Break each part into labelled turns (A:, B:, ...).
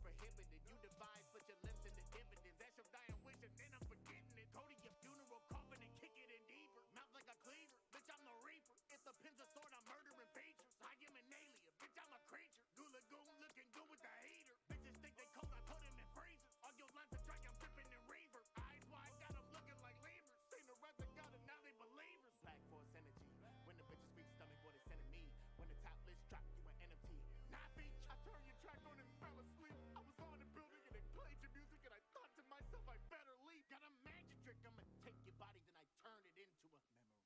A: prohibited. You devise, put your limbs into dividends. That's your dying wish, and then I'm forgetting it. Go to your funeral, coffin, and kick it in deeper. Mouth like a cleaver, bitch, I'm the reaper. If the pen's a sword, I'm murdering features. I am an alien, bitch, I'm a creature. Goo Lagoon looking good with the hater. Bitches think they cold, I put them in freezers. All your lines are dry, I'm dripping in reverb. Eyes wide, got them looking like Libras. Seen the wrath of God, and now they believers. Black force energy. When the bitches reach stomach, boy, they sending me. When the top list drop, you an NFT. Nothing. I turned your track on and fell asleep. I was on the building and they played your music and I thought to myself I better leave. Got a magic trick, I'ma take your body, then I turn it into a memory.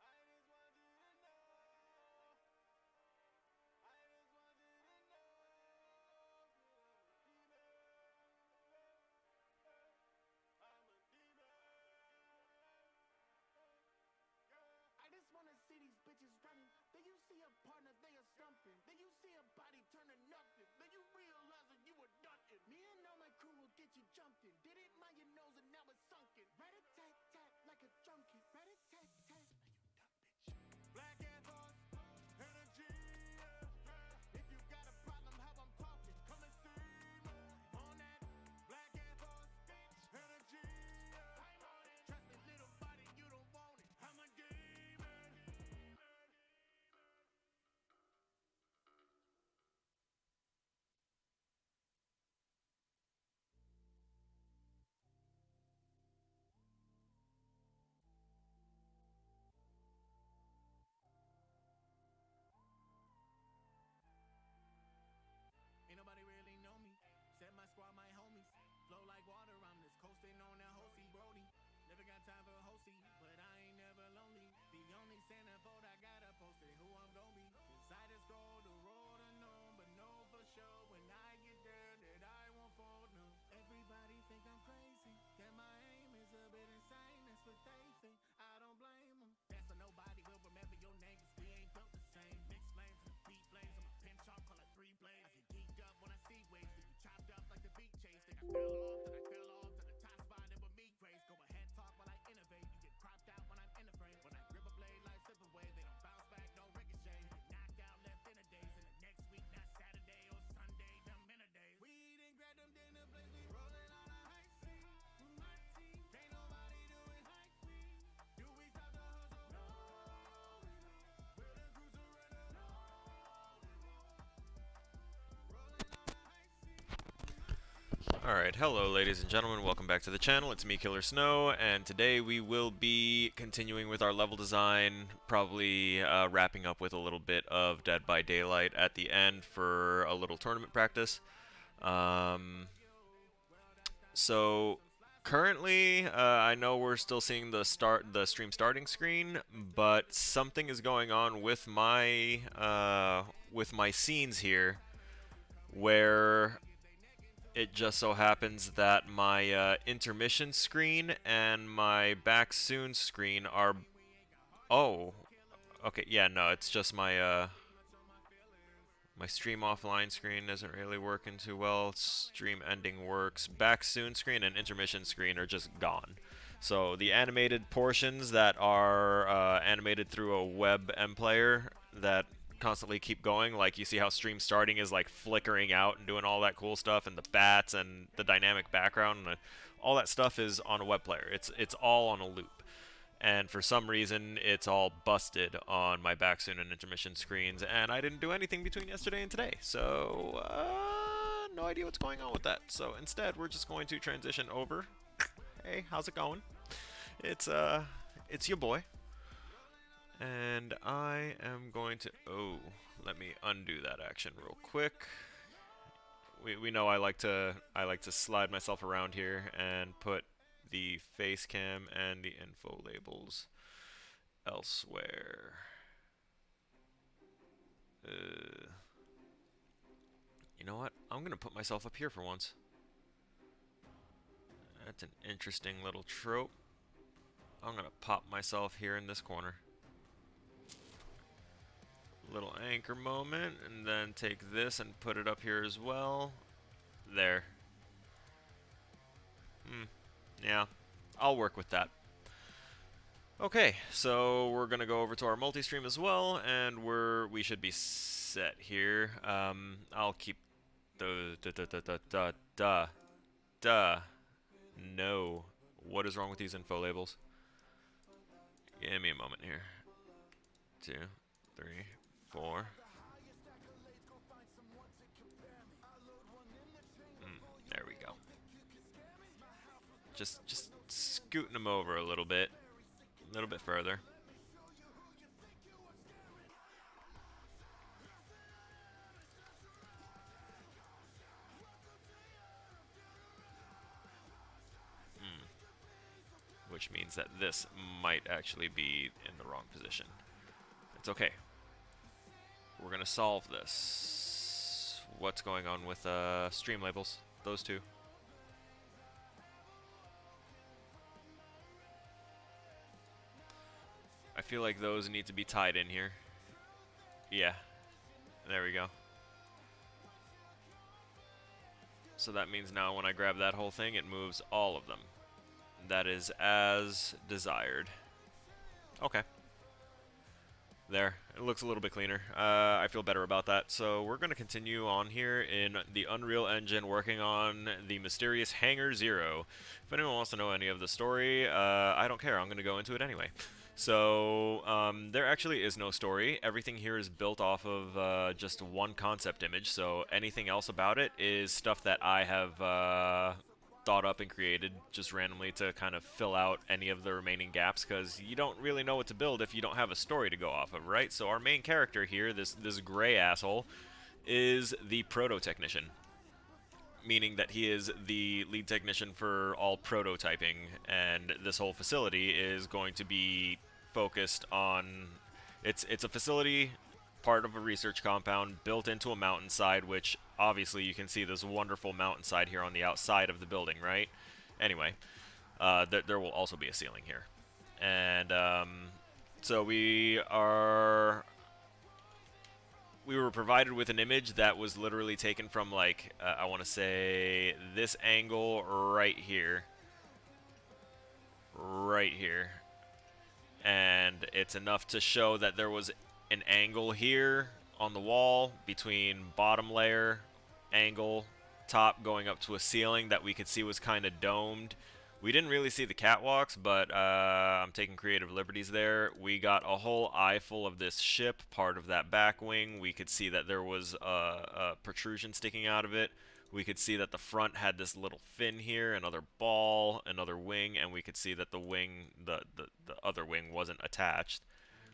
A: I just want you to know. I just want you to know. I'm a demon. I just wanna see these bitches running. Then you see a partner, they are stumping. Then you see a body turn to nothing. Then you realize that you were nothing. Me and all my crew will get you jumping. Did it mind your nose and now it's sunken. Rat-a-tat-tat like a junkie. Rat-a-tat-tat. Now you dumb bitch. Black Air Force, energy. If you got a problem how I'm talking, come and see me. On that Black Air Force, energy. I'm on it. Trust me, little body, you don't want it. I'm a demon. Ain't nobody really know me. Set my squad, my homies. Flow like water, I'm just coasting on that Hosey Brody. Never got time for Hosey, but I ain't never lonely. The only centerfold I gotta post it, who I'm gon' be. Cause I just go the road unknown, but know for sure when I get there that I won't fold, no. Everybody think I'm crazy, that my aim is a bit insane. That's what they think, I don't blame them. That's so nobody will remember your name, cause we ain't built the same. Mixed flames and beat flames, I'm a pinch off, call it 3 blades. I get geeked up when I see waves, then you chopped up like the beat chase. Think I fell off, then I fell off to the top spot and with me grace. Go ahead, talk while I innovate. You get cropped out when I'm in the frame. When I grip a blade like slip away, they don't bounce back, no ricochet. Get knocked out, left in a daze. And the next week, not Saturday or Sunday, them in a day. We didn't grab them dinner plates, we rolling on a high seat. My team, can't nobody do it like we. Do we stop the hustle? No, we don't. Will the crew surrender? No, we won't. Rolling on a high seat.
B: Alright, hello ladies and gentlemen, welcome back to the channel. It's me, Killer Snow, and today we will be continuing with our level design, probably wrapping up with a little bit of Dead by Daylight at the end for a little tournament practice. So currently, I know we're still seeing the stream starting screen, but something is going on with my scenes here, where it just so happens that my intermission screen and my back soon screen are... Oh, okay, yeah, no, it's just my my stream offline screen isn't really working too well. Stream ending works. Back soon screen and intermission screen are just gone. So the animated portions that are animated through a web M player that constantly keep going, like you see how stream starting is like flickering out and doing all that cool stuff, and the bats and the dynamic background and all that stuff is on a web player. It's all on a loop. And for some reason, it's all busted on my back soon and intermission screens, and I didn't do anything between yesterday and today, so no idea what's going on with that. So instead, we're just going to transition over. Hey, how's it going? It's your boy, and I am going to... Oh, let me undo that action real quick. We know I like to slide myself around here and put the face cam and the info labels elsewhere. You know what? I'm gonna put myself up here for once. That's an interesting little trope. I'm gonna pop myself here in this corner. Little anchor moment, and then take this and put it up here as well. There. Yeah, I'll work with that. Okay, so we're gonna go over to our multi-stream as well, and we should be set here. I'll keep Duh, duh, duh, duh, duh, duh, duh, duh. No. What is wrong with these info labels? Give me a moment here. 2, 3, 4. There we go. Just scooting them over a little bit further. Which means that this might actually be in the wrong position. It's okay. We're gonna solve this. What's going on with stream labels? Those two. I feel like those need to be tied in here. Yeah. There we go. So that means now when I grab that whole thing, it moves all of them. That is as desired. Okay. There. It looks a little bit cleaner. I feel better about that. So we're going to continue on here in the Unreal Engine working on the mysterious Hangar Zero. If anyone wants to know any of the story, I don't care. I'm going to go into it anyway. So there actually is no story. Everything here is built off of just one concept image. So anything else about it is stuff that I have thought up and created just randomly to kind of fill out any of the remaining gaps, because you don't really know what to build if you don't have a story to go off of, right? So our main character here, this gray asshole, is the proto-technician, meaning that he is the lead technician for all prototyping, and this whole facility is going to be focused on... It's a facility, part of a research compound, built into a mountainside, which obviously you can see this wonderful mountainside here on the outside of the building, right? Anyway, there will also be a ceiling here. And so we were provided with an image that was literally taken from, like, I want to say this angle right here. Right here. And it's enough to show that there was an angle here on the wall between bottom layer, angle, top going up to a ceiling that we could see was kind of domed. We didn't really see the catwalks, but I'm taking creative liberties there. We got a whole eye full of this ship, part of that back wing. We could see that there was a protrusion sticking out of it. We could see that the front had this little fin here, another ball, another wing, and we could see that the wing, the other wing wasn't attached.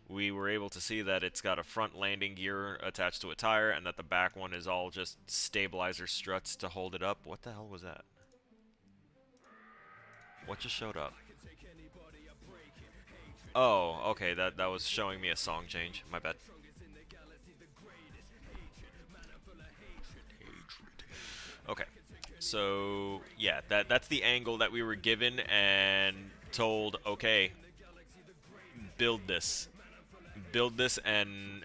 B: We were able to see that it's got a front landing gear attached to a tire, and that the back one is all just stabilizer struts to hold it up. What the hell was that? What just showed up? Oh, okay, that was showing me a song change. My bad. Okay, so yeah, that's the angle that we were given and told, okay, build this and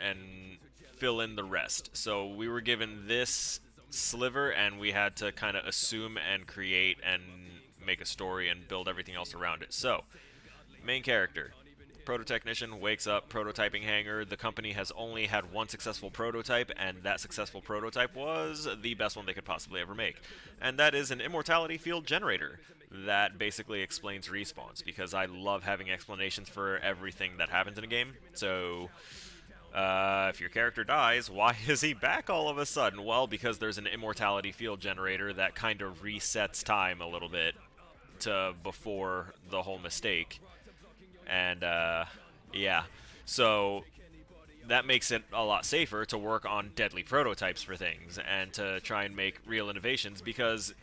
B: fill in the rest. So we were given this sliver, and we had to kind of assume and create and make a story and build everything else around it. So, main character, proto-technician, wakes up, prototyping hangar. The company has only had one successful prototype, and that successful prototype was the best one they could possibly ever make. And that is an immortality field generator. That basically explains respawns, because I love having explanations for everything that happens in a game. So, if your character dies, why is he back all of a sudden? Well, because there's an immortality field generator that kind of resets time a little bit to before the whole mistake. And, yeah. So, that makes it a lot safer to work on deadly prototypes for things and to try and make real innovations, because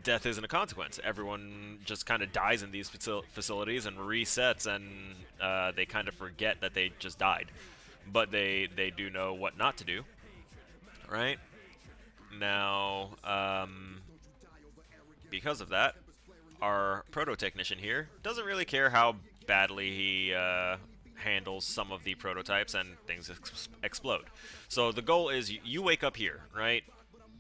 B: death isn't a consequence. Everyone just kind of dies in these facilities and resets, and they kind of forget that they just died. But they do know what not to do, right? Now, because of that, our proto-technician here doesn't really care how badly he handles some of the prototypes and things explode. So the goal is you wake up here, right?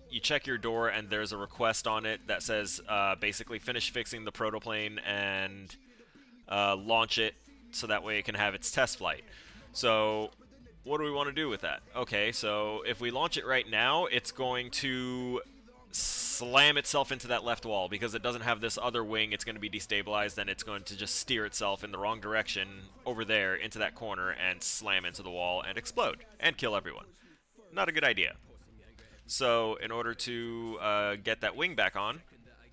B: You check your door and there's a request on it that says basically finish fixing the protoplane and launch it so that way it can have its test flight. So what do we want to do with that? Okay, so if we launch it right now, it's going to slam itself into that left wall because it doesn't have this other wing. It's going to be destabilized, and it's going to just steer itself in the wrong direction over there into that corner and slam into the wall and explode and kill everyone. Not a good idea. So in order to get that wing back on,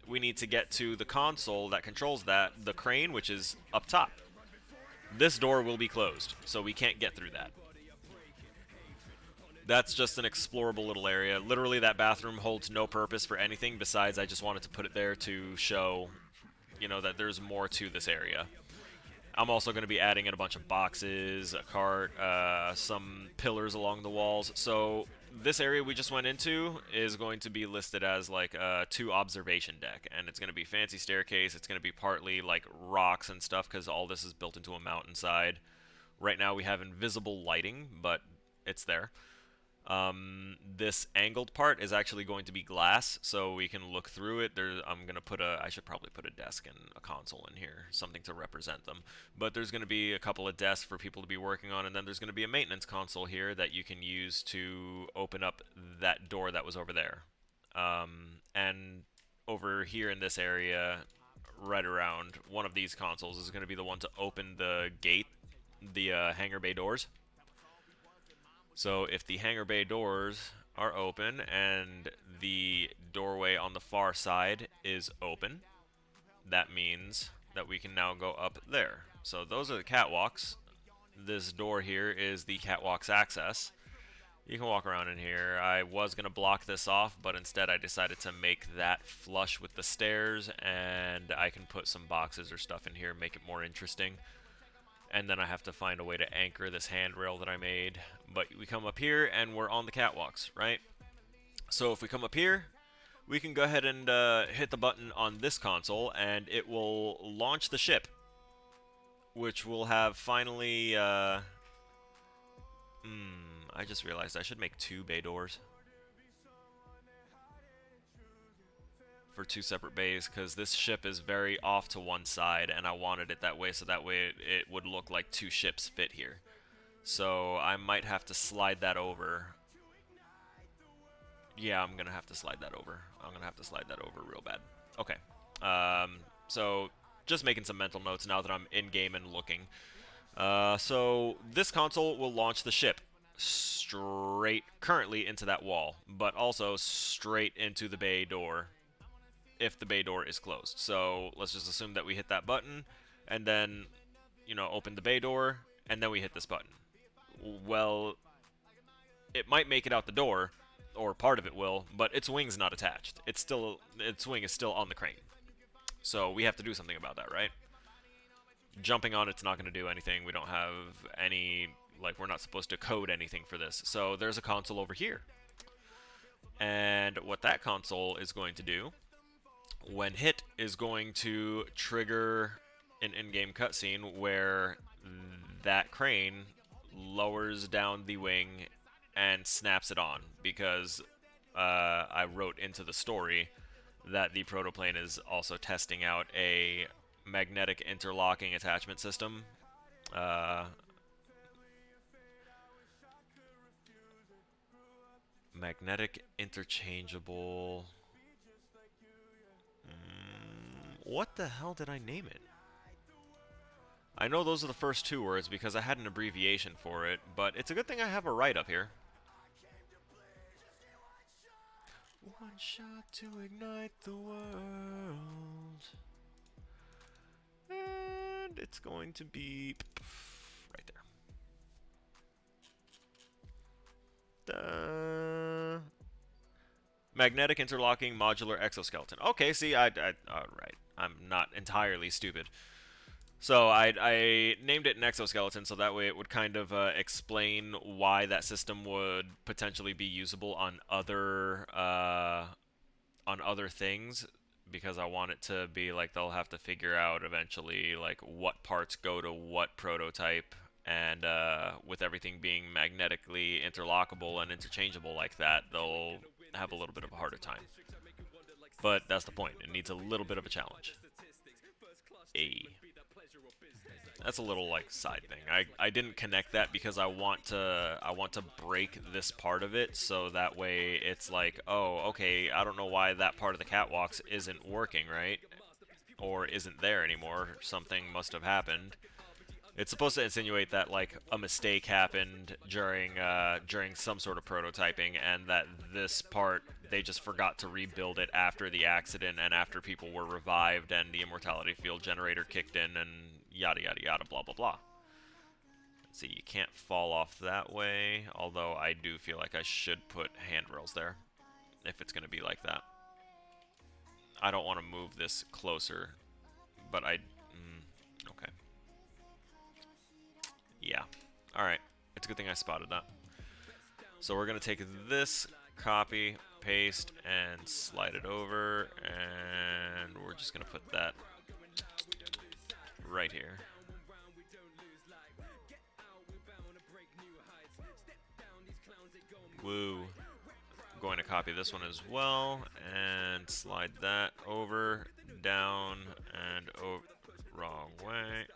B: we need to get to the console that controls that, the crane, which is up top. This door will be closed, so we can't get through that. That's just an explorable little area. Literally, that bathroom holds no purpose for anything besides I just wanted to put it there to show, you know, that there's more to this area. I'm also going to be adding in a bunch of boxes, a cart, some pillars along the walls. So this area we just went into is going to be listed as like a 2 observation deck, and it's going to be fancy staircase. It's going to be partly like rocks and stuff because all this is built into a mountainside. Right now we have invisible lighting, but it's there. This angled part is actually going to be glass, so we can look through it. I'm gonna put I should probably put a desk and a console in here, something to represent them. But there's gonna be a couple of desks for people to be working on, and then there's gonna be a maintenance console here that you can use to open up that door that was over there. And over here in this area, right around one of these consoles is gonna be the one to open the gate, the hangar bay doors. So if the hangar bay doors are open and the doorway on the far side is open, that means that we can now go up there. So those are the catwalks. This door here is the catwalk's access. You can walk around in here. I was going to block this off, but instead I decided to make that flush with the stairs, and I can put some boxes or stuff in here, make it more interesting. And then I have to find a way to anchor this handrail that I made. But we come up here and we're on the catwalks, right? So if we come up here, we can go ahead and hit the button on this console and it will launch the ship, which will have finally I just realized I should make 2 bay doors for 2 separate bays, because this ship is very off to one side and I wanted it that way, so that way it would look like 2 ships fit here. So I might have to slide that over. Yeah, I'm gonna have to slide that over. I'm gonna have to slide that over real bad. Okay. So just making some mental notes now that I'm in game and looking. So this console will launch the ship straight currently into that wall, but also straight into the bay door if the bay door is closed. So let's just assume that we hit that button and then, you know, open the bay door and then we hit this button. Well, it might make it out the door, or part of it will, but its wing's not attached. Its wing is still on the crane. So we have to do something about that, right? Jumping on it's not going to do anything. We don't have any, like, we're not supposed to code anything for this. So there's a console over here. And what that console is going to do, when hit, is going to trigger an in-game cutscene where that crane lowers down the wing and snaps it on, because I wrote into the story that the protoplane is also testing out a magnetic interlocking attachment system. Magnetic interchangeable... what the hell did I name it? I know those are the first 2 words because I had an abbreviation for it, but it's a good thing I have a write-up here. One shot to ignite the world. And it's going to be right there. Magnetic interlocking modular exoskeleton. Okay, see, all right. I'm not entirely stupid. So I named it an exoskeleton so that way it would kind of explain why that system would potentially be usable on other things, because I want it to be like they'll have to figure out eventually like what parts go to what prototype, and with everything being magnetically interlockable and interchangeable like that, they'll have a little bit of a harder time. But that's the point. It needs a little bit of a challenge. That's a little like side thing. I didn't connect that because I want to break this part of it so that way it's like, oh, okay, I don't know why that part of the catwalks isn't working, right? Or isn't there anymore. Something must have happened. It's supposed to insinuate that like a mistake happened during some sort of prototyping, and that this part they just forgot to rebuild it after the accident and after people were revived and the immortality field generator kicked in and yada yada yada blah blah blah. Let's see, you can't fall off that way, although I do feel like I should put handrails there if it's going to be like that. I don't want to move this closer, but okay. Yeah. Alright. It's a good thing I spotted that. So we're going to take this, copy, paste, and slide it over, and we're just going to put that right here. Woo. I'm going to copy this one as well, and slide that over, down, and over. Wrong way.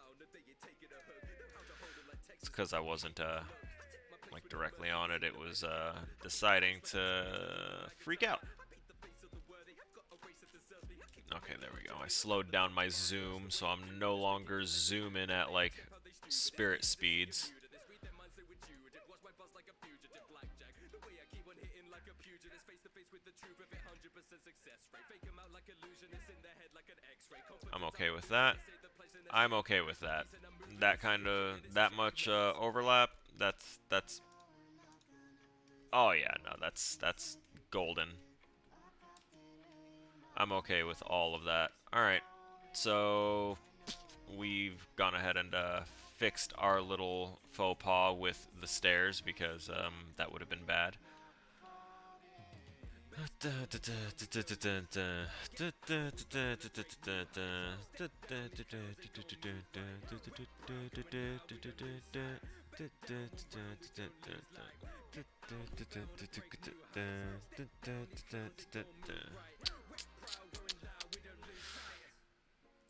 B: It's because I wasn't like directly on it. It was deciding to freak out. Okay, there we go. I slowed down my zoom, so I'm no longer zooming at like spirit speeds. I'm okay with that. I'm okay with that. That much overlap. That's. Oh yeah, no, that's golden. I'm okay with all of that. All right, so we've gone ahead and fixed our little faux pas with the stairs because that would have been bad.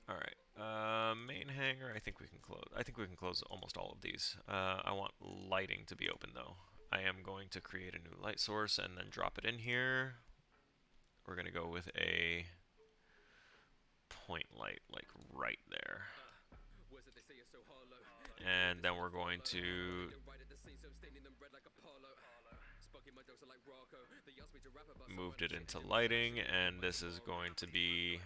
B: Alright, main hangar, I think we can close. I think we can close almost all of these. I want lighting to be open though. I am going to create a new light source and then drop it in here. We're going to go with a point light, like right there. And then we're going to moved it into lighting, and this is going to be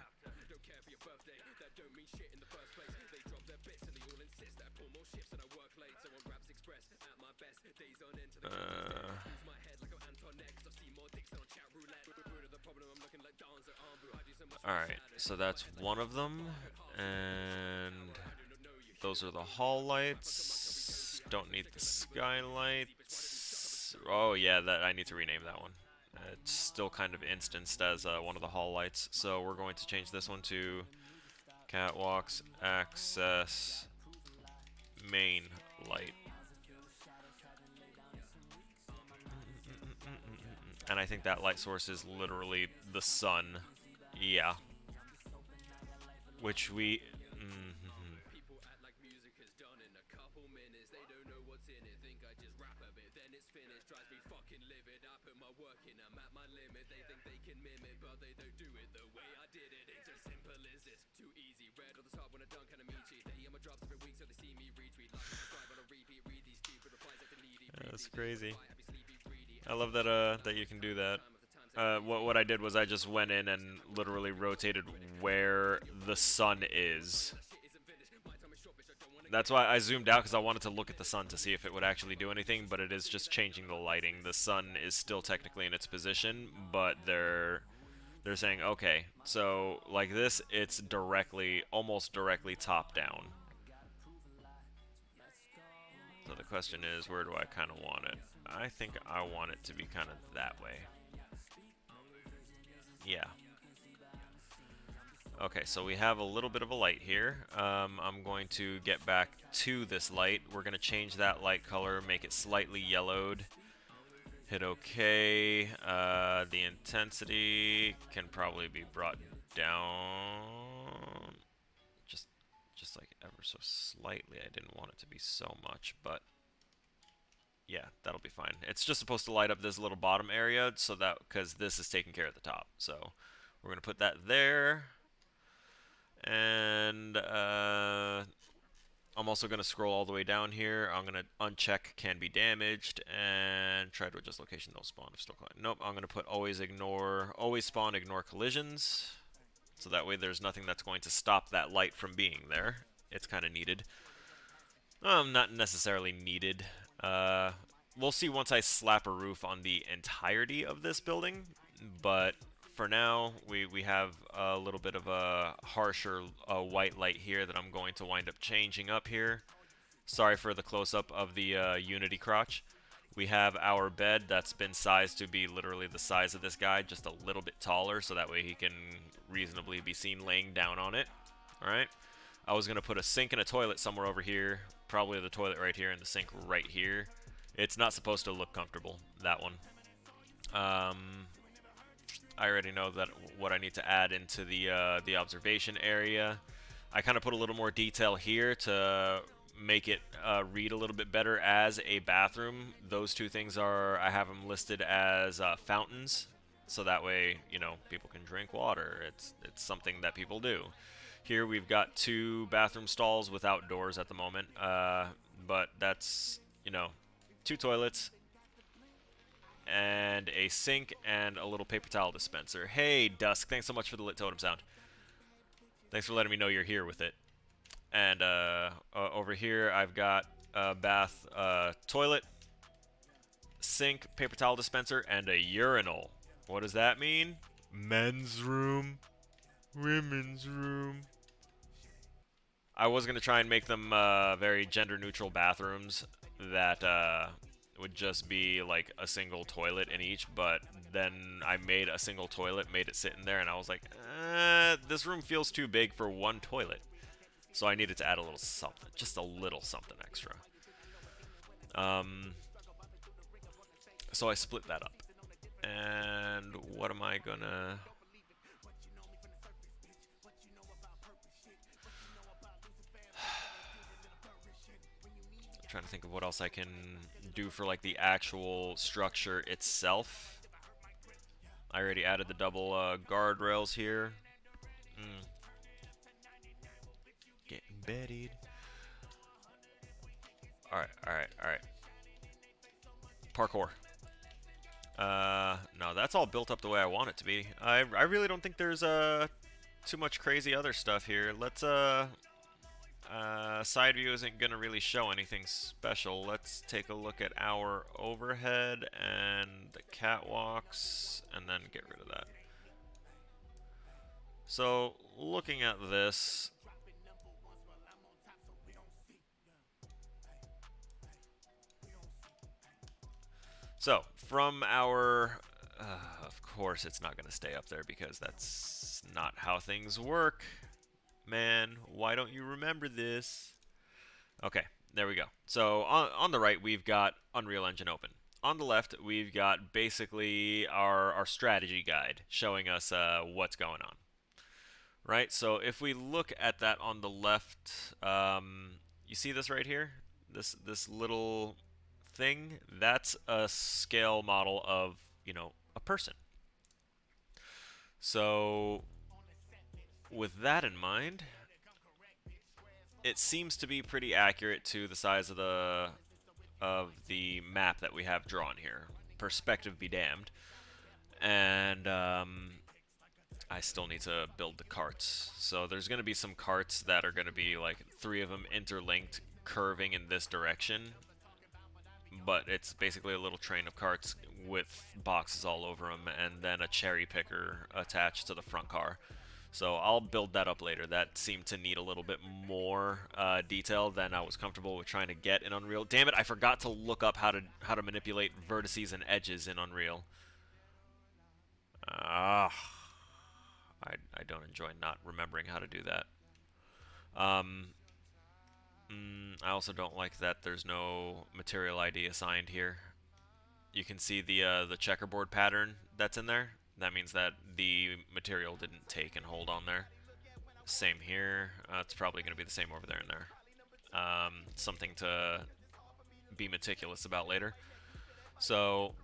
B: alright, so that's one of them, and those are the hall lights. Don't need the skylights. Oh yeah, that I need to rename that one. It's still kind of instanced as one of the hall lights, so we're going to change this one to catwalks, access, main light. And I think that light source is literally the sun. Yeah. Which we... That's crazy. I love that that you can do that. What I did was I just went in and literally rotated where the sun is. That's why I zoomed out, because I wanted to look at the sun to see if it would actually do anything, but it is just changing the lighting. The sun is still technically in its position, but they're saying, okay, so like this, it's directly, almost directly top down. So the question is, where do I kind of want it? I think I want it to be kind of that way. Yeah. Okay, so we have a little bit of a light here. I'm going to get back to this light. We're going to change that light color, make it slightly yellowed. Hit OK. The intensity can probably be brought down just like ever so slightly. I didn't want it to be so much, but yeah, that'll be fine. It's just supposed to light up this little bottom area, so that because this is taking care of the top. So we're gonna put that there, and I'm also gonna scroll all the way down here. I'm gonna uncheck can be damaged and try to adjust location. No spawn if still collision. Nope. I'm gonna put always spawn, ignore collisions, so that way there's nothing that's going to stop that light from being there. It's kind of needed. Not necessarily needed. We'll see once I slap a roof on the entirety of this building, but for now, we have a little bit of a harsher white light here that I'm going to wind up changing up here. Sorry for the close-up of the Unity crotch. We have our bed that's been sized to be literally the size of this guy, just a little bit taller, so that way he can reasonably be seen laying down on it. Alright? I was going to put a sink and a toilet somewhere over here. Probably the toilet right here and the sink right here. It's not supposed to look comfortable, that one. I already know that what I need to add into the observation area. I kind of put a little more detail here to make it read a little bit better as a bathroom. Those two things are, I have them listed as fountains, so that way, you know, people can drink water. It's something that people do. Here we've got 2 bathroom stalls without doors at the moment, but that's, you know, 2 toilets, and a sink, and a little paper towel dispenser. Hey, Dusk, thanks so much for the lit totem sound. Thanks for letting me know you're here with it. And over here, I've got a bath, toilet, sink, paper towel dispenser, and a urinal. What does that mean? Men's room, women's room. I was going to try and make them very gender-neutral bathrooms that would just be like a single toilet in each, but then I made a single toilet, made it sit in there, and I was like, this room feels too big for one toilet. So I needed to add a little something, just a little something extra. So I split that up. And what am I gonna... trying to think of what else I can do for like the actual structure itself. I already added the double guardrails here. Getting betted. Alright, alright, alright. Parkour. No, that's all built up the way I want it to be. I really don't think there's too much crazy other stuff here. Let's side view isn't gonna really show anything special. Let's take a look at our overhead and the catwalks, and then get rid of that. So, looking at this, so from our, of course it's not gonna stay up there because that's not how things work. Man, why don't you remember this? Okay, there we go. So on the right, we've got Unreal Engine open. On the left, we've got basically our strategy guide showing us what's going on. Right, so if we look at that on the left, you see this right here? This little thing? That's a scale model of, you know, a person. So with that in mind, it seems to be pretty accurate to the size of the map that we have drawn here. Perspective be damned. And I still need to build the carts. So there's going to be some carts that are going to be like 3 of them interlinked, curving in this direction. But it's basically a little train of carts with boxes all over them, and then a cherry picker attached to the front car. So I'll build that up later. That seemed to need a little bit more detail than I was comfortable with trying to get in Unreal. Damn it, I forgot to look up how to manipulate vertices and edges in Unreal. I don't enjoy not remembering how to do that. I also don't like that there's no material ID assigned here. You can see the checkerboard pattern that's in there. That means that the material didn't take and hold on there. Same here. It's probably going to be the same over there and there. Something to be meticulous about later. So,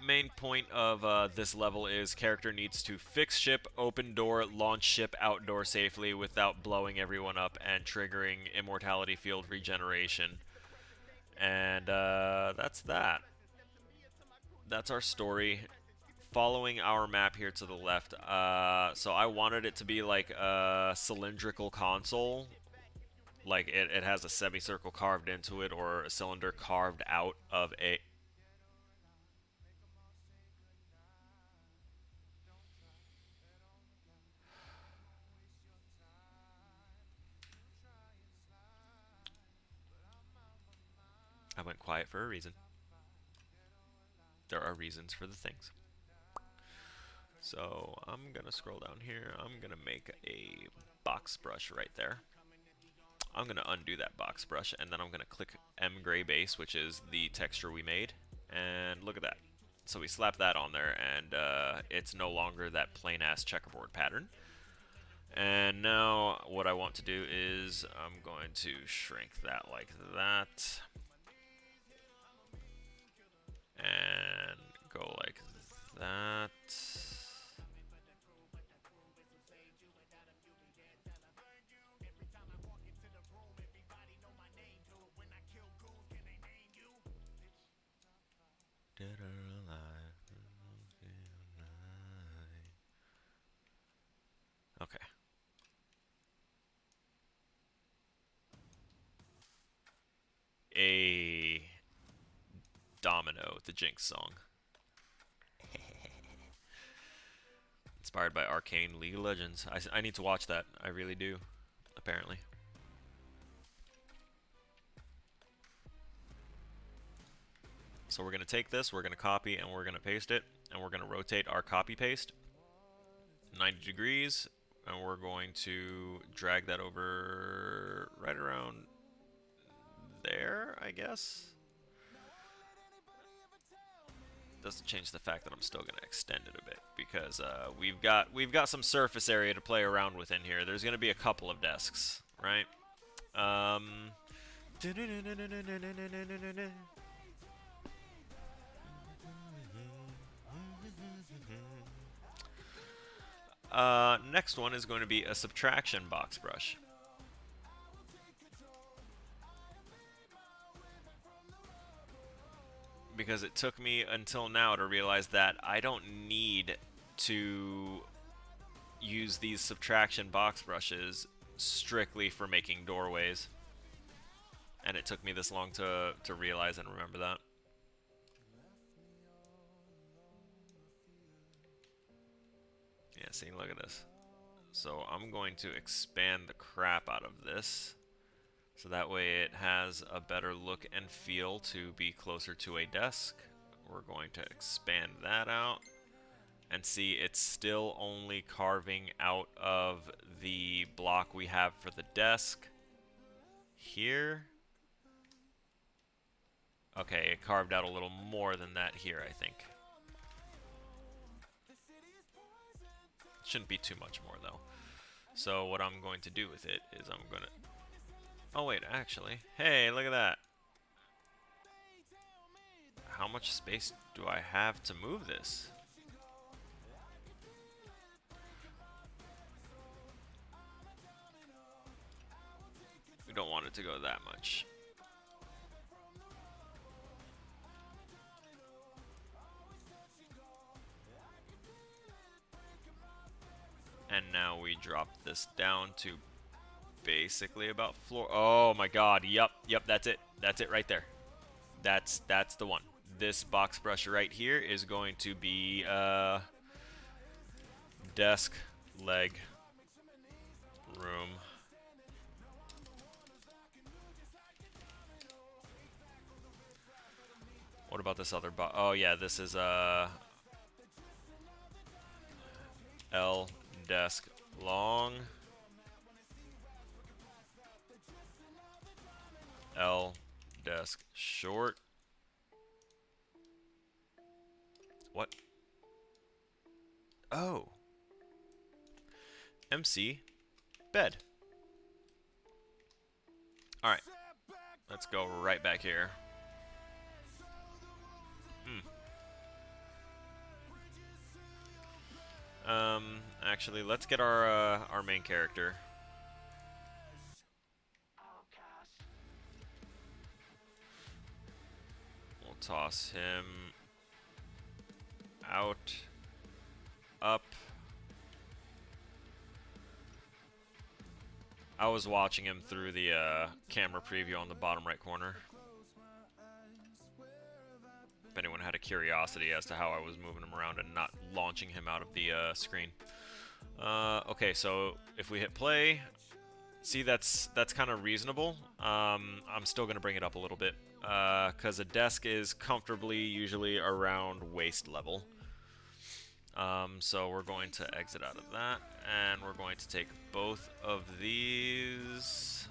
B: main point of this level is character needs to fix ship, open door, launch ship outdoor safely without blowing everyone up and triggering immortality field regeneration. And that's that. That's our story. Following our map here to the left, so I wanted it to be like a cylindrical console. Like it has a semicircle carved into it or a cylinder carved out of a... I went quiet for a reason. There are reasons for the things. So I'm gonna scroll down here. I'm gonna make a box brush right there. I'm gonna undo that box brush and then I'm gonna click M gray base, which is the texture we made, and look at that. So we slap that on there and it's no longer that plain ass checkerboard pattern. And now what I want to do is I'm going to shrink that like that and go like that. Dead or alive. Okay. A Domino, the Jinx song. Inspired by Arcane League of Legends. I need to watch that. I really do, apparently. So we're going to take this, we're going to copy, and we're going to paste it. And we're going to rotate our copy paste 90 degrees. And we're going to drag that over right around there, I guess. Doesn't change the fact that I'm still going to extend it a bit because we've got some surface area to play around with in here. There's going to be a couple of desks, right? Next one is going to be a subtraction box brush. Because it took me until now to realize that I don't need to use these subtraction box brushes strictly for making doorways. And it took me this long to realize and remember that. Yeah, see, look at this. So I'm going to expand the crap out of this. So that way it has a better look and feel to be closer to a desk. We're going to expand that out. And see, it's still only carving out of the block we have for the desk. Here. Okay, it carved out a little more than that here, I think. Shouldn't be too much more, though. So what I'm going to do with it is I'm going to... Oh, wait, actually. Hey, look at that. How much space do I have to move this? We don't want it to go that much. And now we drop this down to basically about floor. Oh my god, yep, that's it. That's it right there. That's the one. This box brush right here is going to be desk, leg, room. What about this other box? Oh yeah, this is L desk long, L desk short. What? Oh, MC bed. Alright, let's go right back here. Actually, let's get our main character. We'll toss him out, up. I was watching him through the camera preview on the bottom right corner. If anyone had a curiosity as to how I was moving him around and not launching him out of the screen. Okay, so if we hit play, see that's kind of reasonable. I'm still gonna bring it up a little bit because a desk is comfortably usually around waist level. So we're going to exit out of that, and we're going to take both of these,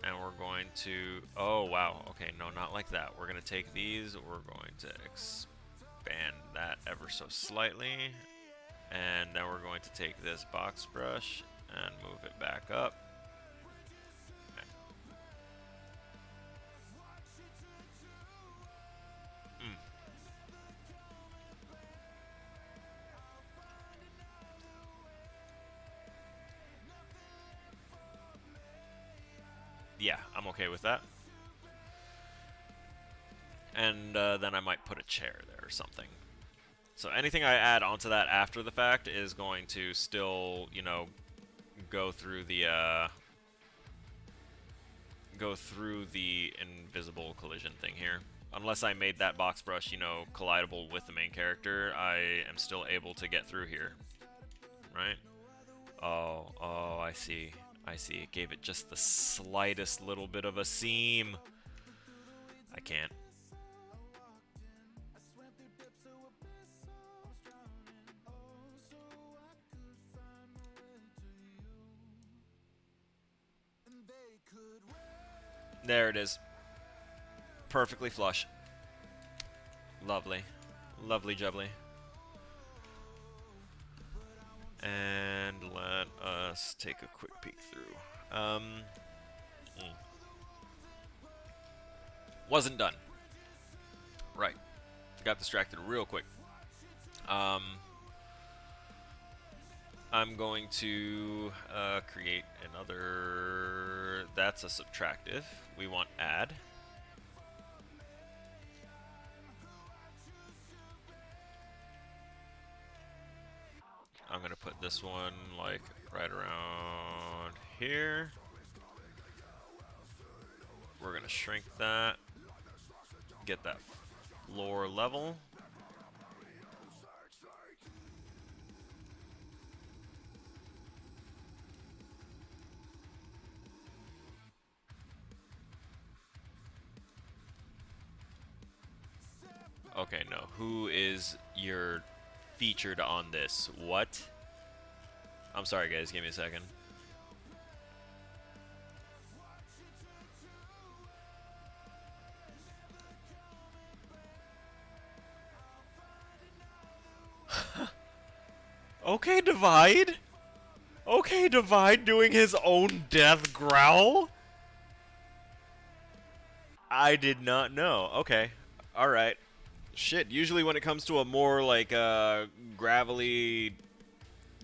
B: and we're going to, oh wow, okay, no, not like that. We're going to take these, we're going to expand that ever so slightly, and then we're going to take this box brush and move it back up. Yeah, I'm okay with that. And then I might put a chair there or something. So anything I add onto that after the fact is going to still, you know, go through the invisible collision thing here. Unless I made that box brush, you know, collidable with the main character, I am still able to get through here. Right? Oh, I see. I see. It gave it just the slightest little bit of a seam. I can't. There it is. Perfectly flush. Lovely. Lovely jubbly. And let us take a quick peek through. Wasn't done. Right. Got distracted real quick. I'm going to create another. That's a subtractive. We want add. I'm going to put this one like right around here. We're going to shrink that. Get that floor level. Okay, no. Who is your featured on this? What? I'm sorry, guys. Give me a second. Okay, Divide. Okay, Divide doing his own death growl. I did not know. Okay. All right. Shit, usually when it comes to a more like gravelly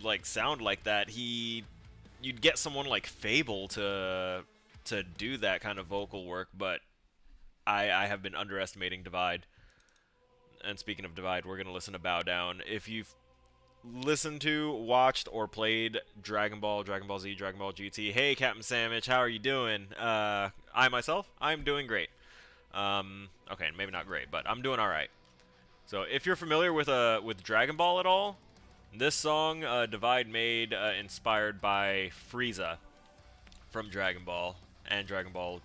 B: like sound like that, you'd get someone like Fable to do that kind of vocal work, but I have been underestimating Divide. And speaking of Divide, we're going to listen to Bow Down. If you've listened to, watched, or played Dragon Ball, Dragon Ball Z, Dragon Ball GT, hey Captain Sandwich, how are you doing? I'm doing great. Okay, maybe not great, but I'm doing alright. So if you're familiar with Dragon Ball at all, this song Divide made inspired by Frieza from Dragon Ball and Dragon Ball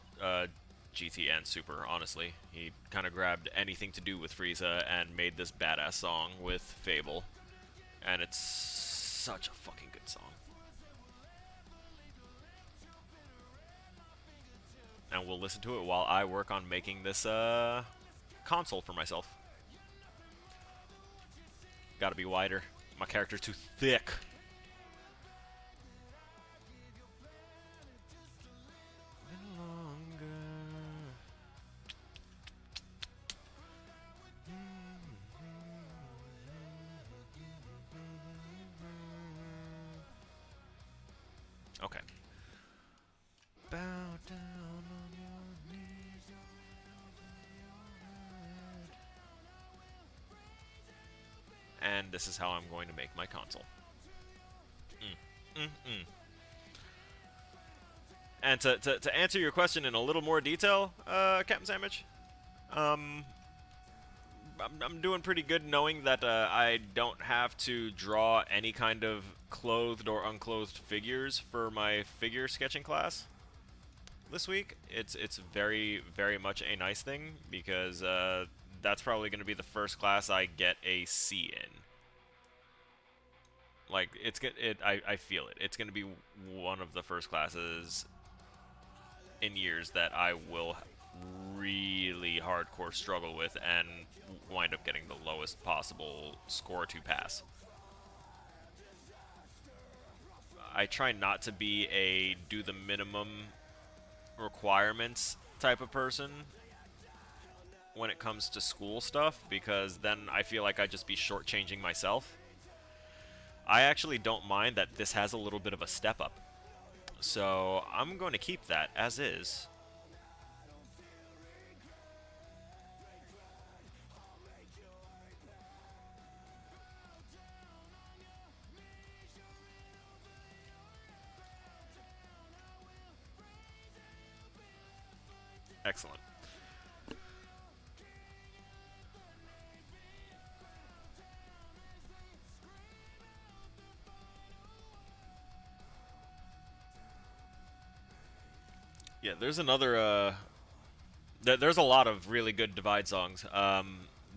B: GT and Super, honestly. He kind of grabbed anything to do with Frieza and made this badass song with Fable. And it's such a fucking good song. And we'll listen to it while I work on making this console for myself. Gotta be wider. My character's too thick. Okay. Bow down on your knees. And this is how I'm going to make my console. And to answer your question in a little more detail, Captain Sandwich, um, I'm doing pretty good knowing that I don't have to draw any kind of clothed or unclothed figures for my figure sketching class this week. It's very much a nice thing because that's probably going to be the first class I get a C in. Like I feel it. It's going to be one of the first classes in years that I will really hardcore struggle with and wind up getting the lowest possible score to pass. I try not to be a do the minimum requirements type of person when it comes to school stuff, because then I feel like I just be shortchanging myself. I actually don't mind that this has a little bit of a step up, so I'm going to keep that as is. Excellent. Yeah, there's another, there's a lot of really good Divide songs.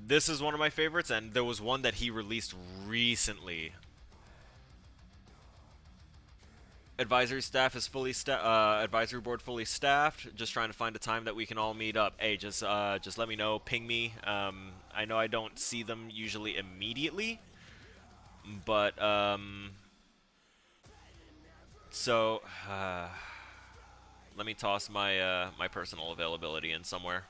B: This is one of my favorites, and there was one that he released recently. Advisory staff is fully advisory board fully staffed. Just trying to find a time that we can all meet up. Hey, just let me know. Ping me. I know I don't see them usually immediately, but so let me toss my my personal availability in somewhere.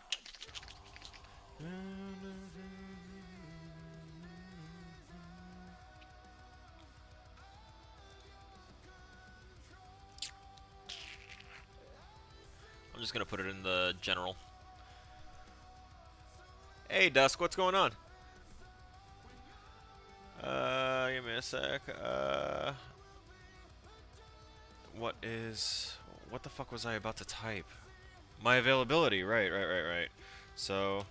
B: I'm just gonna put it in the general. Hey, Dusk, what's going on? Give me a sec. What the fuck was I about to type? My availability, right. So,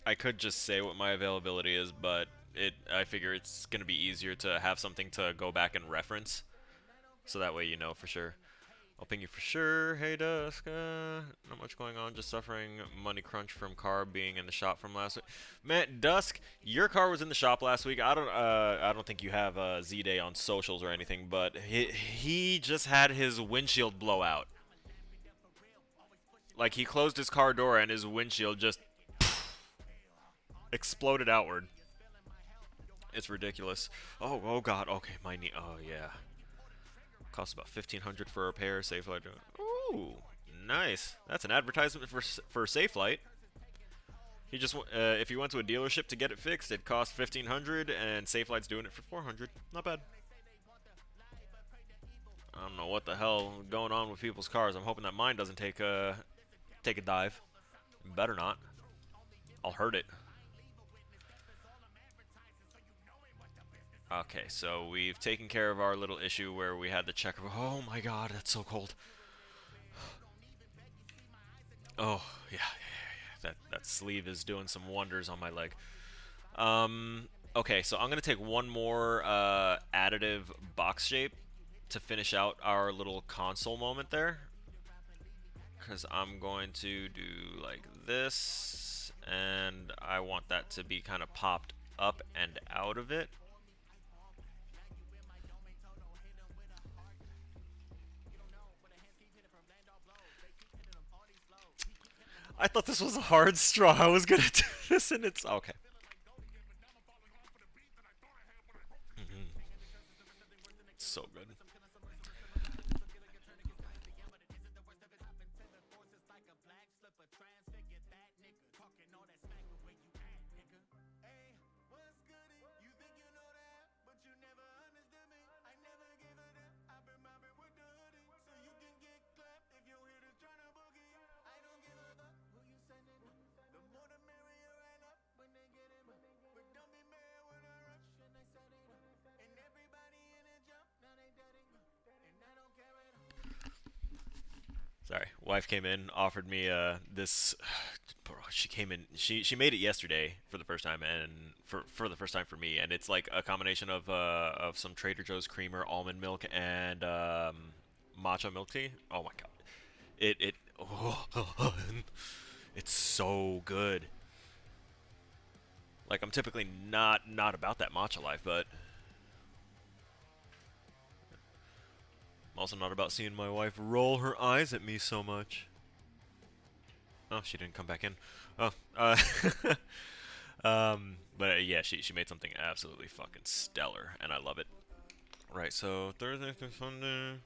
B: I could just say what my availability is, but I figure it's gonna be easier to have something to go back and reference, so that way you know for sure. I'll ping you for sure. Hey Dusk, not much going on, just suffering money crunch from car being in the shop from last week. Man, Dusk, your car was in the shop last week. I don't think you have Z-Day on socials or anything, but he just had his windshield blow out. Like he closed his car door and his windshield just exploded outward. It's ridiculous. Oh god. Okay, my knee. Oh yeah. Costs about 1,500 for a repair. Safelite. Ooh, nice. That's an advertisement for Safelite. He just if you went to a dealership to get it fixed, it cost 1,500, and Safelite's doing it for 400. Not bad. I don't know what the hell going on with people's cars. I'm hoping that mine doesn't take a dive. Better not. I'll hurt it. Okay, so we've taken care of our little issue where we had the checker. Oh my god, that's so cold. Oh, yeah. That sleeve is doing some wonders on my leg. Okay, so I'm going to take one more additive box shape to finish out our little console moment there, because I'm going to do like this, and I want that to be kind of popped up and out of it. I thought this was a hard straw. I was gonna do this, and it's okay. It's so good. Sorry, wife came in, offered me this. Bro, she came in. She made it yesterday for the first time, and for the first time for me, and it's like a combination of some Trader Joe's creamer, almond milk, and matcha milk tea. Oh my god, it oh, it's so good. Like I'm typically not about that matcha life, but I'm also not about seeing my wife roll her eyes at me so much. Oh, she didn't come back in. Oh, but yeah, she made something absolutely fucking stellar, and I love it. Right, so Thursday through Sunday.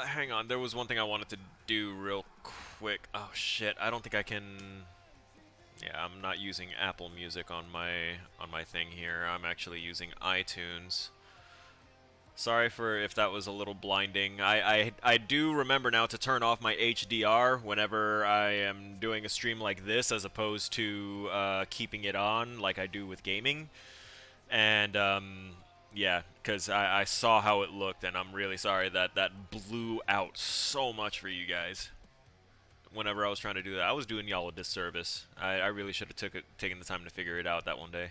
B: Hang on. There was one thing I wanted to do real quick. Oh shit, I don't think I can. Yeah, I'm not using Apple Music on my thing here. I'm actually using iTunes. Sorry for if that was a little blinding. I do remember now to turn off my HDR whenever I am doing a stream like this, as opposed to keeping it on like I do with gaming. And yeah, because I saw how it looked, and I'm really sorry that that blew out so much for you guys. Whenever I was trying to do that, I was doing y'all a disservice. I really should have taken the time to figure it out that one day.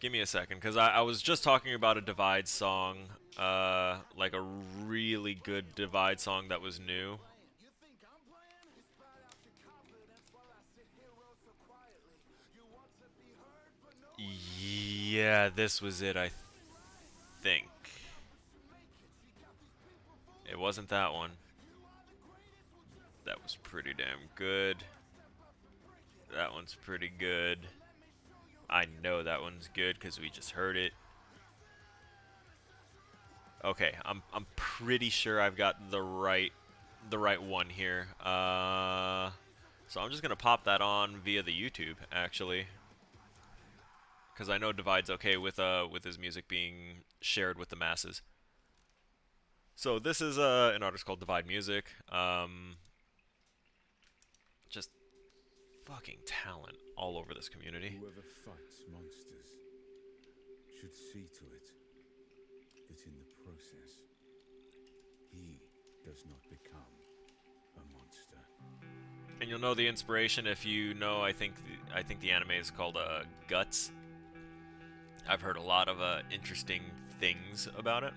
B: Give me a second, because I was just talking about a Divide song, like a really good Divide song that was new. Yeah, this was it, I think. It wasn't that one. That was pretty damn good. That one's pretty good. I know that one's good because we just heard it. Okay, I'm pretty sure I've got the right one here. So I'm just gonna pop that on via the YouTube actually, because I know Divide's okay with his music being shared with the masses. So this is an artist called Divide Music. Just fucking talent all over this community.
C: Whoever fights monsters should see to it that in the process he does not become a monster.
B: And you'll know the inspiration if you know. I think the anime is called Guts. I've heard a lot of interesting things about it.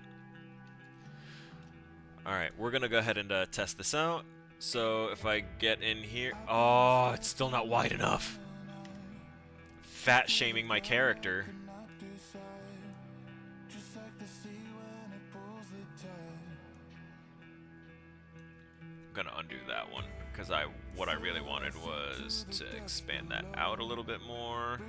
B: Alright, we're gonna go ahead and test this out. So if I get in here... Oh, it's still not wide enough. Fat shaming my character. I'm gonna undo that one, because what I really wanted was to expand that out a little bit more.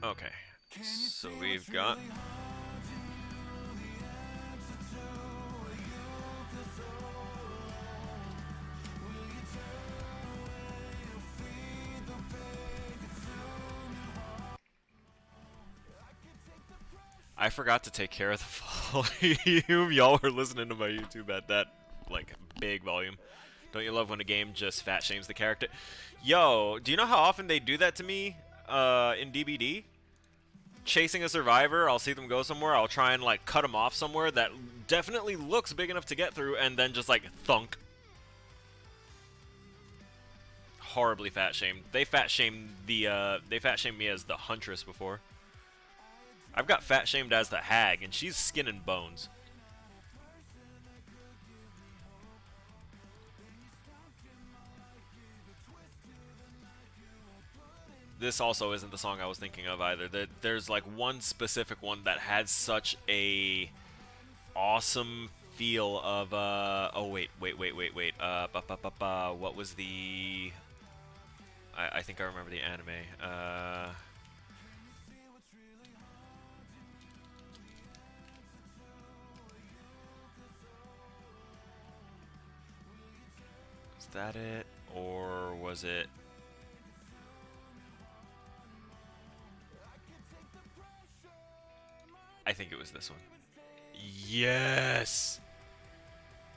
B: Okay, so we've got I forgot to take care of the volume. Y'all were listening to my YouTube at that, like, big volume. Don't you love when a game just fat shames the character? Yo, do you know how often they do that to me in DBD? Chasing a survivor, I'll see them go somewhere, I'll try and, like, cut them off somewhere that definitely looks big enough to get through, and then just, like, thunk. Horribly fat shamed. They fat shamed me as the Huntress before. I've got fat shamed as the Hag, and she's skin and bones. This also isn't the song I was thinking of either. There's like one specific one that had such a awesome feel of oh wait. What was the I think I remember the anime. Was that it? Or was it... I think it was this one. Yes!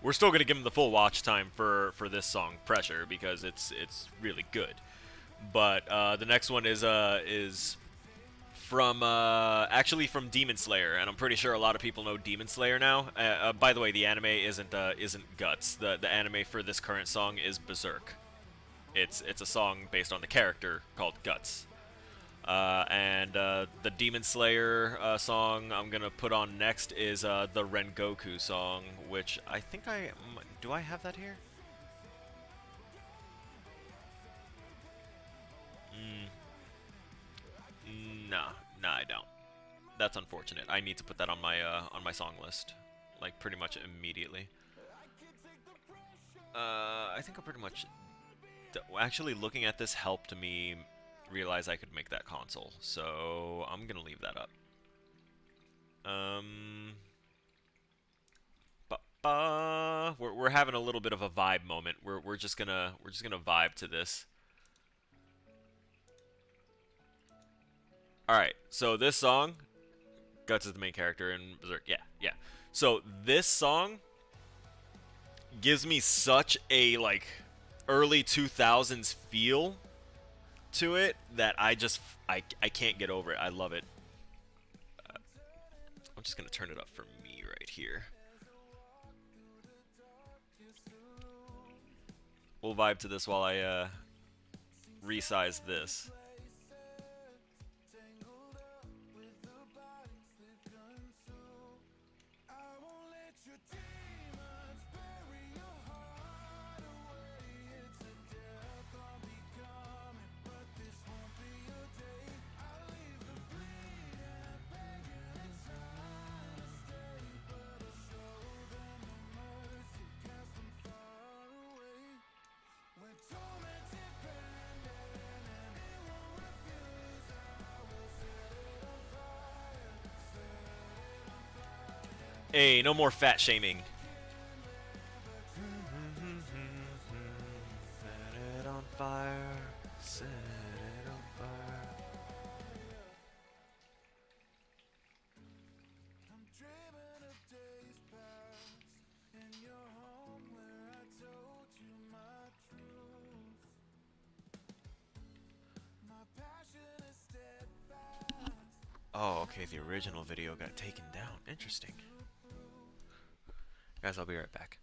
B: We're still gonna give him the full watch time for this song, Pressure, because it's really good. But the next one is from actually from Demon Slayer, and I'm pretty sure a lot of people know Demon Slayer now. By the way, the anime isn't Guts. The anime for this current song is Berserk. It's a song based on the character called Guts. And the Demon Slayer song I'm gonna put on next is the Rengoku song, which I think do I have that here? Nah, I don't. That's unfortunate. I need to put that on my song list, like pretty much immediately. I think I'm pretty much. Actually, looking at this helped me realize I could make that console, so I'm gonna leave that up. We're having a little bit of a vibe moment. We're just gonna vibe to this. All right, so this song, Guts is the main character in Berserk. Yeah. So this song gives me such a like early 2000s feel to it that I can't get over it. I love it. I'm just gonna turn it up for me right here. We'll vibe to this while I resize this. Hey, no more fat shaming. Set it on fire. Set it on fire. I'm dreaming of days past in your home where I told you my truth. My passion is steadfast. Oh, okay, the original video got taken down. Interesting. Guys, I'll be right back.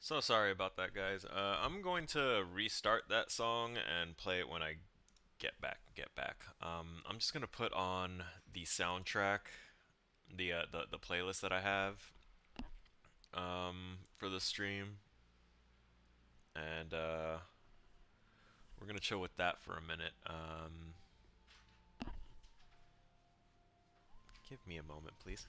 B: So sorry about that, guys. I'm going to restart that song and play it when I get back. I'm just gonna put on the soundtrack, the playlist that I have for the stream, and we're gonna chill with that for a minute. Give me a moment, please.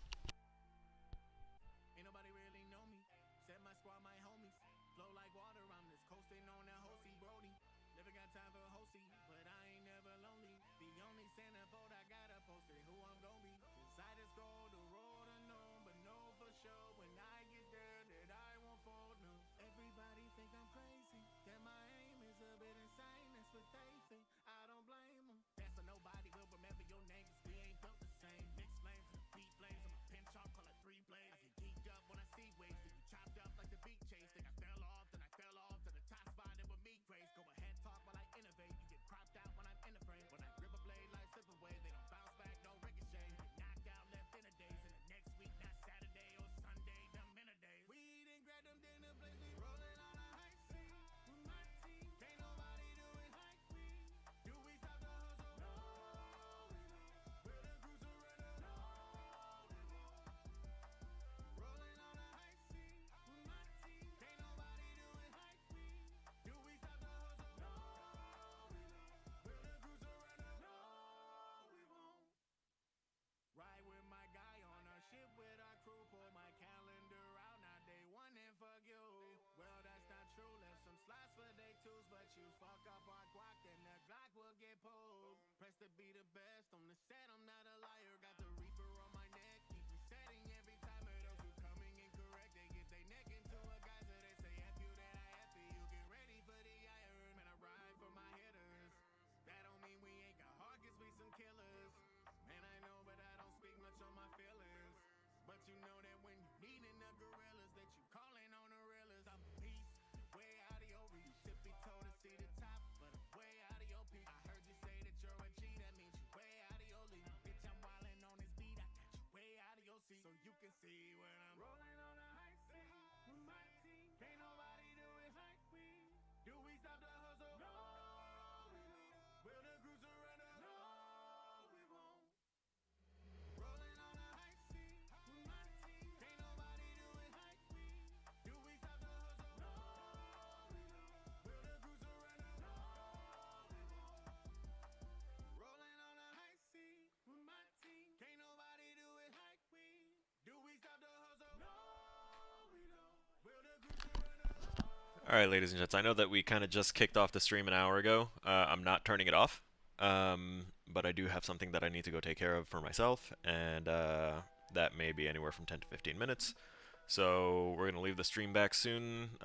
A: Ain't nobody really know me. Set my squad, my homies. Flow like water, I'm just coasting on that Hosey Brody. Never got time for Hosey, but I ain't never lonely. The only centerfold I gotta post it who I'm gon' be. Decide to scroll the road unknown, but know for sure when I get there that I won't fold no. Everybody think I'm crazy, that my aim is a bit insane. That's what they think, I don't blame them. That's a nobody will remember your name, 'cause we ain't built the same. Mixed flames and beat flames, I'm a pin chalk, call it 3 blades. I get geeked up when I see waves, then you chopped up like the beat chase. Think I fell off, then I fell off to the top spot and with me grace. Go ahead, talk while I innovate. You get cropped out when I'm in the frame. When I grip a blade like slip away, they don't bounce back, no ricochet. Get knocked out, left in a daze. And the next week, not Saturday or Sunday, them in a days. We didn't grab them dinner plates, we rolling on a high seas with my team. Can't nobody do it like we. Do we stop the hustle? No, we don't. We're the cruiser runner. No, we won't. Rolling on a high seas with my team. Can't nobody do it like we. Do we stop the hustle? No, we don't. We're the cruiser runner. No, we won't. Ride with my guy on our ship with our crew. Pull my calendar out, now day one and fuck you. Well, that's not true. Left some slots for day twos, but you fuck up our guac, then the Glock will get pulled. Press to be the best on the set, I'm not a liar. Got the Reaper on my neck, keep resetting every time. Of those who coming incorrect, they get their neck into a geyser. They say F you, then I F you. Get ready for the iron, man, I ride for my hitters. That don't mean we ain't got heart, 'cause we some killers. Man, I know, but I don't speak much on my feelings. But you know that when you needin' the gorillas, that you calling on the realest. I'm a beast, way out of your reach. Tippy toe to see the top, but I'm way out of your peak. I heard you say that you're a G, that means you way out of your league. Bitch, I'm wildin' on this beat, I got you way out of your seat. So you can see when I'm rolling on a high seas with my team. Can't nobody do it like we. Do we stop the hustle? No, we don't. Will the cruiser runner? No, we won't. Rolling on a high seas with my team. Can't nobody do it like we. Do we stop the hustle? No, we don't. Will the cruiser runner? No, we won't. Rolling on a high seas with my team. Can't nobody do it like we. Do we stop the hustle? No, we don't. Will the cruiser runner?
B: Alright, ladies and gents, I know that we kind of just kicked off the stream an hour ago. I'm not turning it off, but I do have something that I need to go take care of for myself, and that may be anywhere from 10 to 15 minutes. So we're going to leave the stream back soon,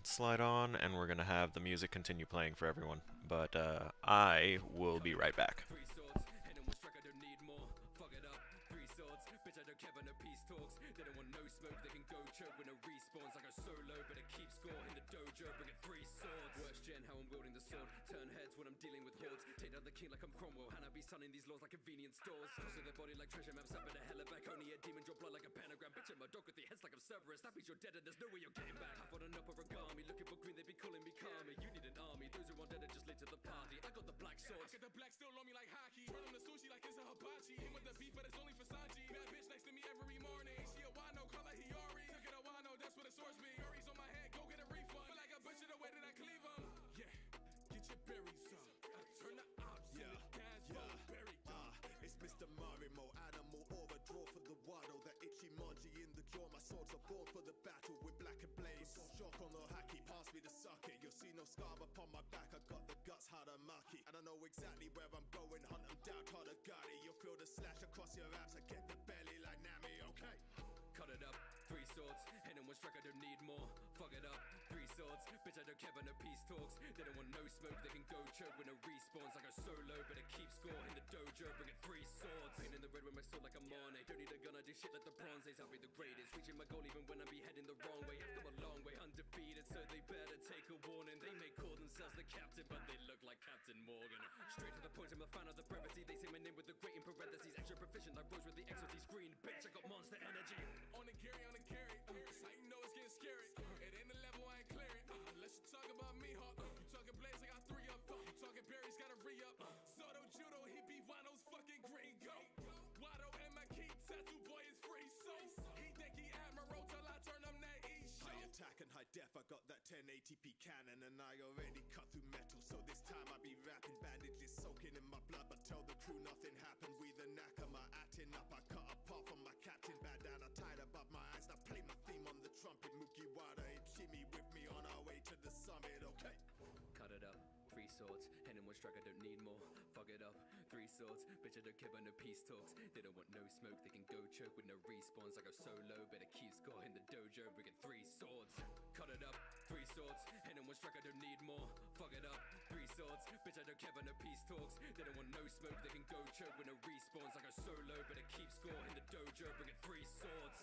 B: slide on, and we're going to have the music continue playing for everyone. But I will be right back.
D: Three swords, and in one strike I don't need more. Fuck it up, 3 swords, bitch I don't care about no peace talks. They don't want no smoke, they can go choke when it respawns. I go solo, but I keep score in the dojo, bring it 3 swords. Worst gen, how I'm wielding the sword. Turn heads when I'm dealing with hordes. Take down the king like I'm Cromwell, and I be sunning these laws like convenience stores. Tossing their body like treasure maps, up in a hella back. Only a demon draw blood like a pentagram. Bitch, I'm a dog with the heads like I'm Cerberus. That means you're dead and there's no way you're getting back. I've got an upper origami, looking for green, they be calling me Kami. You need an army, those who want dead are just late to the party. I got the black swords.
E: I got the black still on me like hockey. Run on the sushi like it's a hibachi. Him with the beef, but it's only Versace. Bad bitch next to me every morning. She a wino, call her Hiyori. Took it a wino, that's what the source be. Berries on my head, go get a refund. Feel like a butcher the way that I cleave 'em. Yeah, get your berries up. I turn the ops in the gas, berry
F: It's Mr. Marimo, animal overdraw for the waddle. The itchy manji in the jaw, my swords are born for the battle with black and blaze. Got shock on the hacky, pass me the sake. You'll see no scar upon my back, I got the guts, Haramaki. And I know exactly where I'm going, hunt them down, Kadagari. You'll feel the slash across your abs, I get the belly like Nami, okay?
D: Cut it up, 3 swords, and in one strike I don't need more. Fuck it up, 3 swords, bitch I don't care about no peace talks. They don't want no smoke, they can go choke when it respawns. I go solo, but I keep score in the dojo, bring it 3 swords. Pain in the red with my sword like a Mane. Don't need a gun, I do shit like the Bronze Age. I'll be the greatest, reaching my goal even when I be heading the wrong way. I've come a long way, undefeated, so they better take a warning. They may call themselves the captain, but they look like Captain Morgan. Straight to the point, I'm a fan of the brevity. They say my name with the great in parentheses. Extra proficient, I rose with the exotic screen. Bitch, I got monster energy.
E: on the carry, on the carry. It's how you know it's getting scary. It ain't 11
F: been in my blood, but tell the crew nothing happened. We the knacker, my acting up. I cut apart from my captain, bandana tied above my eyes. Now play my theme on the trumpet. Mugiwara and Chimmy with me on our way to the summit, okay?
D: Cut it up, 3 swords, and in one strike I don't need more. Fuck it up, 3 swords, bitch I don't care about no peace talks. They don't want no smoke, they can go choke with no respawns. I go solo, better keep score in the dojo, bringing 3 swords. Cut it up, 3 swords, and in one strike I don't need more. Fuck it up, 3 swords, bitch I don't care about no peace talks. They don't want no smoke, they can go choke with no respawns. I go solo, better keep score in the dojo, bringing 3 swords.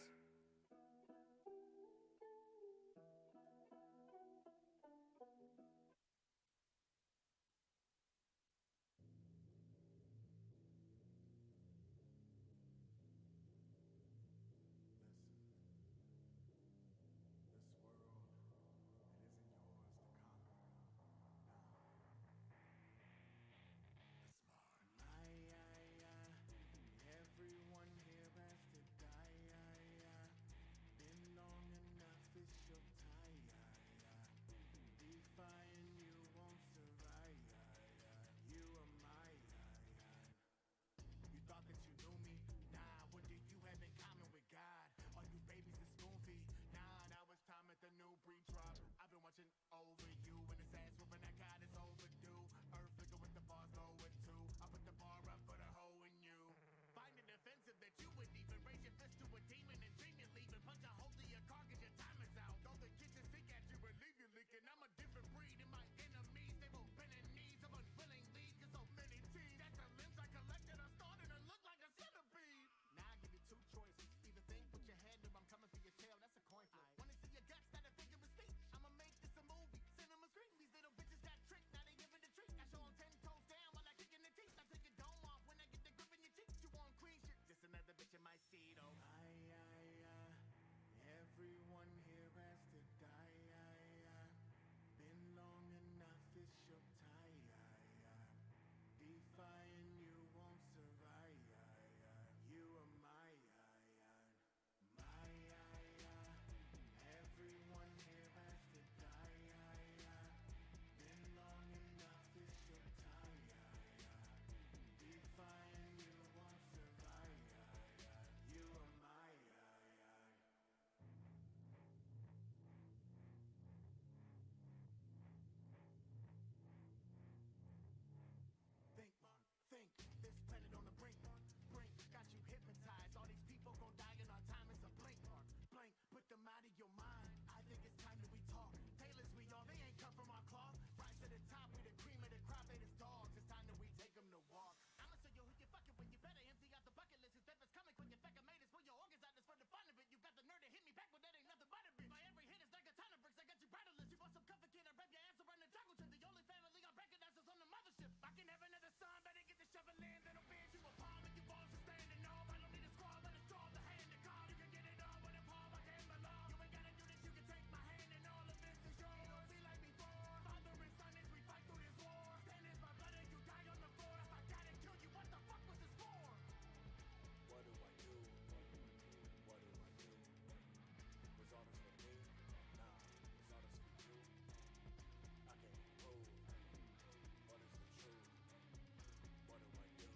A: Everyone here has to die. Been long enough, it's your time. Defying you won't survive. You are my. You thought that you knew me? Nah, what do you have in common with God? Are you babies that spoon feed? Nah, now it's time at the new breed drop. I've been watching over you, and it's ass whooping that God is overdue. Earth figure with the bars go with two. I put the bar up for the hoe in you. Find it offensive that you would even raise your fist to a demon and dream you're leaving. Punch a hole to your car 'cause your time is out. Throw the kitchen sink at you and leave you leaking. I'm a different breed and my enemies, they will bend in knees. I'm unwilling lead 'cause so many teams. That's the limbs I collected are starting to look like a centipede. Now I give you 2 choices. Either think with your head or I'm coming for your tail. That's a coin flip. Wanna see your guts? That a figure of speech. I'ma make this a movie. Cinema screen. These little bitches got tricked. Now they giving the treat. I show 'em 10 toes down while I kick in the teeth. I take your dome off when I get the grip in your cheeks. You want queen shit? Just another bitch in my seat. Oh, everyone here has to die. Been long enough, it's your time. Defying you won't survive. You are my. Everyone here has to die. Been long enough, it's your time. Defying you won't survive. You are my. Think, Mark, think. This planet on the brink, Mark, brink. Got you hypnotized. All these people gon' die in our time. It's a blink, Mark, blink. Put them out of your mind. I think it's time that we talk. Tailors we all, they ain't cut from our cloth. Rise to the top, we the cream of the crop. They just dogs. It's time that we take them to walk. I'ma show you who you fucking with. You better empty out the bucket list. His death is coming quick. Your fecker made us pull your organs out just for the fun of it. You got the nerve to hit me back, but that ain't nothing but a bitch. My every hit is like a ton of bricks. I got you brattleless. You want some comfort, kid? I wrap your ass around the jungle trip. The only family I recognize is on the mothership. I can have another son, better get the shovel in. Then I'll bend you a palm and you balls are standing on. I don't need a squad, but it's draw the hand to call. You can get it all with a palm, I can't belong. You ain't gotta do this, you can take my hand and all of this is yours. It'll be like before. Father and son as we fight through this war. Stand is my blood and you die on the floor. If I gotta kill you, what the fuck was this for?
F: What do I do? What do I do? Was all this for me? Nah, was all this for you? I can't prove. What is the truth? What do I do? What do I do?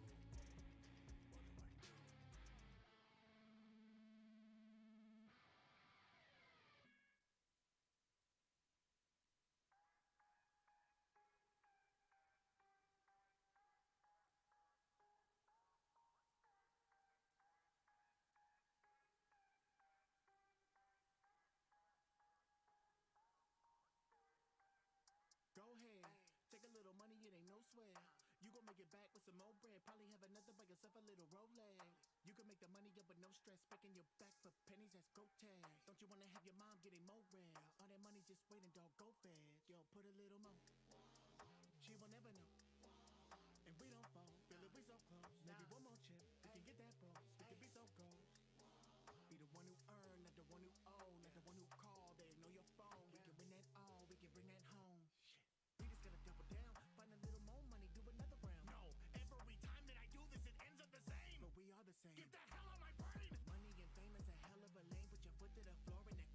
A: Go ahead, take a little money, it ain't no sweat. You gon' make it back with some more bread. Probably have another by yourself, a little Rolex. You can make the money up with no stress. Specking your back for pennies, that's go tag. Don't you wanna have your mom getting more red? All that money's just waiting, dog, go fast. Yo, put a little more. She will never know. And we don't fall, feel it, we so close. Maybe one more chip, we can get that bro. We can be so close. Be the one who earn, not the one who owe, not the one who call. They ignore your phone. We can win that all, we can bring that home. Shit. We just gotta double down, find a little more money, do another round. No, every time that I do this, it ends up the same. But we are the same. Get the hell out my brain. Money and fame is a hell of a lane. Put your foot to the floor and that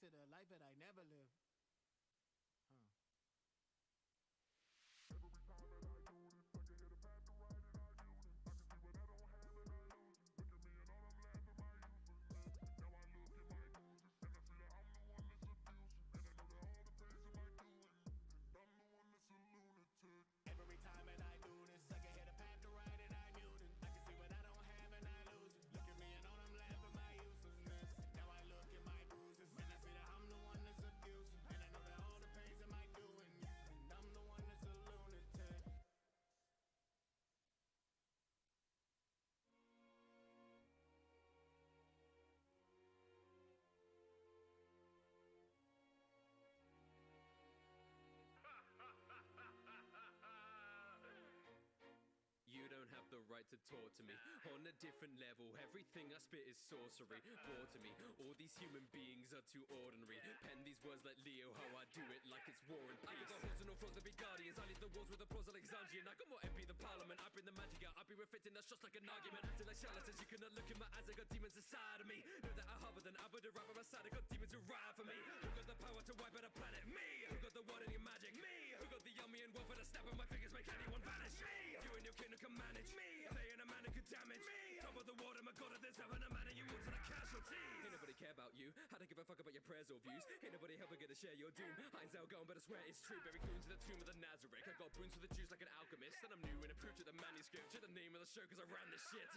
A: to the life that I never lived. Huh. Every time that I do this, I can hit a path to right and I mutant. I can see what I don't have and I lose it. Look at me and all I'm laughing my uselessness. Now I look at my bruises and I see that I'm the one that's abusive. And I know that all the pains am I doing, and I'm the one that's a lunatic.
D: You don't have the right to talk to me on a different level. Everything I spit is sorcery. Brought to me, all these human beings are too ordinary. Pen these words like Leo, how I do it like it's war and peace. I got the horns and no frogs to be guardians. I lead the wars with applause Alexandrian. I got more MP the parliament. I bring the magic out. I be reflecting that shots like an argument. Acting like charlatans, you cannot look in my eyes. I got demons inside of me. Know that I harbor than Abba the rapper aside. I got demons who ride for me. Who got the power to wipe out a planet? Me. Who got the word and your magic? Me. Who got the yummy and wealth at a snap of my fingers make anyone vanish? Me. You and your kingdom can manage. Me. Playing a man who could damage. Me. Top of the world, I'm a god of this heaven. A man and you want to the casualties. Ain't nobody care about you. I don't give a fuck about your prayers or views. Ain't nobody helping get to share your doom. Heinz out gone, but I swear it's true. Bury goons in the tomb of the Nazareth. I got boons for the Jews like an alchemist. And I'm new in a proof to the manuscript. To the name of the show, cause I ran this shit.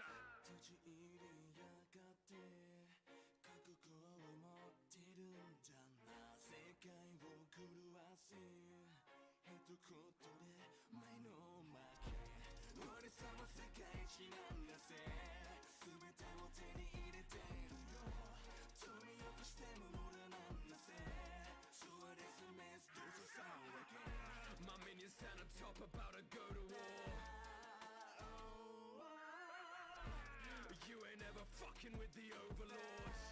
F: 立ち入りやがて覚悟を持ってるんじゃな世界を狂わせ一言で前の負け俺様世界一なんだぜ全てを手に入れてるよ取りよくしても無駄なんだぜ So what is the mess do the sound again
D: My minions stand on top about to go to war. You ain't ever fucking with the overlords.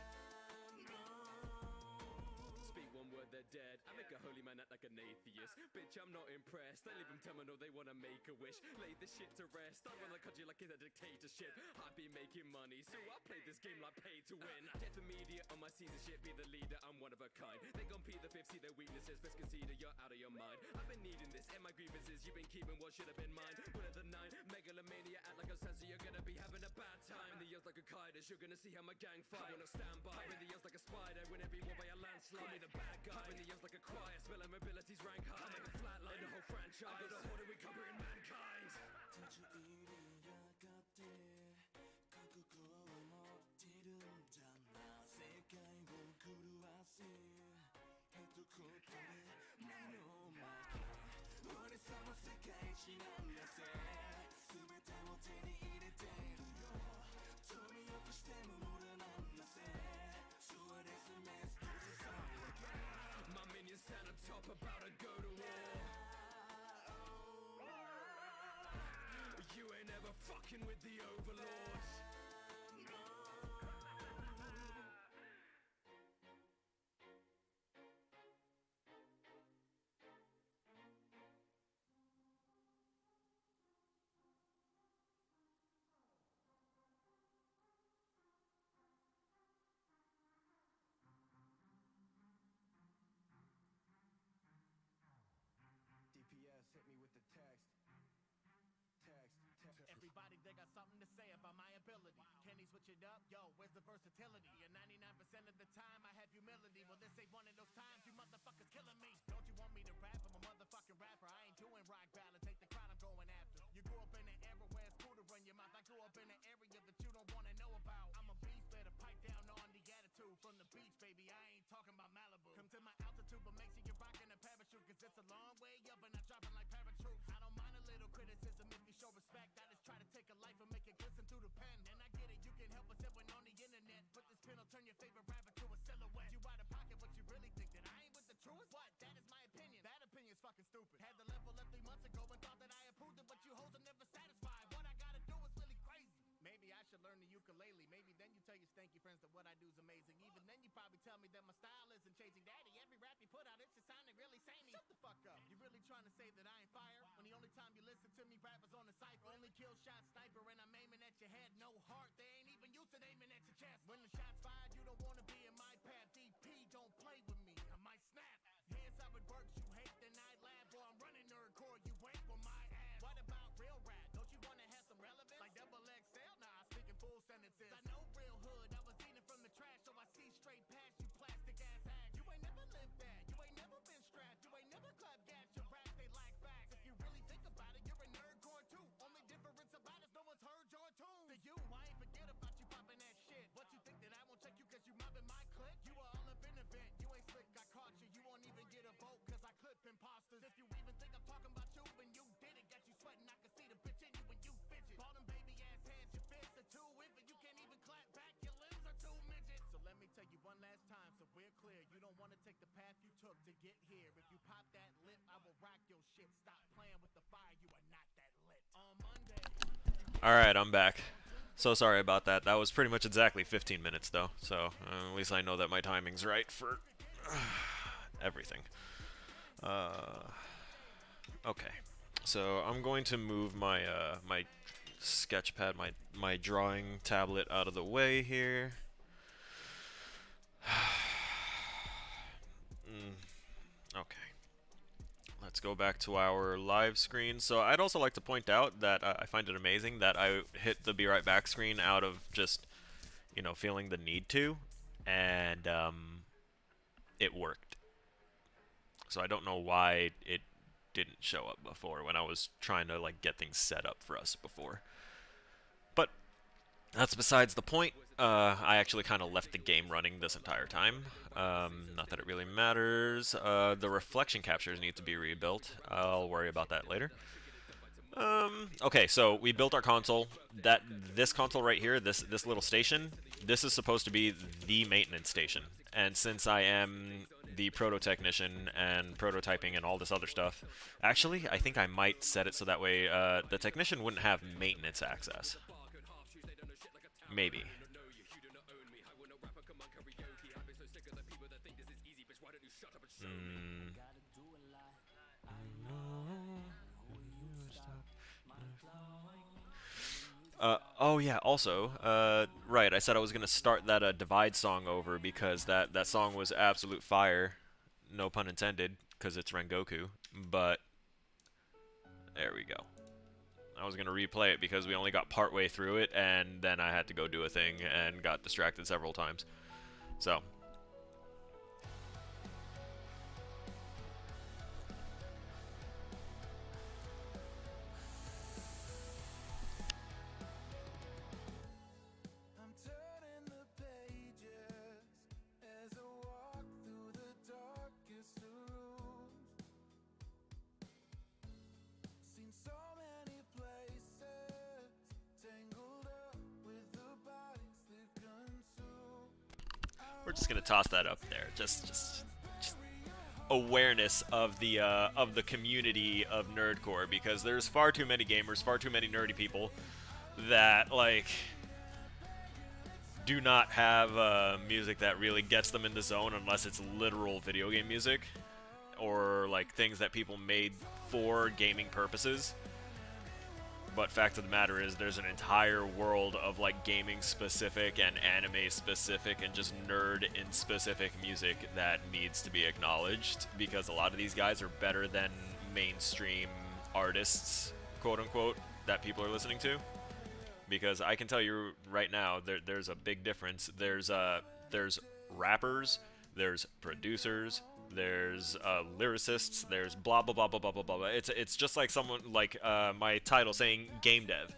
D: Speak one word, they're dead. I make a holy man act like an atheist. Bitch, I'm not impressed. I leave them terminal, they wanna make a wish. Lay this shit to rest. I run the country like it's a dictatorship. I be making money, so I play this game like pay to win. Death immediate on my season shit. Be the leader, I'm one of a kind. They gon' pee the fifth, see their weaknesses. Best concede you're out of your mind. I've been needing this, and my grievances. You've been keeping what should have been mine. One of the nine, megalomania, act like a sensor. You're gonna be having a bad time. In the years like a kaidas, you're gonna see how my gang fight. I wanna stand by. In the years like a spider, win every war by a landslide. Call me the bad guy. In the years like a crier, spell my abilities rank high. I make a flatline the whole franchise. I got a hold and recover in mankind.
F: 立ち入りやがて覚悟を持ってるんじゃな世界を狂わせ一言で前の負け俺様世界一なんだぜ全てを手に入れてるよ取りよくしても無駄なんだぜ So what is the mess do the sound again
D: My minions stand on top about to go to war. You ain't ever fucking with the overlords.
A: DPS hit me with the text. Everybody, they got something to say about my ability. Can he switch it up? Yo, where's the versatility? And 99% of the time, I have humility. Well, this ain't one of those times you motherfuckers killing me. Don't you want me to rap? I'm a motherfucking rapper. I ain't doing rock ballad. Take the crowd I'm going after. You grew up in an era where it's cool to run your mouth. I grew up in an area that you don't want to know about. I'm a beast, better pipe down on the attitude. From the beach, baby, I ain't talking about Malibu. Come to my altitude, but make sure you're rocking a parachute. Cause it's a long way up and I'm dropping like paratroops. I don't mind a little criticism if you show respect. I just try to take a life and make it glisten through the pen. And I get it, you can help us everyone on the internet. But this pen will turn your favorite rapper to a silhouette. You out of pocket, what you really think? That I ain't with the truest? What? That is my opinion. That opinion's fucking stupid. Had the level up 3 months ago and thought that I approved it. But you hoes are never satisfied. What I gotta do is really crazy. Maybe I should learn the ukulele. Maybe then you tell your stanky friends that what I do is amazing. Even then you probably tell me that my style isn't changing. Daddy, every rap you put out, it's just sounding really samey. Shut the fuck up. You really trying to say that I ain't fire? When the only time you listen to me rappers on the cipher. Only kill shot sniper and I'm aiming at your head. No heart, they ain't even used to aiming at your chest. When the shot's fired, you don't wanna be in my path. DP, don't play take the path you took to get here. If you pop that lip, I will rock your shit. Stop playing with the fire, you are not that lit. On Monday.
B: Alright, I'm back. So sorry about that. That was pretty much exactly 15 minutes, though. So at least I know that my timing's right for everything. Okay. So I'm going to move my my sketch pad, my drawing tablet out of the way here. Okay. Let's go back to our live screen. So I'd also like to point out that I find it amazing that I hit the be right back screen out of just, you know, feeling the need to, and it worked. So I don't know why it didn't show up before when I was trying to like get things set up for us before. But that's besides the point. I actually kind of left the game running this entire time. Not that it really matters. The reflection captures need to be rebuilt. I'll worry about that later. Okay, so we built our console. This console right here, this little station, this is supposed to be the maintenance station. And since I am the proto technician and prototyping and all this other stuff, actually, I think I might set it so that way the technician wouldn't have maintenance access. Maybe. Oh yeah, also, right, I said I was gonna start that Divide song over because that song was absolute fire. No pun intended, because it's Rengoku, but there we go. I was gonna replay it because we only got partway through it, and then I had to go do a thing and got distracted several times. So.
F: I'm turning the pages as I walk through the darkest of rooms. Seen so many places, tangled up with the bodies they've consumed.
B: We're just gonna toss that up there. Just awareness of the community of nerdcore, because there's far too many gamers, far too many nerdy people that like do not have music that really gets them in the zone unless it's literal video game music or like things that people made for gaming purposes. But fact of the matter is, there's an entire world of like gaming specific and anime specific and just nerd in specific music that needs to be acknowledged, because a lot of these guys are better than mainstream artists, quote unquote, that people are listening to. Because I can tell you right now, there's a big difference. There's rappers, there's producers, there's lyricists, there's blah blah blah blah blah blah blah. It's just like someone like my title saying game dev.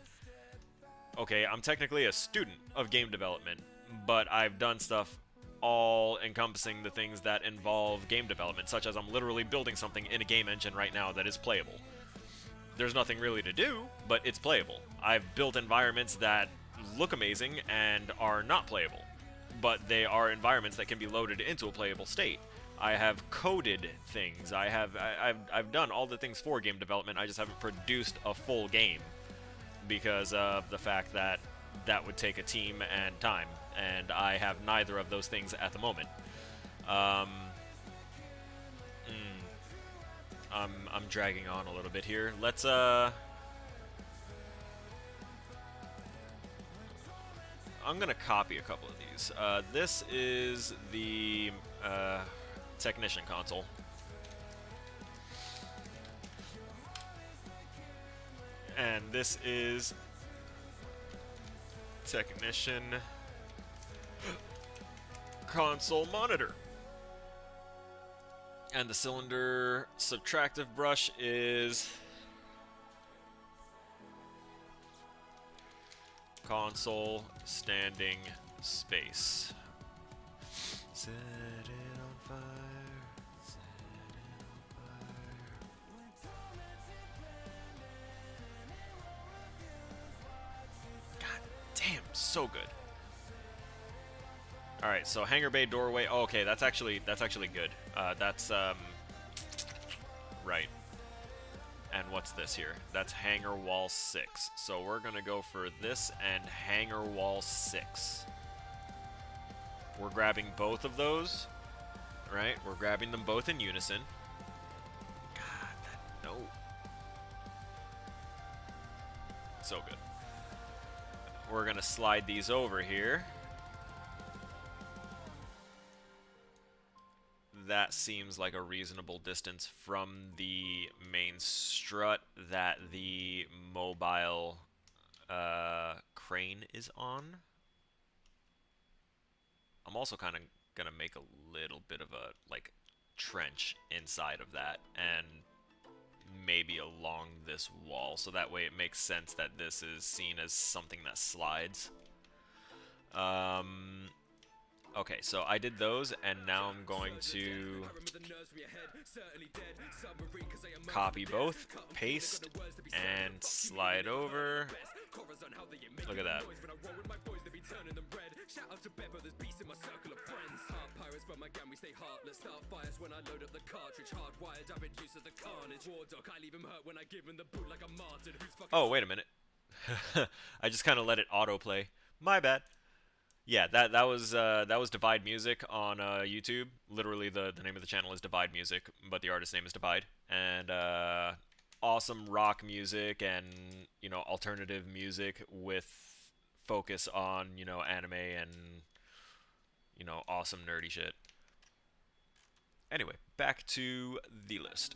B: Okay, I'm technically a student of game development, but I've done stuff all encompassing the things that involve game development, such as I'm literally building something in a game engine right now that is playable. There's nothing really to do, but it's playable. I've built environments that look amazing and are not playable, but they are environments that can be loaded into a playable state. I have coded things. I've done all the things for game development. I just haven't produced a full game because of the fact that that would take a team and time, and I have neither of those things at the moment. I'm dragging on a little bit here. Let's I'm gonna copy a couple of these. This is the technician console. And this is technician console monitor. And the cylinder subtractive brush is console standing space. Set it on fire. Set it on fire. God damn, so good. All right, so hangar bay doorway. Oh, okay, that's actually good. That's right. And what's this here? That's hangar wall 6. So we're gonna go for this and hangar wall 6. We're grabbing both of those, right? We're grabbing them both in unison. God, that no. So good. We're gonna slide these over here. That seems like a reasonable distance from the main strut that the mobile crane is on. I'm also kind of gonna make a little bit of a like trench inside of that and maybe along this wall, so that way it makes sense that this is seen as something that slides. Okay, so I did those, and now I'm going to copy both, paste, and slide over. Look at that. Oh, wait a minute. I just kind of let it autoplay. My bad. Yeah, that was Divide Music on YouTube. Literally, the name of the channel is Divide Music, but the artist name is Divide. And awesome rock music and alternative music with focus on anime and awesome nerdy shit. Anyway, back to the list.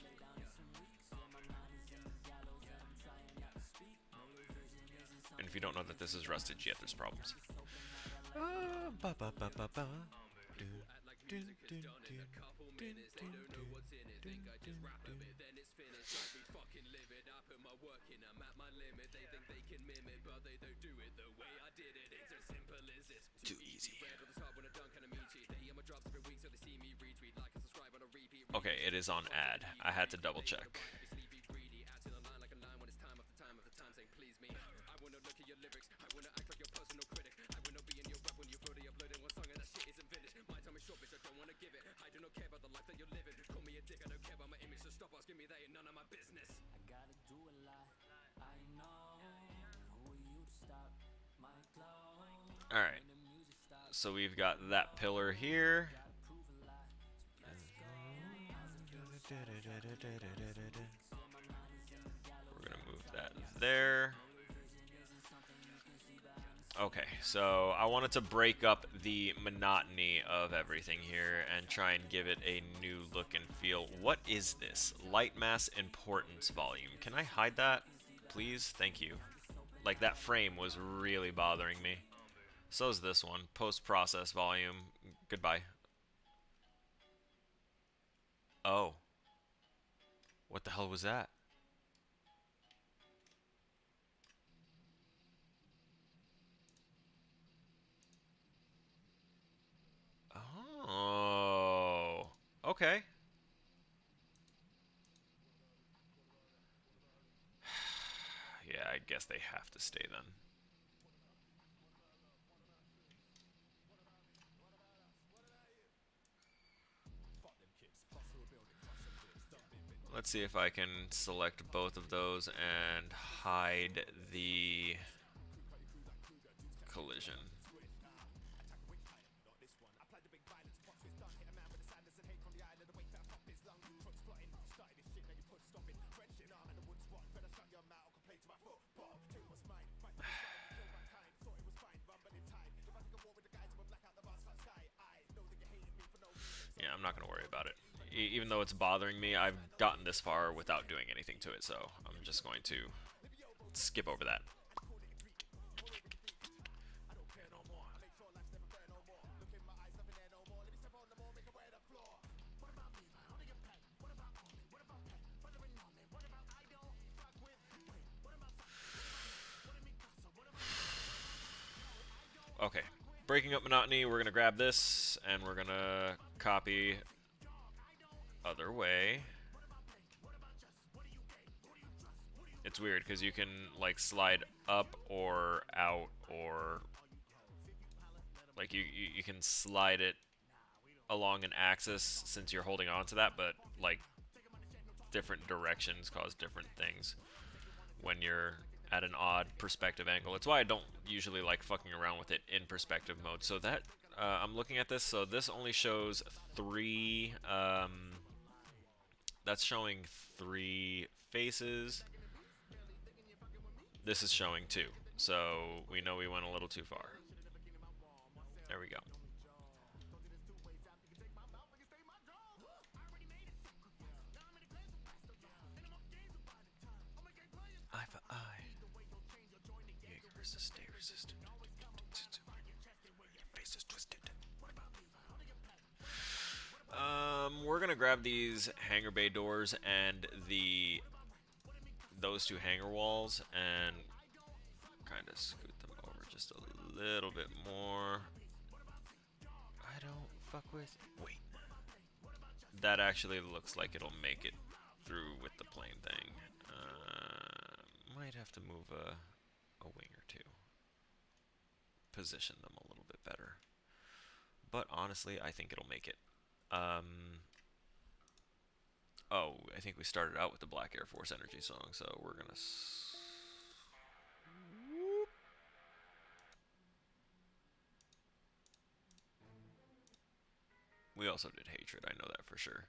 B: And if you don't know that this is rusted yet, there's problems. Too easy. Okay, it is on ad. I had to double check. Alright, so we've got that pillar here. We're gonna move that there. Okay, so I wanted to break up the monotony of everything here and try and give it a new look and feel. What is this? Light mass importance volume. Can I hide that, please? Thank you. Like, that frame was really bothering me. So is this one. Post-process volume. Goodbye. Oh. What the hell was that? Oh. Okay. Yeah, I guess they have to stay then. Let's see if I can select both of those and hide the collision. Yeah, I'm not going to worry about it. Even though it's bothering me, I've gotten this far without doing anything to it, so I'm just going to skip over that. Okay, breaking up monotony, we're going to grab this, and we're going to copy other way. It's weird, because you can, like, slide up or out or Like you can slide it along an axis since you're holding on to that, but like different directions cause different things when you're at an odd perspective angle. It's why I don't usually like fucking around with it in perspective mode. So that I'm looking at this, so this only shows three. That's showing 3 faces. This is showing 2, so we know we went a little too far. There we go. Eye for eye. Jaeger versus stay resistant. Face is twisted. We're gonna grab these hangar bay doors and those 2 hangar walls and kind of scoot them over just a little bit more. I don't fuck with. Wait. That actually looks like it'll make it through with the plane thing. Might have to move a wing or 2. Position them a little bit better. But honestly, I think it'll make it. Oh, I think we started out with the Black Air Force Energy song, so we're gonna. We also did Hatred, I know that for sure.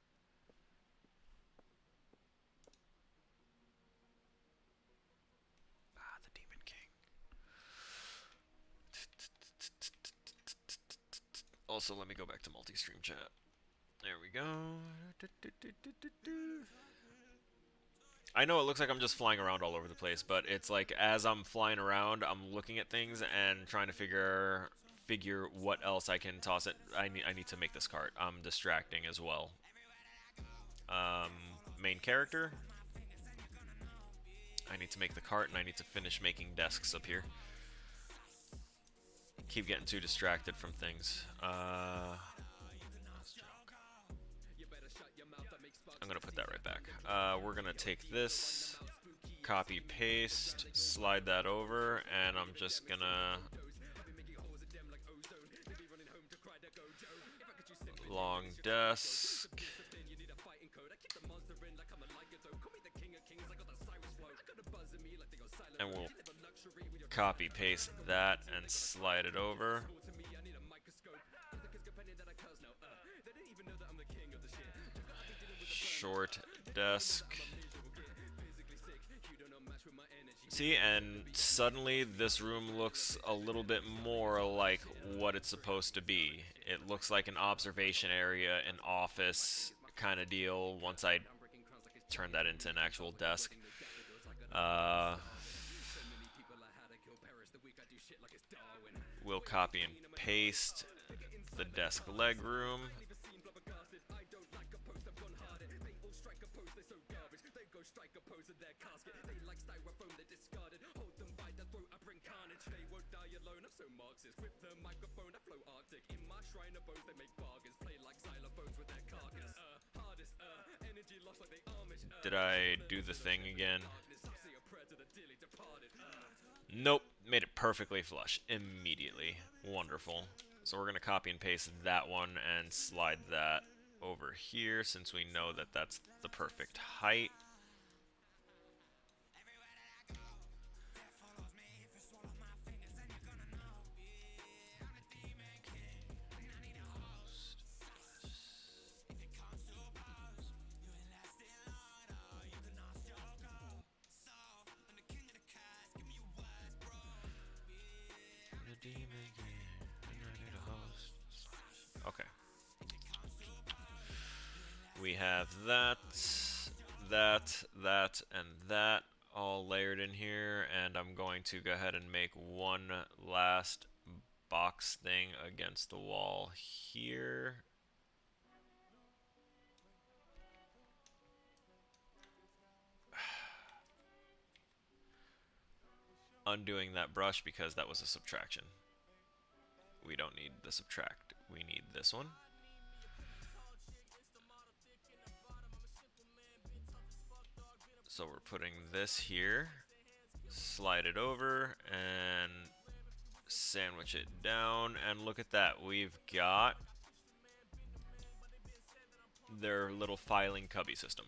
B: Ah, the Demon King. Also, let me go back to multi-stream chat. There we go. I know it looks like I'm just flying around all over the place, but it's like as I'm flying around, I'm looking at things and trying to figure what else I can toss it. I need to make this cart. I'm distracting as well. Main character. I need to make the cart, and I need to finish making desks up here. Keep getting too distracted from things. I'm gonna put that right back. We're gonna take this, copy, paste, slide that over, and I'm just gonna long desk. And we'll copy paste that and slide it over. Short desk. See, and suddenly this room looks a little bit more like what it's supposed to be. It looks like an observation area, an office kind of deal once I turn that into an actual desk. We'll copy and paste the desk leg room. Did I do the thing again? Nope, made it perfectly flush immediately. Wonderful. So we're going to copy and paste that one and slide that over here since we know that that's the perfect height. Okay. We have that, and that all layered in here, and I'm going to go ahead and make one last box thing against the wall here. Undoing that brush because that was a subtraction. We don't need the subtract. We need this one. So we're putting this here, slide it over, and Sandwich it down, and look at that. We've got their little filing cubby system.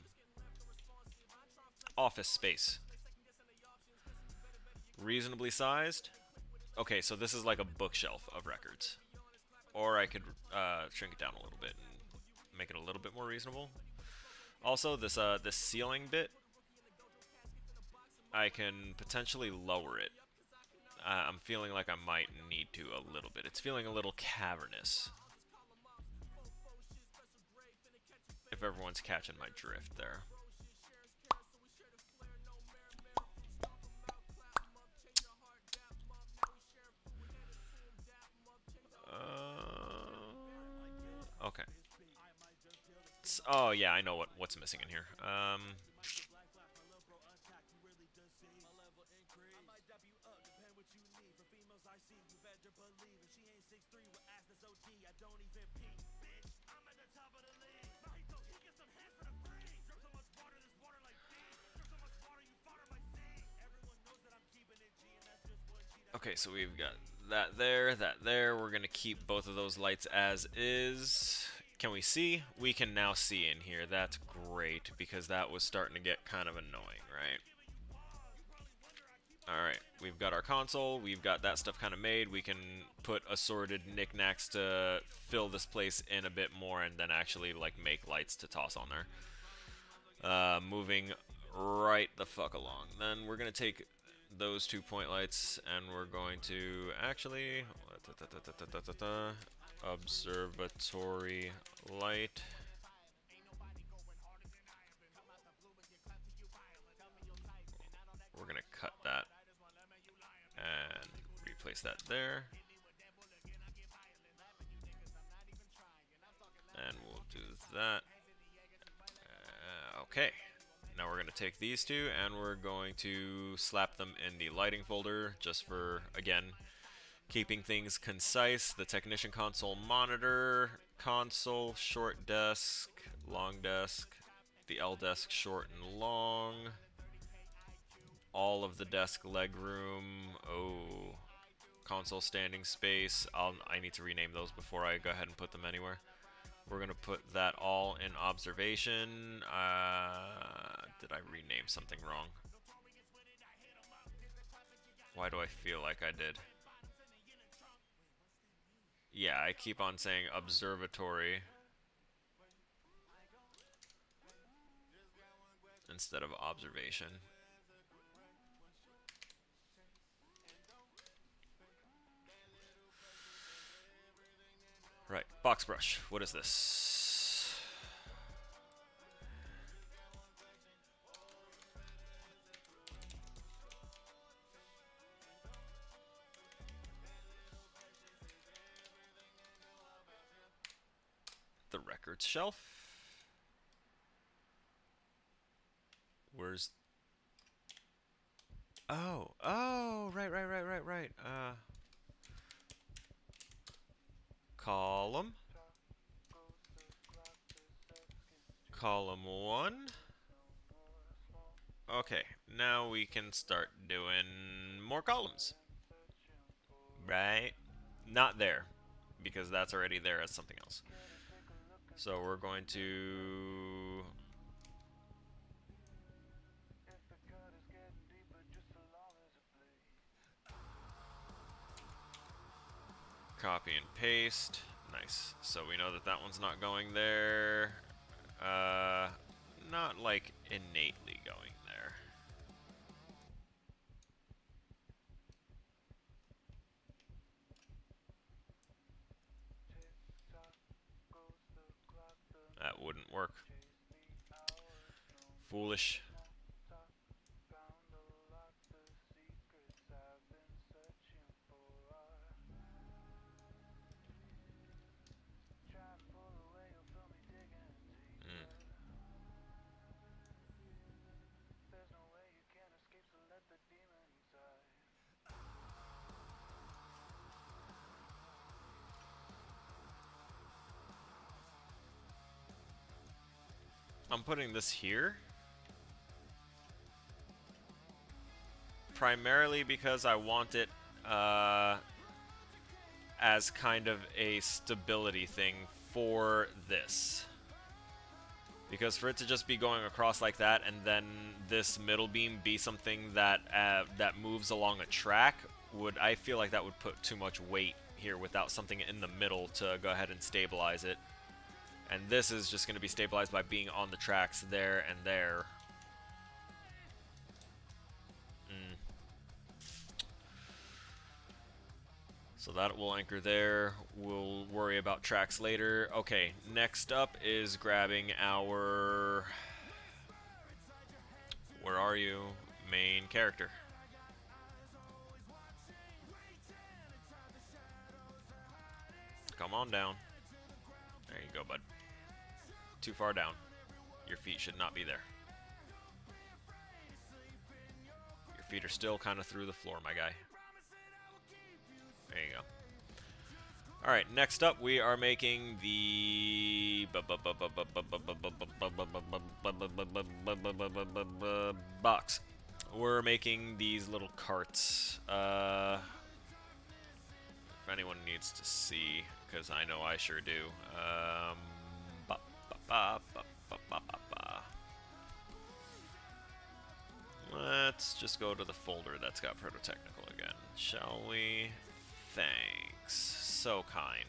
B: Office space. Reasonably sized. Okay, so this is like a bookshelf of records. Or I could shrink it down a little bit and make it a little bit more reasonable. Also, this ceiling bit, I can potentially lower it. I'm feeling like I might need to a little bit. It's feeling a little cavernous. If everyone's catching my drift there. Okay. Oh yeah, I know what's missing in here. Okay, so we've got that there. We're gonna keep both of those lights as is. Can we see? We can now see in here. That's great, because that was starting to get kind of annoying, right? Alright, we've got our console, we've got that stuff kind of made. We can put assorted knickknacks to fill this place in a bit more, and then actually like make lights to toss on there. Moving right the fuck along. Then we're gonna take those 2 point lights, and we're going to actually observatory light. We're gonna cut that and replace that there, and we'll do that. Okay. Now we're going to take these two and we're going to slap them in the lighting folder, just for, again, keeping things concise. The technician console monitor, console, short desk, long desk, the L desk short and long, all of the desk leg room, oh, console standing space. I need to rename those before I go ahead and put them anywhere. We're going to put that all in observation. Did I rename something wrong? Why do I feel like I did? Yeah, I keep on saying observatory instead of observation. Right, box brush. What is this? The records shelf. Where's... Oh, right. Column. Column 1. Okay, now we can start doing more columns. Right? Not there, because that's already there as something else. So we're going to... copy and paste. Nice. So we know that that one's not going there. Not like innately going there. That wouldn't work. Foolish. I'm putting this here primarily because I want it as kind of a stability thing for this. Because for it to just be going across like that, and then this middle beam be something that that moves along a track, I feel like that would put too much weight here without something in the middle to go ahead and stabilize it. And this is just going to be stabilized by being on the tracks there and there. So that will anchor there. We'll worry about tracks later. Okay, next up is grabbing our... Where are you? Main character. Come on down. There you go, bud. Too far down. Your feet should not be there. Your feet are still kind of through the floor, my guy. There you go. Alright, next up we are making the box. We're making these little carts. If anyone needs to see, because I know I sure do. Let's just go to the folder that's got Prototechnical again, shall we? Thanks. So kind.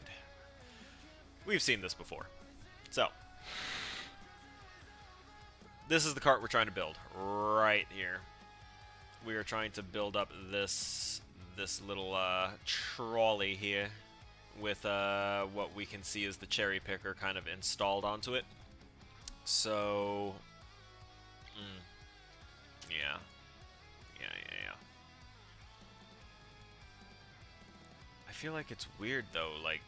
B: We've seen this before. So, this is the cart we're trying to build right here. We are trying to build up this little trolley here with what we can see as the cherry picker kind of installed onto it. So, yeah. I feel like it's weird though, like,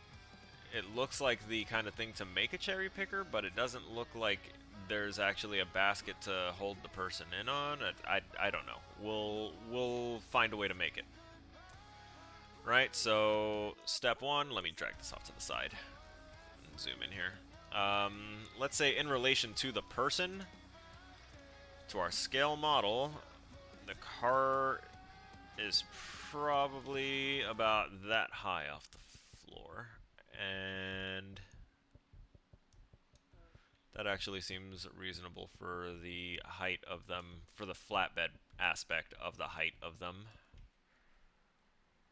B: it looks like the kind of thing to make a cherry picker, but it doesn't look like there's actually a basket to hold the person in on. I don't know. We'll find a way to make it. Right, so step one, let me drag this off to the side and zoom in here. Let's say in relation to the person, to our scale model, the car is probably about that high off the floor, and that actually seems reasonable for the height of them, for the flatbed aspect of the height of them.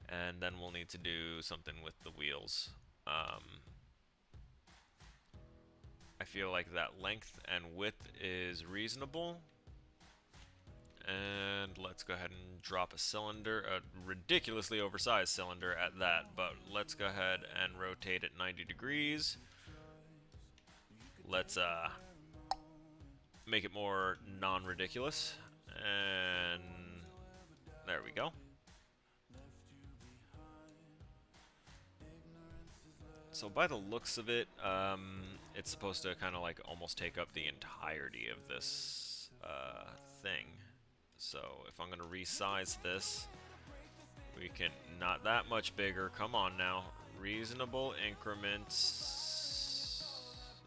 B: And then we'll need to do something with the wheels. I feel like that length and width is reasonable. And let's go ahead and drop a cylinder, a ridiculously oversized cylinder at that, but let's go ahead and rotate it 90 degrees. Let's make it more non-ridiculous, and there we go. So by the looks of it, it's supposed to kind of like almost take up the entirety of this thing. So if I'm going to resize this, we can, not that much bigger, come on now, reasonable increments.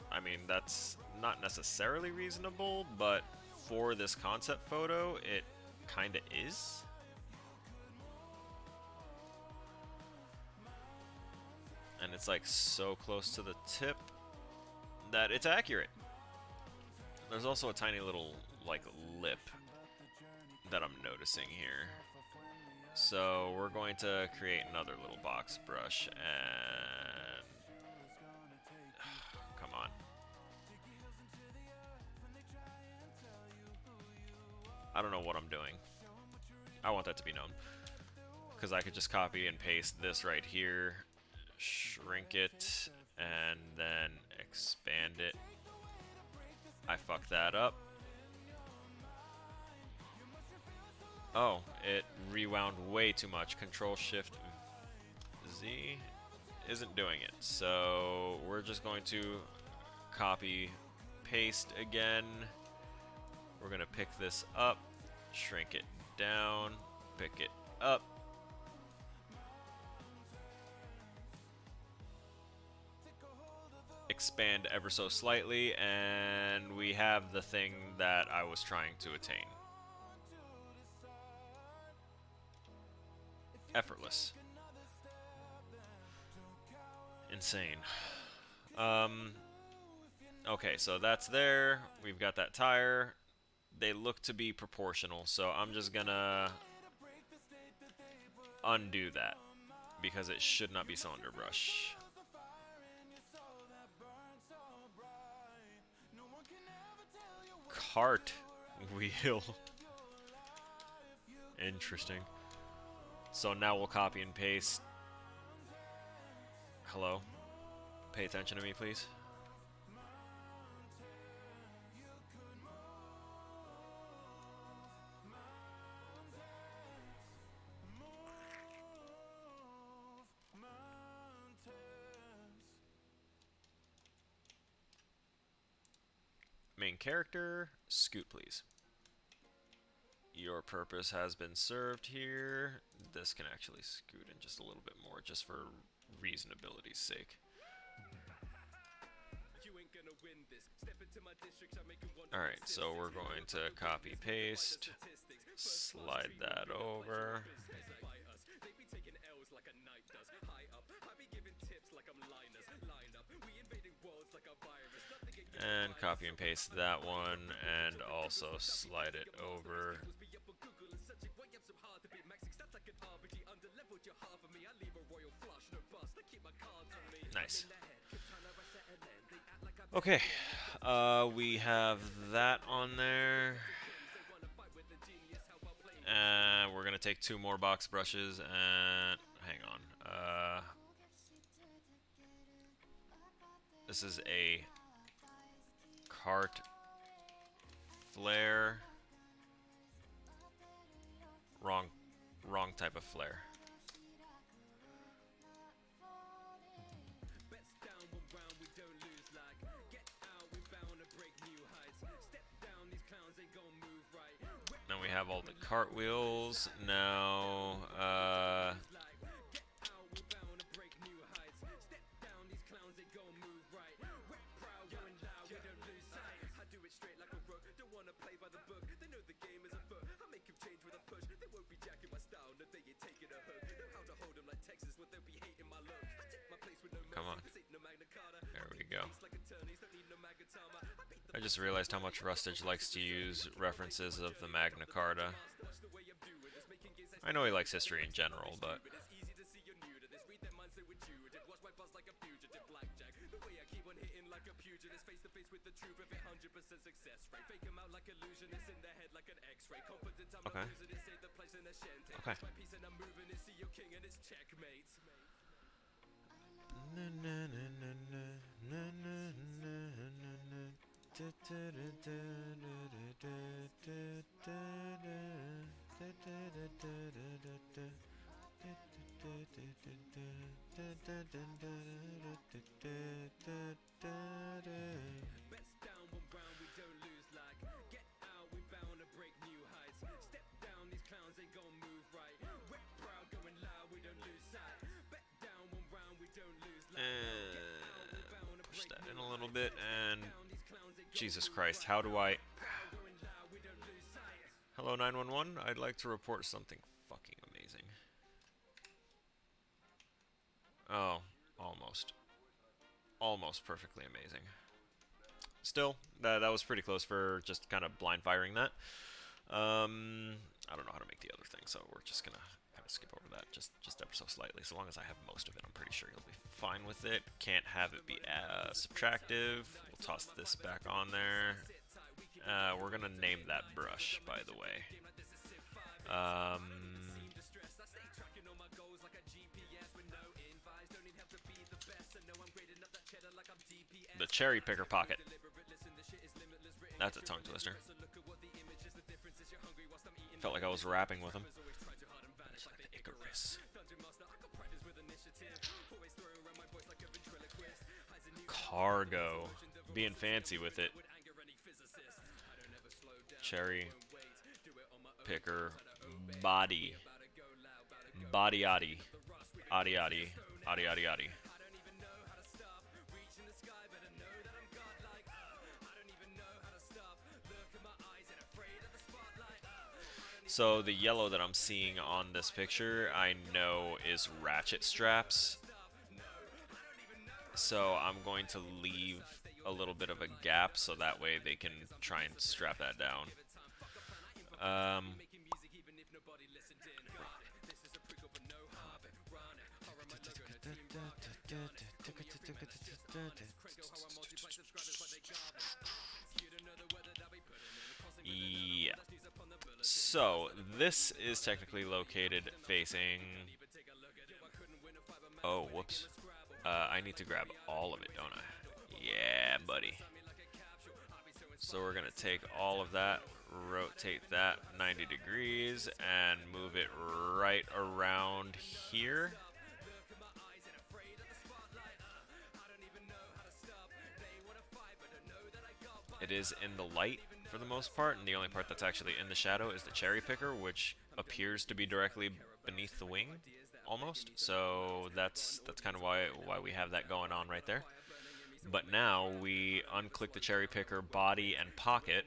B: I mean, that's not necessarily reasonable, but for this concept photo, it kind of is. And it's like so close to the tip that it's accurate. There's also a tiny little like lip that I'm noticing here. So we're going to create another little box brush and come on. I don't know what I'm doing. I want that to be known, because I could just copy and paste this right here, shrink it, and then expand it. I fucked that up. Oh, it rewound way too much. Control Shift Z isn't doing it. So we're just going to copy, paste again. We're going to pick this up, shrink it down, pick it up. Expand ever so slightly, and we have the thing that I was trying to attain. Effortless. Insane. Okay, so that's there. We've got that tire. They look to be proportional, so I'm just gonna undo that because it should not be cylinder brush. Cart wheel. Interesting. So now we'll copy and paste. Hello? Pay attention to me, please. Main character, scoot please. Your purpose has been served here. This can actually scoot in just a little bit more, just for reasonability's sake. Alright, so we're going to copy paste, slide that over. And copy and paste that one, and also slide it over. Nice. Okay, we have that on there. And we're gonna take 2 more box brushes and hang on. This is a cart flare. Wrong type of flare. Then we have all the cartwheels. Now, come on. There we go. I just realized how much Rustage likes to use references of the Magna Carta. I know he likes history in general, but... Okay. Okay. Push that in a little bit, and Jesus Christ, how do I... Hello 911, I'd like to report something fucking amazing. Oh, almost. Almost perfectly amazing. Still, that was pretty close for just kind of blind firing that. I don't know how to make the other thing, so we're just gonna kind of skip over that just ever so slightly. So long as I have most of it, I'm pretty sure you'll be fine with it. Can't have it be subtractive. We'll toss this back on there. We're gonna name that brush, by the way. The cherry picker pocket. That's a tongue twister. Felt like I was rapping with him. Just like the Icarus. Cargo. Being fancy with it. Cherry picker body. Body yaddy. Adi yaddy. Adi yaddy yaddy. So the yellow that I'm seeing on this picture, I know is ratchet straps. So I'm going to leave a little bit of a gap so that way they can try and strap that down. Yeah. So this is technically located facing... Oh, whoops. I need to grab all of it, don't I? Yeah, buddy. So we're going to take all of that, rotate that 90 degrees, and move it right around here. It is in the light for the most part, and the only part that's actually in the shadow is the cherry picker, which appears to be directly beneath the wing, almost. So that's kind of why we have that going on right there. But now we unclick the cherry picker body and pocket.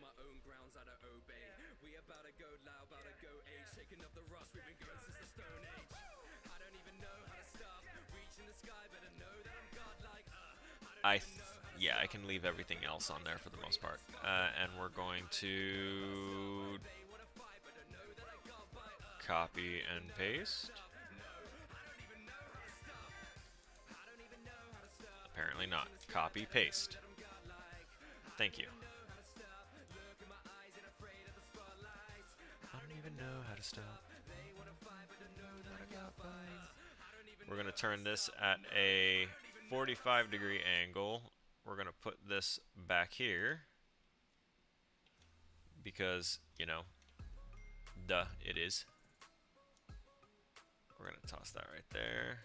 B: Yeah, I can leave everything else on there for the most part. And we're going to copy and paste. Apparently not. Copy, paste. Thank you. I don't even know how to stop. We're going to turn this at a 45-degree angle. We're going to put this back here because, you know, duh, it is. We're going to toss that right there.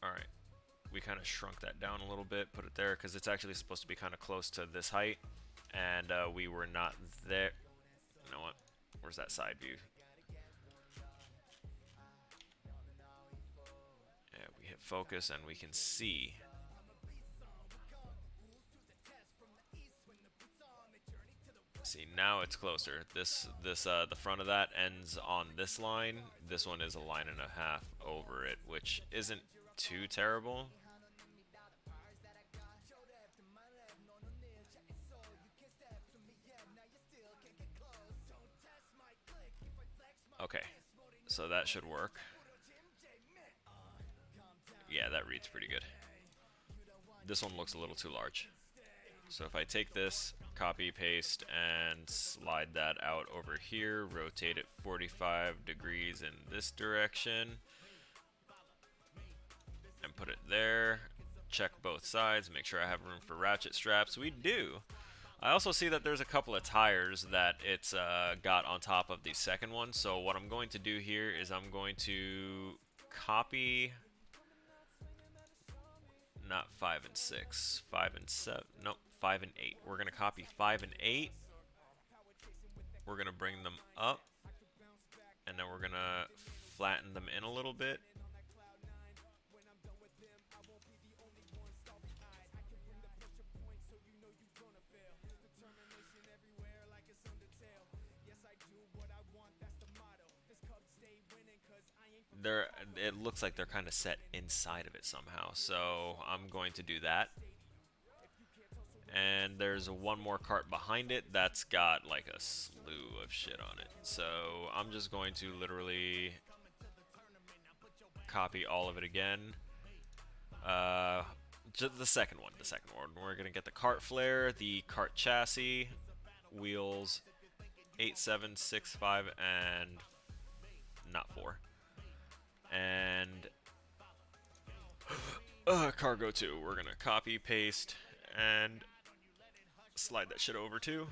B: Alright, we kind of shrunk that down a little bit, put it there, because it's actually supposed to be kind of close to this height, and we were not there. You know what? Where's that side view? Yeah, we hit focus, and we can see. See, now it's closer. The front of that ends on this line. This one is a line and a half over it, which isn't too terrible. Okay, so that should work. Yeah, that reads pretty good. This one looks a little too large. So if I take this, copy, paste, and slide that out over here, rotate it 45 degrees in this direction, and put it there, check both sides, make sure I have room for ratchet straps. We do. I also see that there's a couple of tires that it's got on top of the second one, so what I'm going to do here is I'm going to copy... Not 5 and 6, 5 and 7, nope, 5 and 8. We're going to copy 5 and 8. We're going to bring them up, and then we're going to flatten them in a little bit. It looks like they're kind of set inside of it somehow, so I'm going to do that. And there's one more cart behind it that's got like a slew of shit on it, so I'm just going to literally copy all of it again. Just the second one. We're gonna get the cart flare, the cart chassis, wheels 8, 7, 6, 5, and not 4. And cargo 2, we're gonna copy, paste, and slide that shit over too.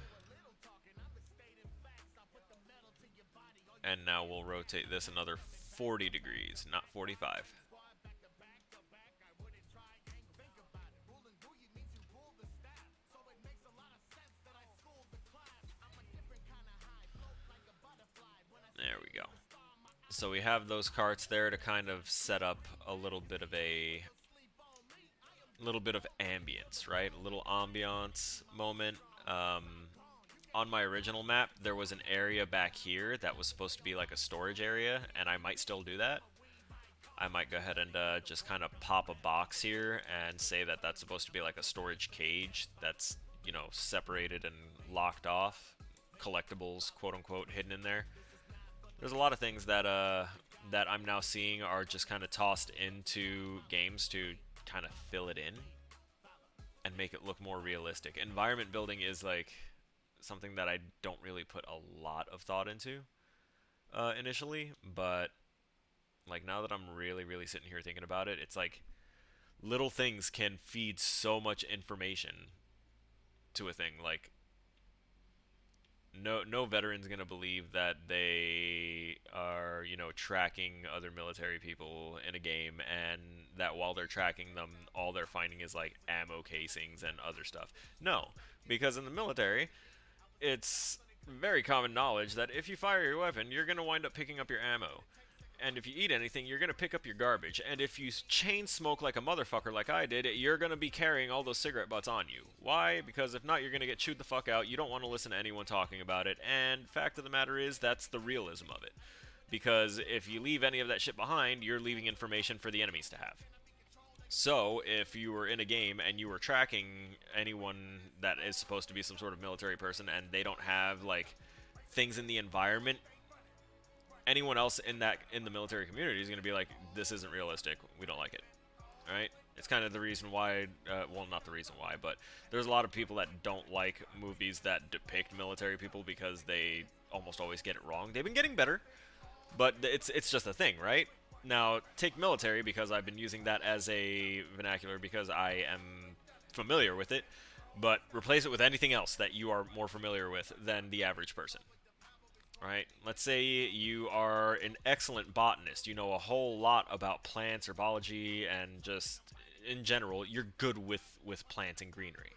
B: And now we'll rotate this another 40 degrees, not 45. There we go. So we have those carts there to kind of set up a little bit of ambience, right? A little ambiance moment. on my original map, there was an area back here that was supposed to be like a storage area, and I might still do that. I might go ahead and just kind of pop a box here and say that that's supposed to be like a storage cage that's, you know, separated and locked off. Collectibles, quote unquote, hidden in there. There's a lot of things that that I'm now seeing are just kind of tossed into games to kind of fill it in and make it look more realistic. Environment building is like something that I don't really put a lot of thought into initially, but like now that I'm really sitting here thinking about it, it's like little things can feed so much information to a thing. Like no veteran's gonna believe that they are, you know, tracking other military people in a game, and that while they're tracking them, all they're finding is like ammo casings and other stuff. No, because in the military, it's very common knowledge that if you fire your weapon, you're gonna wind up picking up your ammo. And if you eat anything, you're going to pick up your garbage. And if you chain smoke like a motherfucker like I did, you're going to be carrying all those cigarette butts on you. Why? Because if not, you're going to get chewed the fuck out. You don't want to listen to anyone talking about it. And fact of the matter is, that's the realism of it. Because if you leave any of that shit behind, you're leaving information for the enemies to have. So, if you were in a game and you were tracking anyone that is supposed to be some sort of military person and they don't have, like, things in the environment, anyone else in the military community is going to be like, this isn't realistic, we don't like it. Alright? It's kind of the reason why, well, not the reason why, but there's a lot of people that don't like movies that depict military people because they almost always get it wrong. They've been getting better, but it's just a thing, right? Now, take military, because I've been using that as a vernacular because I am familiar with it, but replace it with anything else that you are more familiar with than the average person. Right? Let's say you are an excellent botanist. You know a whole lot about plants, herbology, and just in general, you're good with plants and greenery.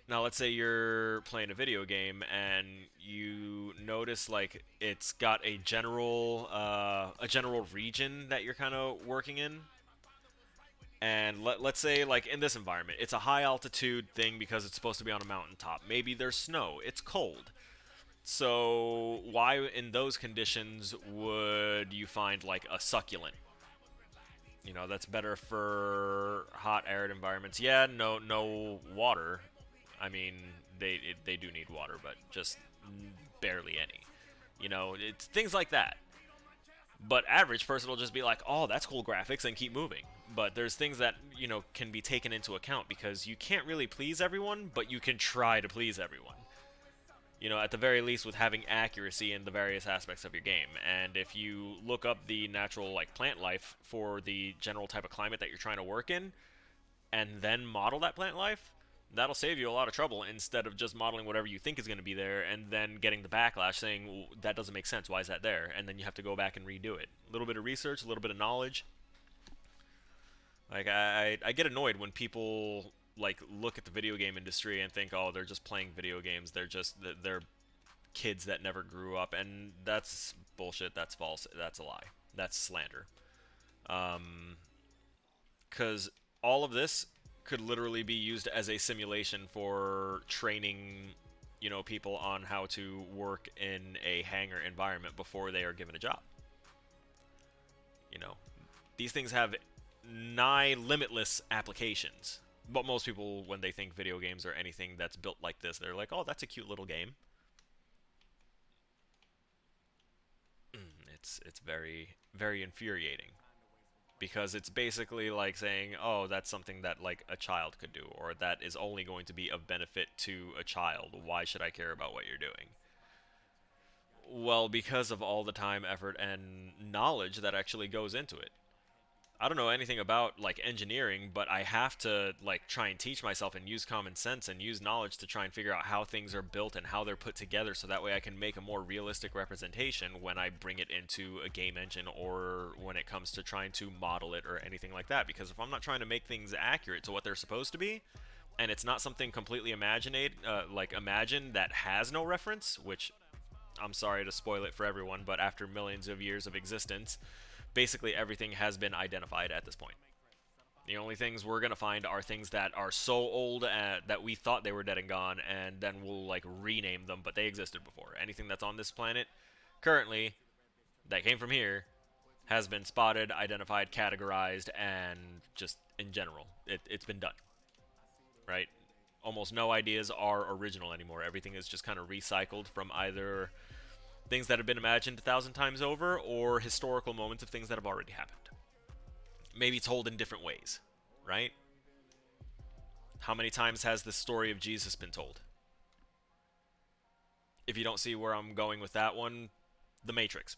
B: Now, let's say you're playing a video game and you notice like it's got a general region that you're kind of working in. And let's say, like, in this environment, it's a high altitude thing because it's supposed to be on a mountaintop. Maybe there's snow. It's cold. So why in those conditions would you find like a succulent? You know, that's better for hot arid environments. Yeah, no water. I mean, they do need water, but just barely any. You know, it's things like that. But average person will just be like, "Oh, that's cool graphics," and keep moving. But there's things that, you know, can be taken into account because you can't really please everyone, but you can try to please everyone. You know, at the very least with having accuracy in the various aspects of your game. And if you look up the natural, like, plant life for the general type of climate that you're trying to work in, and then model that plant life, that'll save you a lot of trouble instead of just modeling whatever you think is going to be there and then getting the backlash saying, well, that doesn't make sense, why is that there? And then you have to go back and redo it. A little bit of research, a little bit of knowledge. Like, I get annoyed when people like look at the video game industry and think, oh, they're just playing video games, they're kids that never grew up, and that's bullshit, that's false, that's a lie, that's slander. Because all of this could literally be used as a simulation for training, you know, people on how to work in a hangar environment before they are given a job. You know, these things have nigh limitless applications. But most people, when they think video games or anything that's built like this, they're like, oh, that's a cute little game. It's very infuriating. Because it's basically like saying, oh, that's something that, like, a child could do. Or that is only going to be of benefit to a child. Why should I care about what you're doing? Well, because of all the time, effort, and knowledge that actually goes into it. I don't know anything about, like, engineering, but I have to, like, try and teach myself and use common sense and use knowledge to try and figure out how things are built and how they're put together, so that way I can make a more realistic representation when I bring it into a game engine or when it comes to trying to model it or anything like that. Because if I'm not trying to make things accurate to what they're supposed to be, and it's not something completely imagined that has no reference, which I'm sorry to spoil it for everyone, but after millions of years of existence, basically everything has been identified at this point. The only things we're gonna find are things that are so old that we thought they were dead and gone, and then we'll like rename them, but they existed before. Anything that's on this planet currently that came from here has been spotted, identified, categorized, and just in general, it's been done. Right? Almost no ideas are original anymore. Everything is just kind of recycled from either things that have been imagined 1,000 times over or historical moments of things that have already happened. Maybe told in different ways, right? How many times has the story of Jesus been told? If you don't see where I'm going with that one, The Matrix.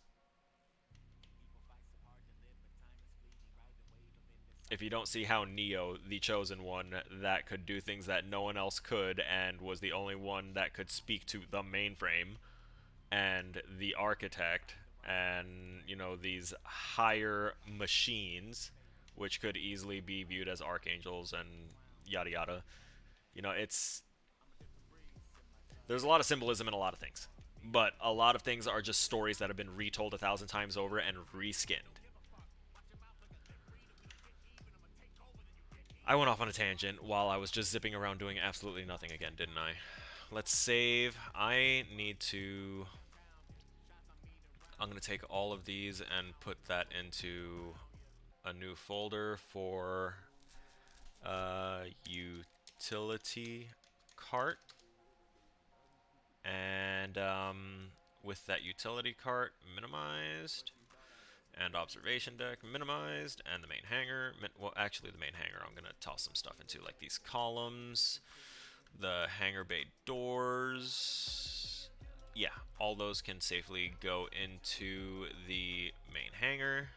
B: If you don't see how Neo, the chosen one, that could do things that no one else could and was the only one that could speak to the mainframe and the architect and, you know, these higher machines, which could easily be viewed as archangels and yada yada. You know, there's a lot of symbolism in a lot of things, but a lot of things are just stories that have been retold 1,000 times over and reskinned. I went off on a tangent while I was just zipping around doing absolutely nothing again, didn't I? Let's save. I'm going to take all of these and put that into a new folder for utility cart. And with that utility cart minimized, and observation deck minimized, and the main hangar, well, actually the main hangar I'm going to toss some stuff into, like these columns, the hangar bay doors. Yeah, all those can safely go into the main hangar.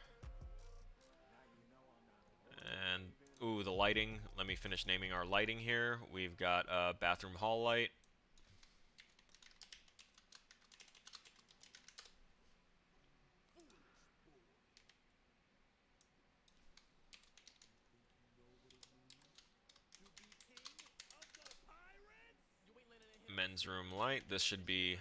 B: And, ooh, the lighting. Let me finish naming our lighting here. We've got a bathroom hall light. Men's room light. This should be...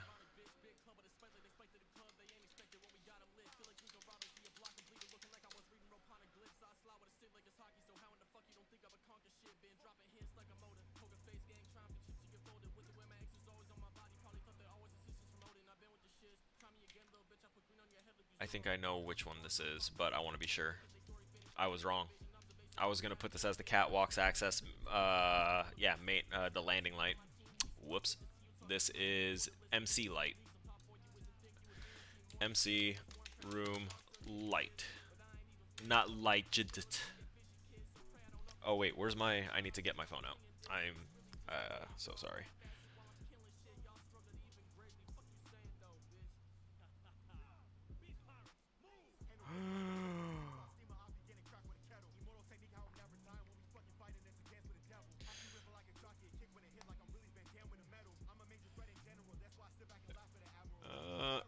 B: I think I know which one this is, but I want to be sure. I was wrong. I was going to put this as the catwalk's access, the landing light. Whoops. This is MC light. MC room light. Not light. Oh, wait, where's my... I need to get my phone out. I'm so sorry.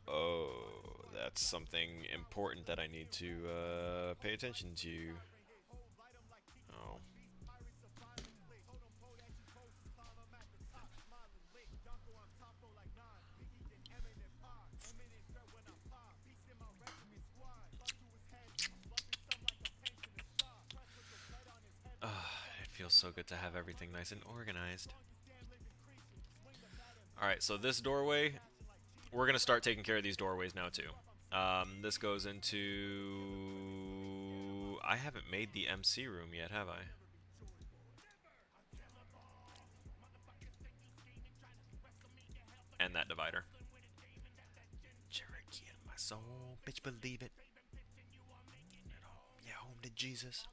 B: Oh, that's something important that I need to pay attention to. Oh. It feels so good to have everything nice and organized. Alright, so this doorway, we're going to start taking care of these doorways now too. This goes into... I haven't made the MC room yet, have I? And that divider. Cherokee in my soul, bitch, believe it. Yeah, home to Jesus.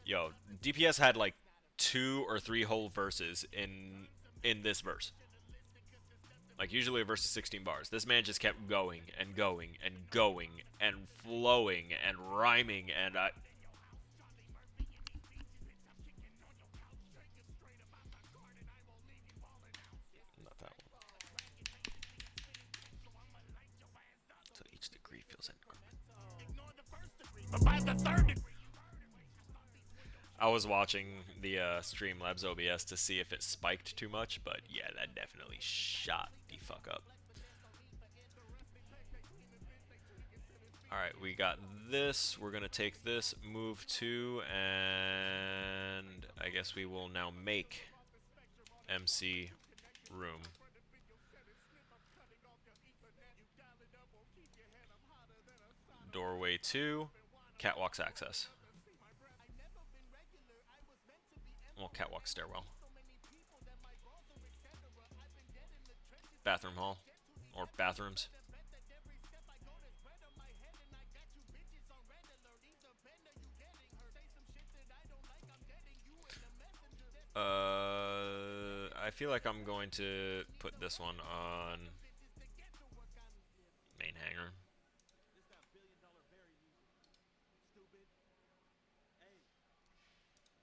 B: Yo, DPS had like 2 or 3 whole verses in this verse. Like, usually a verse is 16 bars. This man just kept going and going and going and flowing and rhyming, and I... Not that one. So each degree feels increment. I was watching the Streamlabs OBS to see if it spiked too much, but yeah, that definitely shot the fuck up. Alright, we got this. We're going to take this, move to, and I guess we will now make MC room. Doorway 2, catwalk's access. Well, catwalk stairwell. Bathroom hall. Or bathrooms. I feel like I'm going to put this one on main hangar.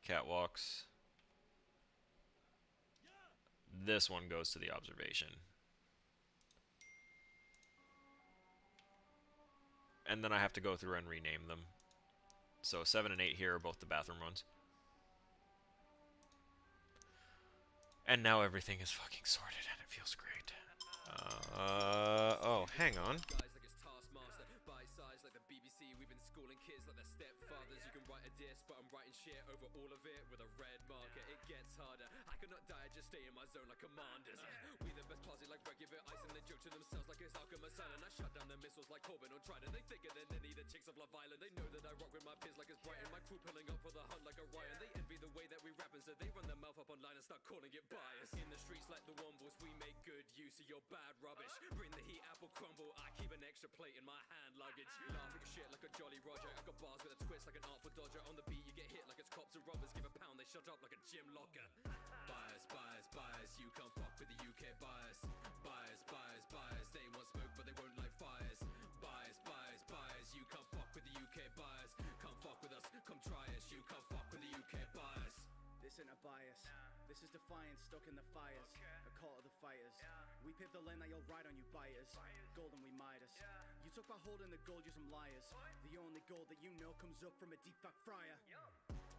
B: Catwalks. This one goes to the observation. And then I have to go through and rename them. So 7 and 8 here are both the bathroom ones. And now everything is fucking sorted and it feels great. Oh, hang on.
D: Guys like it's Taskmaster, bite size like the BBC. We've been schooling kids like their stepfathers. You can write a diss, but I'm writing shit over all of it with a red marker. It gets harder. I could not die, just stay in my zone like commanders. We the best party like regular ice, and they joke to themselves like it's Arkham Asylum. I shut down the missiles like Corbin or Trident. They thicker than any the chicks of Love Island. They know that I rock with my peers like it's Brighton. My crew pulling up for the hunt like Orion. They envy the way that we rapping, so they run their mouth up online and start calling it bias. In the streets like the Wombles, we make good use of your bad rubbish. Bring the heat, apple crumble. I keep an extra plate in my hand luggage. Laugh at your shit like a Jolly Roger. I got bars with a twist like an Artful Dodger. On the beat you get hit like it's cops and robbers. Give a pound, they shut up like a gym locker. Bias, bias, bias. You can't fuck with the UK bias. Bias, bias, bias. They want smoke but they won't light fires. Bias, bias, bias. You can't fuck with the UK bias. Come fuck with us, come try us. You can't fuck with the UK bias.
G: This ain't a bias. This is defiance stuck in the fires. A call to the fighters. We pave the lane that you'll ride on, you buyers. Golden we Midas. You took by holding the gold, you're some liars. The only gold that you know comes up from a deep fat fryer.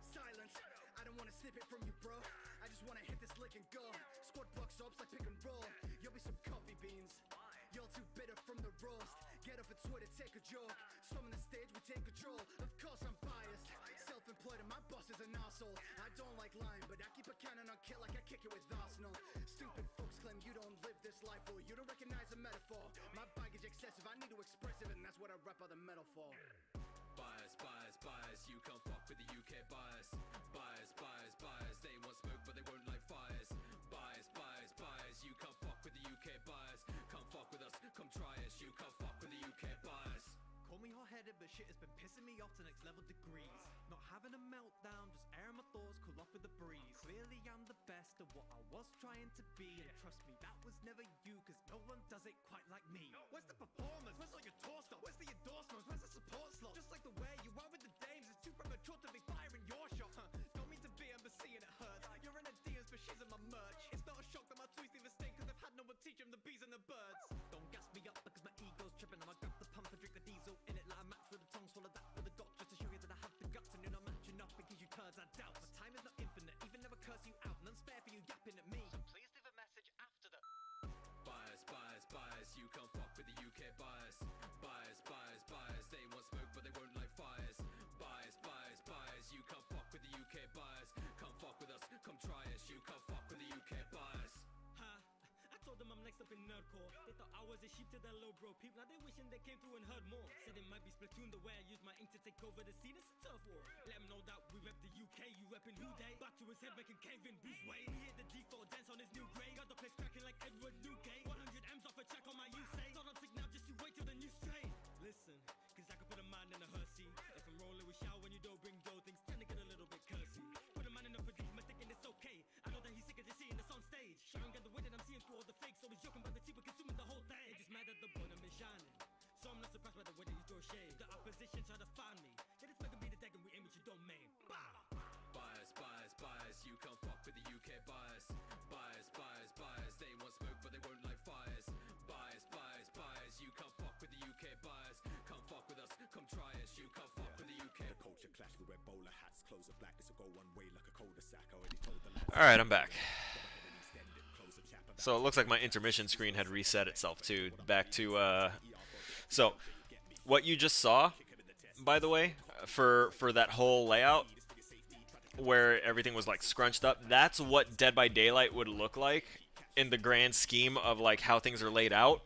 G: Silence. I don't wanna snip it from you, bro. I just wanna hit this lick and go. Squad blocks ups like pick and roll. You'll be some coffee beans. You're too bitter from the roast. Get off a Twitter, take a joke. Storming the stage, we take control. Of course I'm biased. Self-employed and my boss is an arsehole. I don't like lying, but I keep a cannon on kill like I kick it with Arsenal. Stupid folks claim you don't live this life, or you don't recognize a metaphor. My baggage excessive, I need to express it, and that's what I rap all the metal for.
D: Bias, bias, bias. You can't fuck with the UK bias. Bias, bias, bias. They want smoke but they won't light fires. Bias, bias, bias. You can't fuck with the UK bias. Come fuck with us, come try us. You can't fuck with the UK bias.
A: Call me hot-headed, but shit has been pissing me off to next level degrees. Not having a meltdown, just airing my thoughts, cool off with the breeze. Clearly I'm the best of what I was trying to be. And trust me, that was never you, cause no one does it quite like me. Where's the performance? Where's all your tour stuff? Where's the endorsements? Where's the support slot? Just like the way you are with the dames, it's too premature to be firing your shot. Don't mean to be, I'm but seeing it hurts. You're in a DMs, but she's in my merch. It's not a shock that my tweets even stink, cause I've had no one teach them the bees and the birds. Don't gas me up because my ego's tripping. I'ma grab the pump and drink the diesel in it like a match with a tongue. Swallow that with a dot just to show you that I have the guts. And you're not matching up because you turds I doubt. My time is not infinite, even never curse you out. None spare for you yapping at me. So please leave a message after the
D: Bias, bias, bias. You can't fuck with the UK bias. Bias, bias, bias. They want smoke but they won't light fires. Bias, bias, bias. You can't fuck with the UK bias. Come fuck with us, come try us. You can't fuck with the UK bias.
H: I told them I'm next up in nerdcore. They thought I was a sheep to their low bro peep. Now they wishing they came through and heard more. Said it might be Splatoon the way I use my ink to take over the scene. It's a turf war. Let them know that we rep the UK. You reppin' who they? Back to his head making Kevin Bruce Wayne. He hit the default dance on his new grade. Got the place cracking like Edward Newgate. 100 M's off a check on my use say. Thought I'm sick now, just you wait till the new strain. Listen, cause I can put a man in a hearsey. If I'm rolling with shower when you don't bring dough, things tend to get a little bit cursy. Put a man in a predicament thinking it's okay. I know that he's sick of just seeing this on stage. Sharon got the way that I'm seeing through all the fakes. Always joking about the team, we're consuming the whole thing. They just mad at the bottom is shining. So I'm not surprised by the way that you throw shade. The opposition try to find me. They just making me the deck and we aim at your domain. Bah!
D: Bias, bias, bias. You can't fuck with the UK bias. Bias, bias, bias. They want smoke but they won't light fires. Bias, bias, bias. You can't fuck with the UK bias. Come fuck with us, come try us. You can't fuck with the UK.
F: The culture clash, we wear bowler hats, clothes are black. This will go one way like a cul-de-sac. Already told the lads.
B: Alright, I'm back. So it looks like my intermission screen had reset itself too. Back to, so what you just saw, by the way, for that whole layout where everything was like scrunched up, that's what Dead by Daylight would look like in the grand scheme of like how things are laid out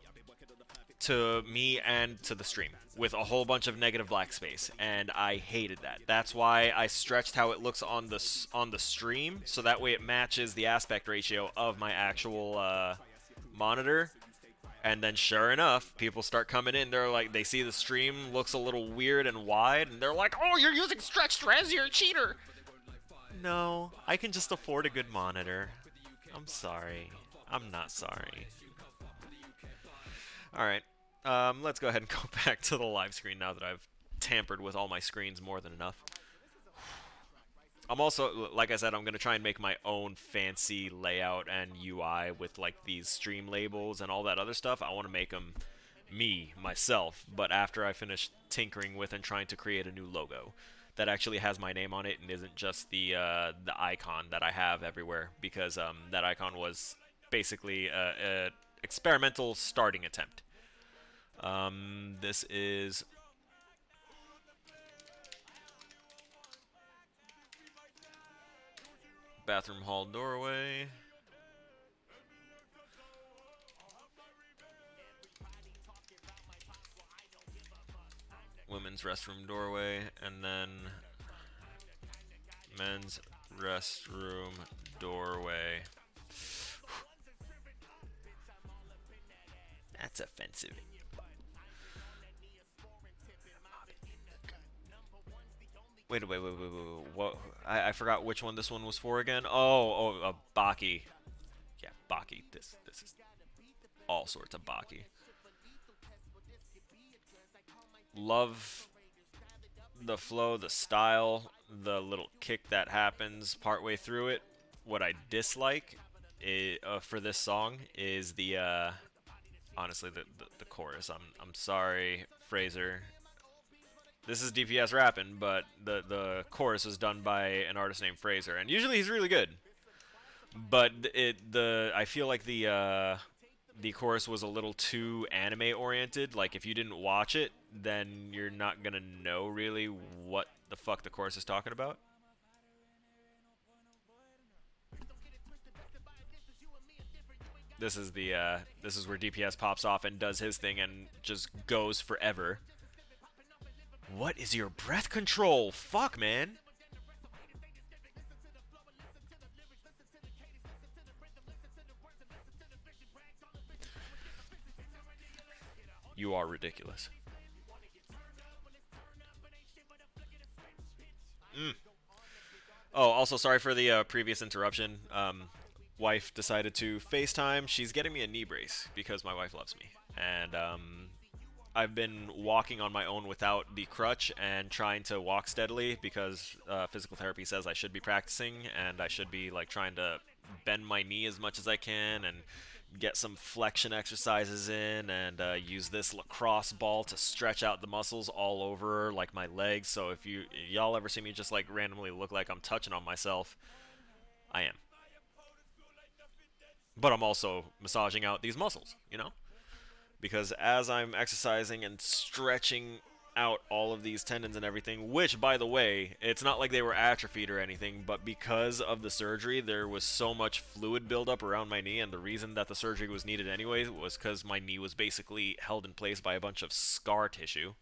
B: to me and to the stream, with a whole bunch of negative black space, and I hated that. That's why I stretched how it looks on the stream, so that way it matches the aspect ratio of my actual monitor. And then sure enough, people start coming in, they're like, they see the stream looks a little weird and wide, and they're like, oh, you're using stretched res, you're a cheater. No, I can just afford a good monitor. I'm sorry. I'm not sorry. Alright, let's go ahead and go back to the live screen now that I've tampered with all my screens more than enough. I'm also, like I said, I'm going to try and make my own fancy layout and UI with like these stream labels and all that other stuff. I want to make them myself, but after I finish tinkering with and trying to create a new logo that actually has my name on it and isn't just the icon that I have everywhere, because that icon was basically a experimental starting attempt. This is bathroom hall doorway. Women's restroom doorway, and then men's restroom doorway. That's offensive. Wait. What? I forgot which one this one was for again. Oh, Baki. Yeah, Baki. This is all sorts of Baki. Love the flow, the style, the little kick that happens partway through it. What I dislike for this song is the honestly the chorus. I'm sorry, Fraser. This is DPS rapping, but the chorus is done by an artist named Fraser, and usually he's really good. But I feel like the chorus was a little too anime oriented. Like if you didn't watch it, then you're not gonna know really what the fuck the chorus is talking about. This is where DPS pops off and does his thing and just goes forever. What is your breath control? Fuck, man. You are ridiculous. Oh, also sorry for the previous interruption. Wife decided to FaceTime. She's getting me a knee brace because my wife loves me. And I've been walking on my own without the crutch and trying to walk steadily because physical therapy says I should be practicing and I should be like trying to bend my knee as much as I can and get some flexion exercises in and use this lacrosse ball to stretch out the muscles all over like my legs. So if y'all ever see me just like randomly look like I'm touching on myself, I am. But I'm also massaging out these muscles, you know? Because as I'm exercising and stretching out all of these tendons and everything, which, by the way, it's not like they were atrophied or anything, but because of the surgery, there was so much fluid buildup around my knee, and the reason that the surgery was needed anyways was because my knee was basically held in place by a bunch of scar tissue,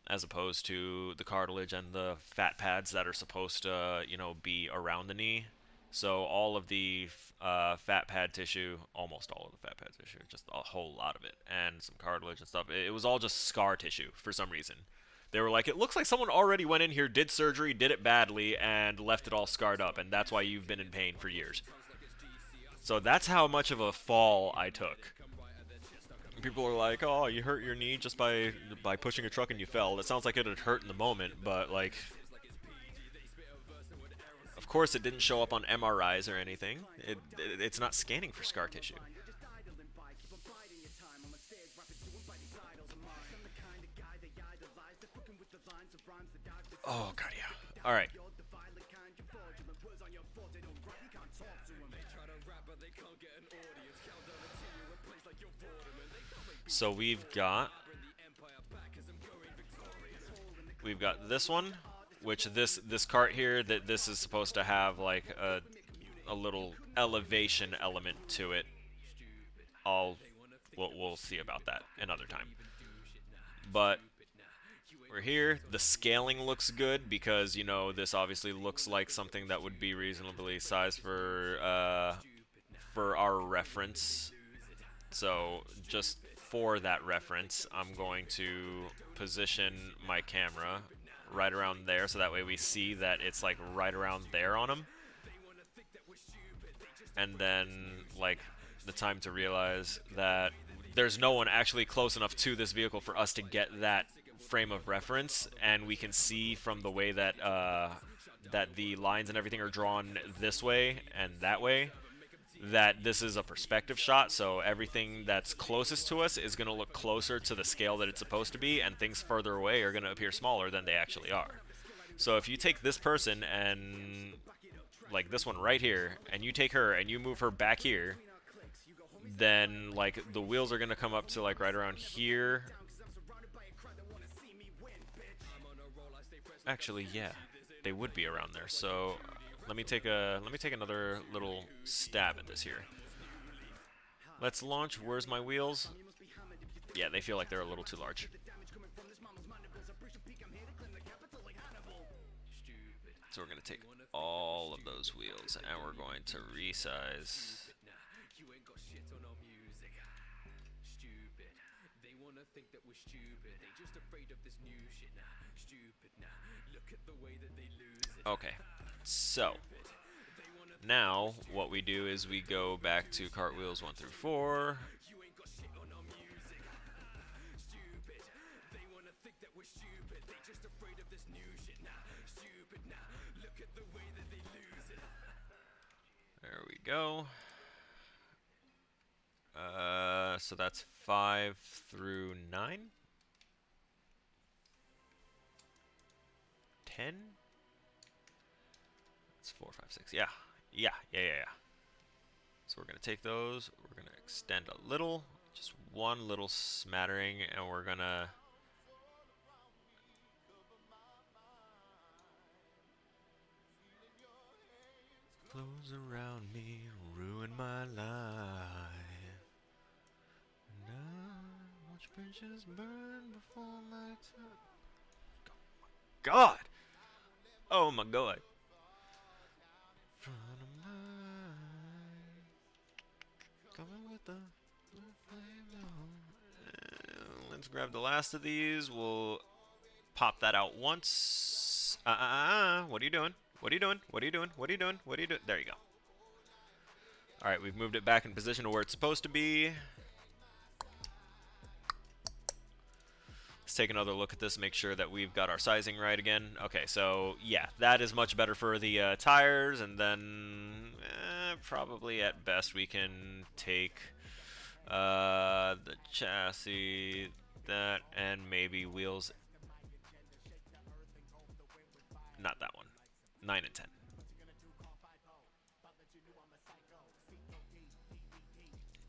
B: as opposed to the cartilage and the fat pads that are supposed to, you know, be around the knee. So all of the fat pad tissue, almost all of the fat pad tissue, just a whole lot of it, and some cartilage and stuff, it was all just scar tissue for some reason. They were like, it looks like someone already went in here, did surgery, did it badly, and left it all scarred up, and that's why you've been in pain for years. So that's how much of a fall I took. People are like, oh, you hurt your knee just by pushing a truck and you fell. That sounds like it would hurt in the moment, but like... Of course, it didn't show up on MRIs or anything. It's not scanning for scar tissue. Oh, God, yeah. All right. So we've got we've got this one, which this cart here, that this is supposed to have like a little elevation element to it. We'll see about that another time. But we're here. The scaling looks good because, you know, this obviously looks like something that would be reasonably sized for our reference. So just for that reference, I'm going to position my camera right around there, so that way we see that it's like right around there on them. And then, like, the time to realize that there's no one actually close enough to this vehicle for us to get that frame of reference, and we can see from the way that that the lines and everything are drawn this way and that way, that this is a perspective shot, so everything that's closest to us is going to look closer to the scale that it's supposed to be, and things further away are going to appear smaller than they actually are. So if you take this person and, like this one right here, and you take her and you move her back here, then like the wheels are going to come up to like right around here. Actually, yeah, they would be around there. So let me take another little stab at this here. Let's launch. Where's my wheels? Yeah, they feel like they're a little too large. So we're going to take all of those wheels and we're going to resize. Okay, so now what we do is we go back to cartwheels 1 through 4. There we go. So that's 5 through 9. 10. That's 4, 5, 6. Yeah. So we're gonna take those. We're gonna extend a little, just one little smattering, and we're gonna. Clothes around me ruin my life. And I watch bridges burn before my time. God! Oh my God! Coming with the flame on. Let's grab the last of these. We'll pop that out once. What are you doing? What are you doing? What are you doing? What are you doing? What are you doing? There you go. Alright, we've moved it back in position to where it's supposed to be. Let's take another look at this, make sure that we've got our sizing right again. Okay, so yeah, that is much better for the tires, and then probably at best we can take the chassis, that, and maybe wheels. Not that one. 9 and 10.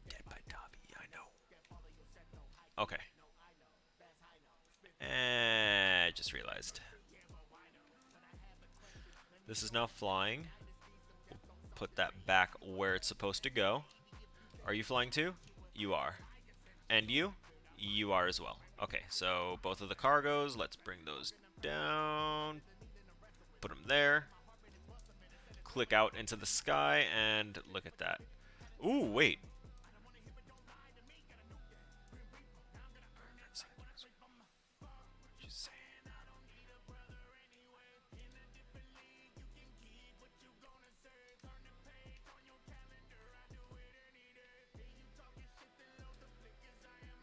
B: Dead by Dobby, I know. Okay. I just realized. This is now flying. We'll put that back where it's supposed to go. Are you flying too? You are. And you? You are as well. Okay, so both of the cargos, let's bring those down. Put them there. Click out into the sky, and look at that. Ooh, wait.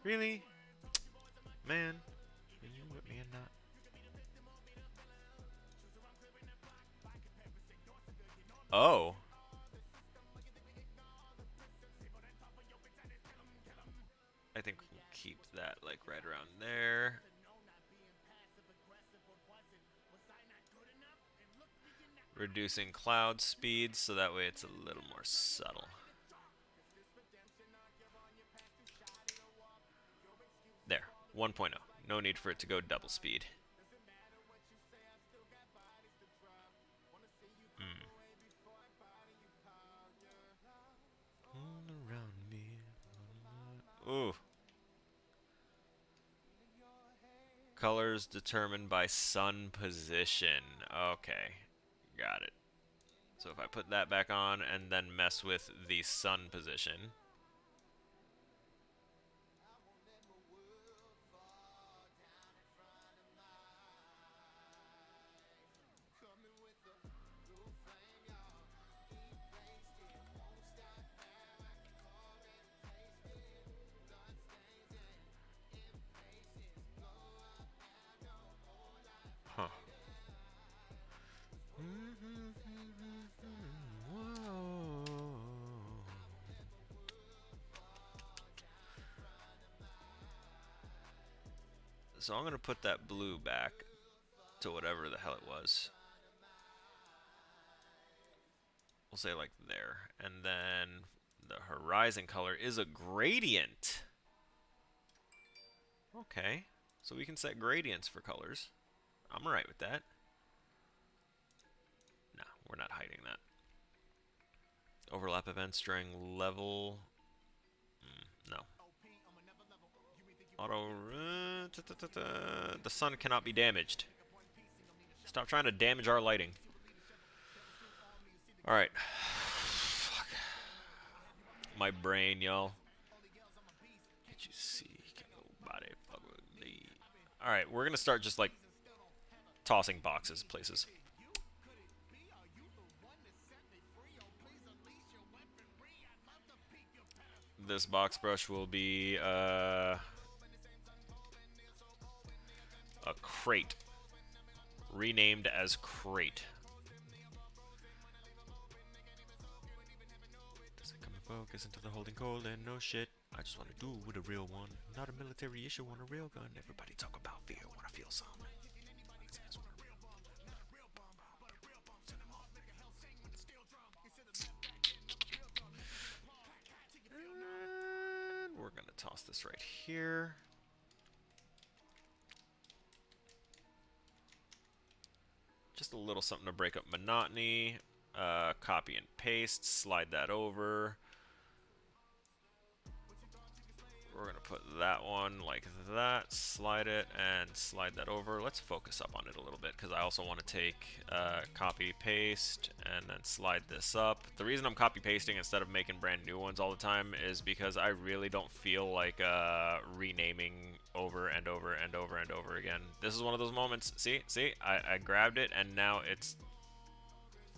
B: Really? Man. Are you with me or not? Oh. I think we'll keep that like right around there. Reducing cloud speed so that way it's a little more subtle. There, 1.0. No need for it to go double speed. Ooh. Colors determined by sun position. Okay. Got it. So if I put that back on and then mess with the sun position. Huh. So I'm going to put that blue back to whatever the hell it was. We'll say like there. And then the horizon color is a gradient. Okay. So we can set gradients for colors. I'm alright with that. Nah, we're not hiding that. Overlap events during level. No. Auto. The sun cannot be damaged. Stop trying to damage our lighting. Alright. My brain, y'all. Can't you see? Can't nobody fuck with me. Alright, we're gonna start just like tossing boxes places. This box brush will be a crate. Renamed as crate. Doesn't come and focus into the holding cold and no shit. I just want to do with a real one. Not a military issue on a real gun. Everybody talk about fear. Wanna feel some. And we're gonna toss this right here. Just a little something to break up monotony. Copy and paste, slide that over. We're going to put that one like that, slide it, and slide that over. Let's focus up on it a little bit, because I also want to take copy, paste, and then slide this up. The reason I'm copy pasting instead of making brand new ones all the time is because I really don't feel like renaming over and over and over and over again. This is one of those moments. See, I grabbed it, and now it's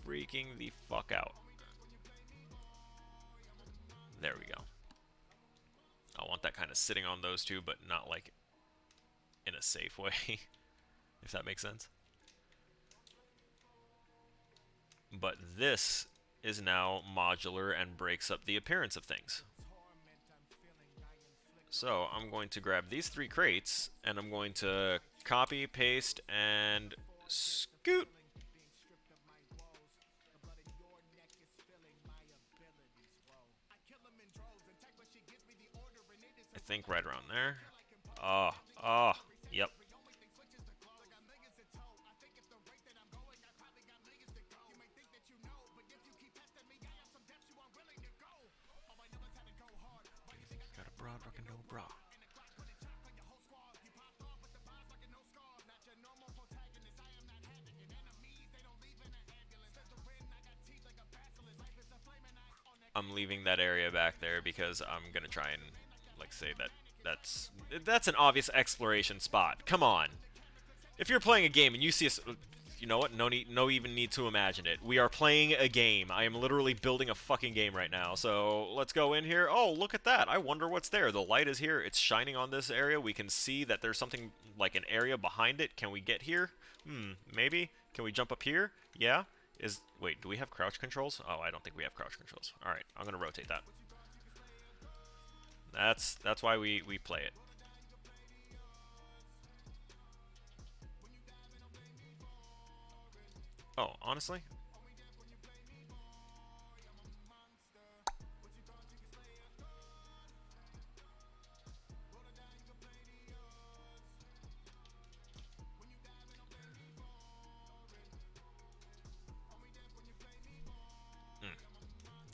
B: freaking the fuck out. There we go. I want that kind of sitting on those two, but not like in a safe way, if that makes sense. But this is now modular and breaks up the appearance of things. So I'm going to grab these three crates, and I'm going to copy, paste, and scoot. I think right around there. Yep. Got a broad rockin' no bra. I'm leaving that area back there because I'm gonna try and like say that's an obvious exploration spot. Come on. If you're playing a game and you see us, you know what? No even need to imagine it. We are playing a game. I am literally building a fucking game right now. So let's go in here. Oh, look at that. I wonder what's there. The light is here. It's shining on this area. We can see that there's something like an area behind it. Can we get here? Maybe. Can we jump up here? Yeah. Wait, do we have crouch controls? Oh, I don't think we have crouch controls. All right, I'm gonna rotate that. That's why we play it. Oh, honestly?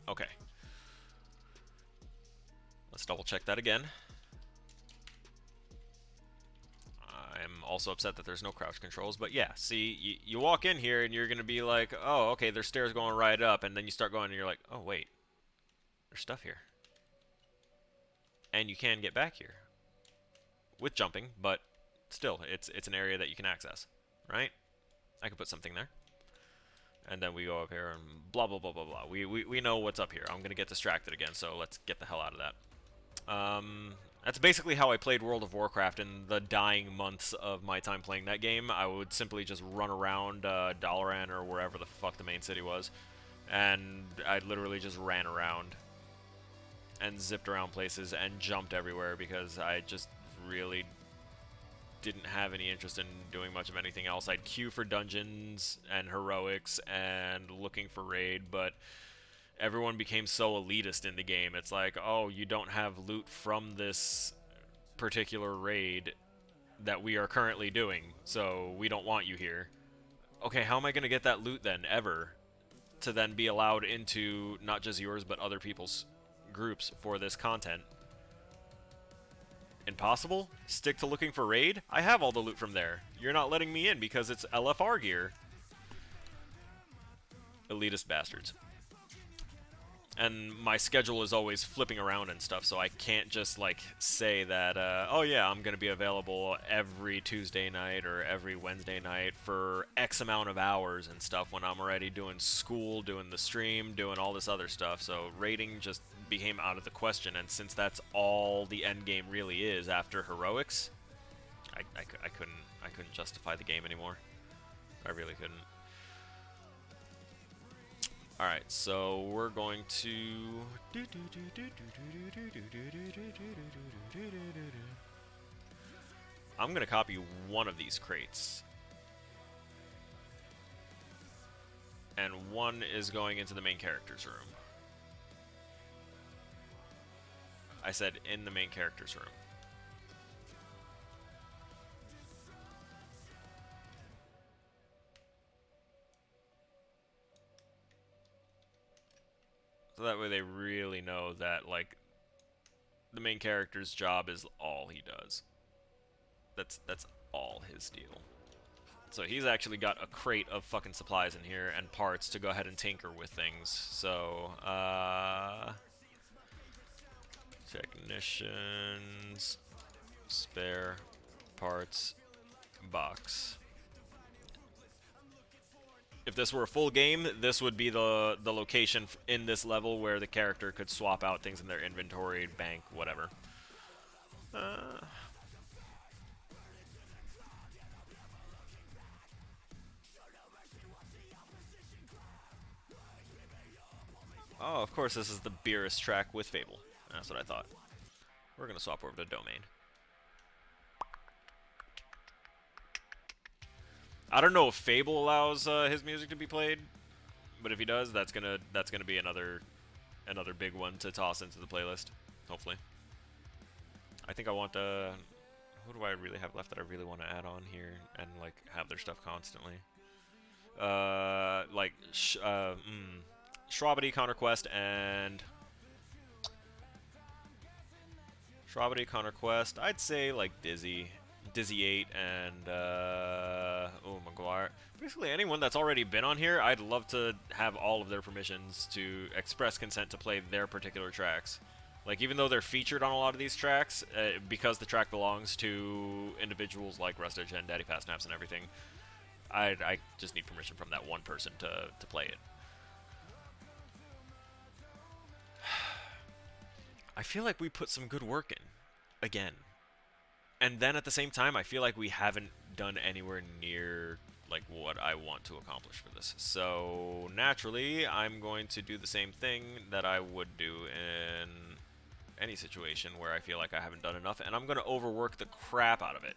B: Okay. Let's double check that again. also upset that there's no crouch controls. But yeah, see, you walk in here and you're gonna be like, oh, okay, there's stairs going right up, and then you start going and you're like, oh wait, there's stuff here, and you can get back here with jumping, but still, it's an area that you can access, right? I could put something there. And then we go up here and blah, blah, blah, blah, blah. We know what's up here. I'm going to get distracted again, so let's get the hell out of that. That's basically how I played World of Warcraft in the dying months of my time playing that game. I would simply just run around Dalaran or wherever the fuck the main city was. And I literally just ran around and zipped around places and jumped everywhere because I just really didn't have any interest in doing much of anything else. I'd queue for dungeons and heroics and looking for raid, but everyone became so elitist in the game. It's like, oh, you don't have loot from this particular raid that we are currently doing, so we don't want you here. Okay, how am I going to get that loot then, ever, to then be allowed into not just yours but other people's groups for this content? Impossible? Stick to looking for raid? I have all the loot from there. You're not letting me in because it's LFR gear. Elitist bastards. And my schedule is always flipping around and stuff, so I can't just, like, say that, oh yeah, I'm gonna be available every Tuesday night or every Wednesday night for X amount of hours and stuff when I'm already doing school, doing the stream, doing all this other stuff. So raiding just became out of the question, and since that's all the end game really is after heroics, I couldn't justify the game anymore. I really couldn't. Alright, so we're going to I'm gonna copy one of these crates, and one is going into the main character's room. I said in the main character's room. So that way they really know that, like, the main character's job is all he does. That's all his deal. So he's actually got a crate of fucking supplies in here and parts to go ahead and tinker with things. So, technicians, spare parts, box. If this were a full game, this would be the location in this level where the character could swap out things in their inventory, bank, whatever. Oh, of course this is the Beerus track with Fable. That's what I thought. We're gonna swap over to Domain. I don't know if Fable allows his music to be played, but if he does, that's gonna be another big one to toss into the playlist. Hopefully. I think I want who do I really have left that I really want to add on here and like have their stuff constantly? Like Shrobbity, Conquest, and Shrobbity, Conquest. I'd say like Dizzy 8, and McGuire. Basically anyone that's already been on here, I'd love to have all of their permissions to express consent to play their particular tracks. Like, even though they're featured on a lot of these tracks, because the track belongs to individuals like Rustage and Daddy Fast Naps and everything, I just need permission from that one person to play it. I feel like we put some good work in. Again. And then at the same time, I feel like we haven't done anywhere near like what I want to accomplish for this. So naturally, I'm going to do the same thing that I would do in any situation where I feel like I haven't done enough, and I'm going to overwork the crap out of it.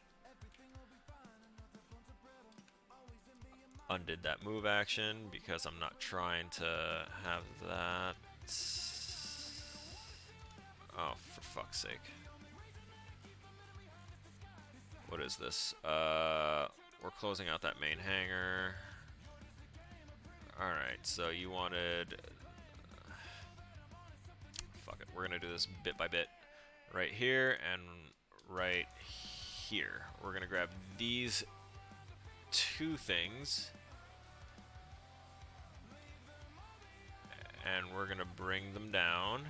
B: Undid that move action because I'm not trying to have that. Oh, for fuck's sake. What is this? We're closing out that main hangar. Alright, so you wanted... Fuck it, we're gonna do this bit by bit. Right here and right here. We're gonna grab these two things, and we're gonna bring them down.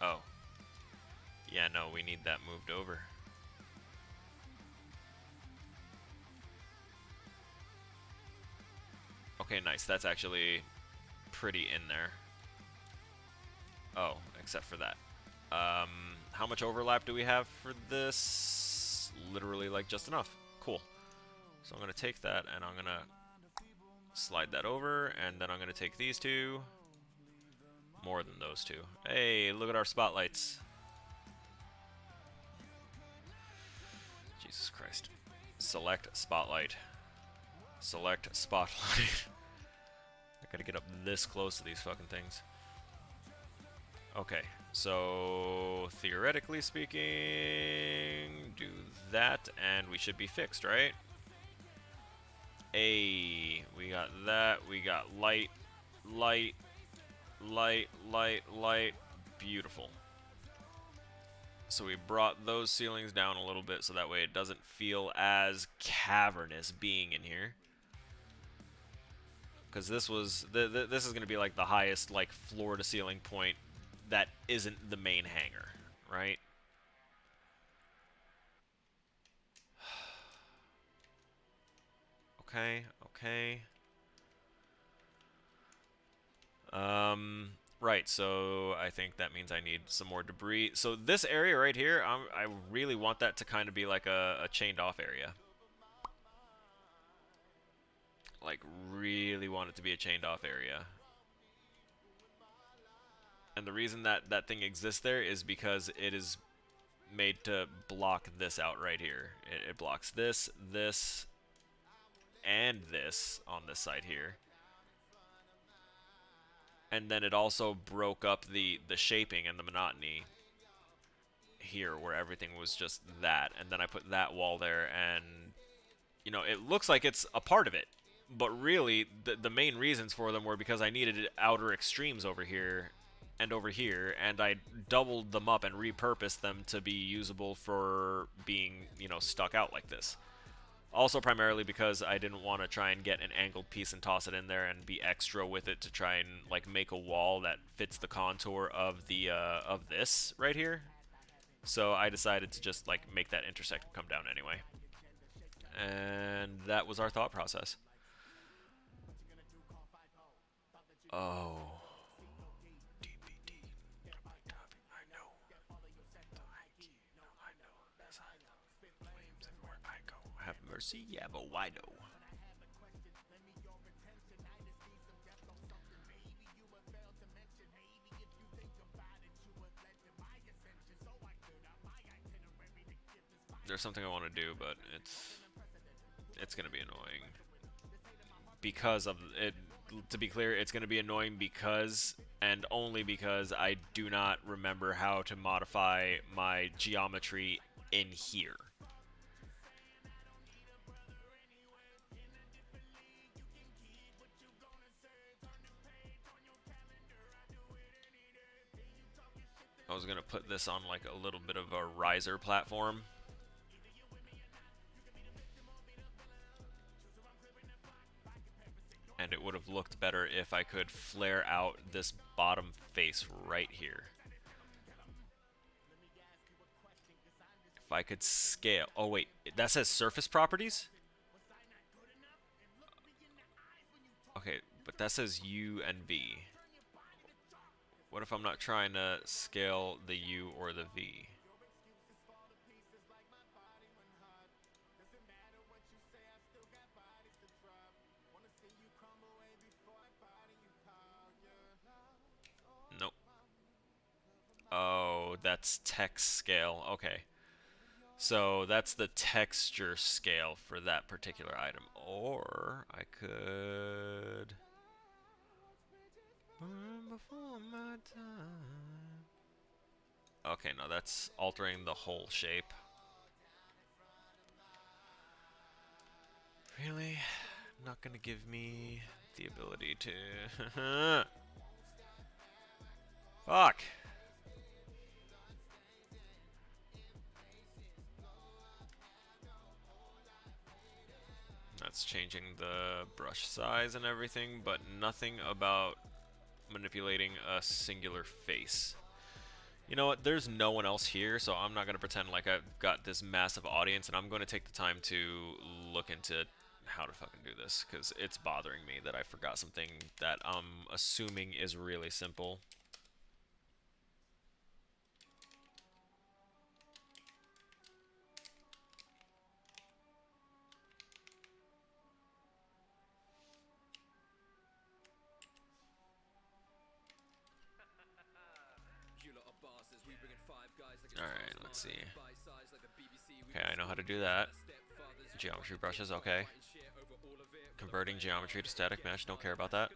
B: Oh. Yeah, no, we need that moved over. Okay, nice. That's actually pretty in there. Oh, except for that. How much overlap do we have for this? Literally, like, just enough. Cool. So I'm going to take that, and I'm going to slide that over, and then I'm going to take these two. More than those two. Hey, look at our spotlights. Jesus Christ. Select spotlight. Select spotlight. I gotta get up this close to these fucking things. Okay, so theoretically speaking, do that, and we should be fixed, right? Hey, we got that. We got light, light, light, light, light. Beautiful. So we brought those ceilings down a little bit so that way it doesn't feel as cavernous being in here. Because this was this is going to be like the highest like floor to ceiling point that isn't the main hangar, right? Okay, okay. Right, so I think that means I need some more debris. So this area right here, I really want that to kind of be like a chained off area. Like, really want it to be a chained off area. And the reason that that thing exists there is because it is made to block this out right here. It blocks this, this, and this on this side here. And then it also broke up the shaping and the monotony here where everything was just that. And then I put that wall there and, you know, it looks like it's a part of it. But really, the main reasons for them were because I needed outer extremes over here and over here. And I doubled them up and repurposed them to be usable for being, you know, stuck out like this. Also, primarily because I didn't want to try and get an angled piece and toss it in there and be extra with it to try and like make a wall that fits the contour of the of this right here. So I decided to just like make that intersect come down anyway, and that was our thought process. Oh. DPD. I know. Have mercy, yeah, but why no? There's something I want to do, but it's gonna be annoying because of it. To be clear, it's gonna be annoying because and only because I do not remember how to modify my geometry in here. I was gonna put this on like a little bit of a riser platform. And it would have looked better if I could flare out this bottom face right here. If I could scale. Oh wait, that says surface properties? Okay, but that says U and V. What if I'm not trying to scale the U or the V? Nope. Oh, that's text scale. Okay. So that's the texture scale for that particular item. Or I could Before my time. Okay, no, that's altering the whole shape. Really? Not gonna give me the ability to... Fuck! That's changing the brush size and everything, but nothing about manipulating a singular face. You know what, there's no one else here, so I'm not going to pretend like I've got this massive audience, and I'm going to take the time to look into how to fucking do this, because it's bothering me that I forgot something that I'm assuming is really simple. Alright, let's see. Okay, I know how to do that. Geometry brushes, okay. Converting geometry to static mesh, don't care about that.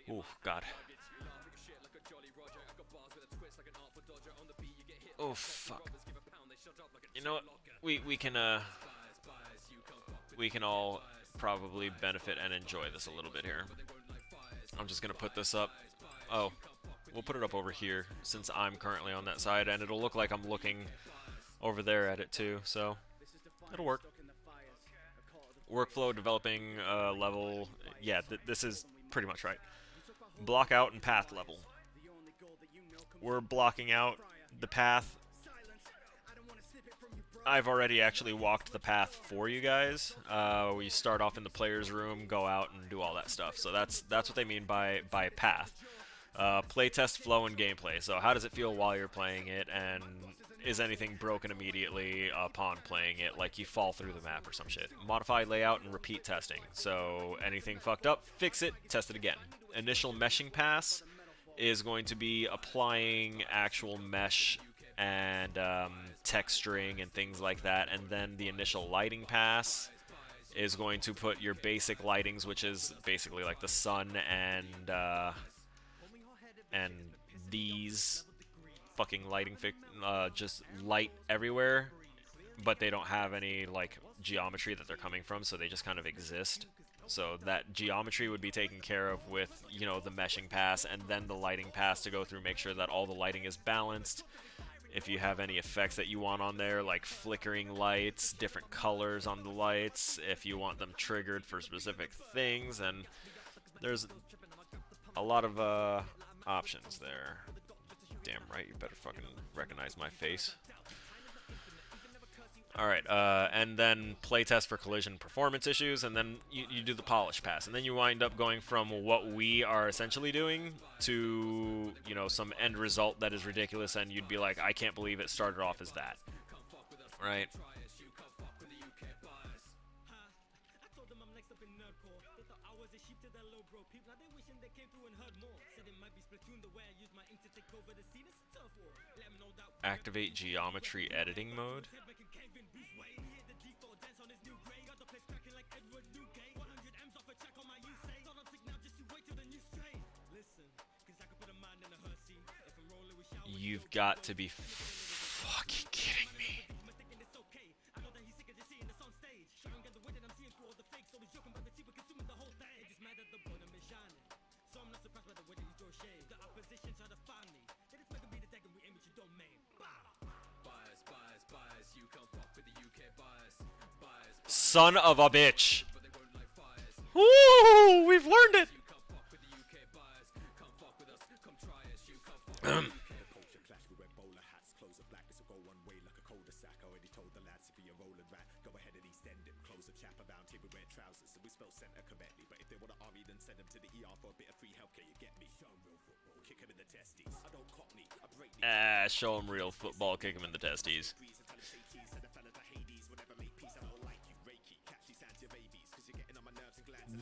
B: Ooh, God. Oh, fuck. You know what? We can all probably benefit and enjoy this a little bit here. I'm just gonna put this up. Oh, we'll put it up over here since I'm currently on that side, and it'll look like I'm looking over there at it too, so it'll work. Workflow, developing level. Yeah, this is pretty much right. Block out and path level. We're blocking out the path. I've already actually walked the path for you guys. We start off in the player's room, go out, and do all that stuff. So that's what they mean by path. Playtest, flow, and gameplay. So how does it feel while you're playing it, and is anything broken immediately upon playing it, like you fall through the map or some shit. Modify layout and repeat testing. So anything fucked up, fix it, test it again. Initial meshing pass is going to be applying actual mesh and texturing and things like that, and then the initial lighting pass is going to put your basic lightings, which is basically like the sun and these fucking lighting just light everywhere, but they don't have any like geometry that they're coming from, so they just kind of exist. So that geometry would be taken care of with, you know, the meshing pass, and then the lighting pass to go through, make sure that all the lighting is balanced. If you have any effects that you want on there, like flickering lights, different colors on the lights, if you want them triggered for specific things, and there's a lot of options there. Damn right, you better fucking recognize my face. Alright, and then playtest for collision performance issues, and then you do the polish pass, and then you wind up going from what we are essentially doing to, you know, some end result that is ridiculous, and you'd be like, I can't believe it started off as that. Right? Activate geometry editing mode. You've got to be fucking kidding me. Son of a bitch. Woo! We've learned it. Show him real football, kick him in the testes.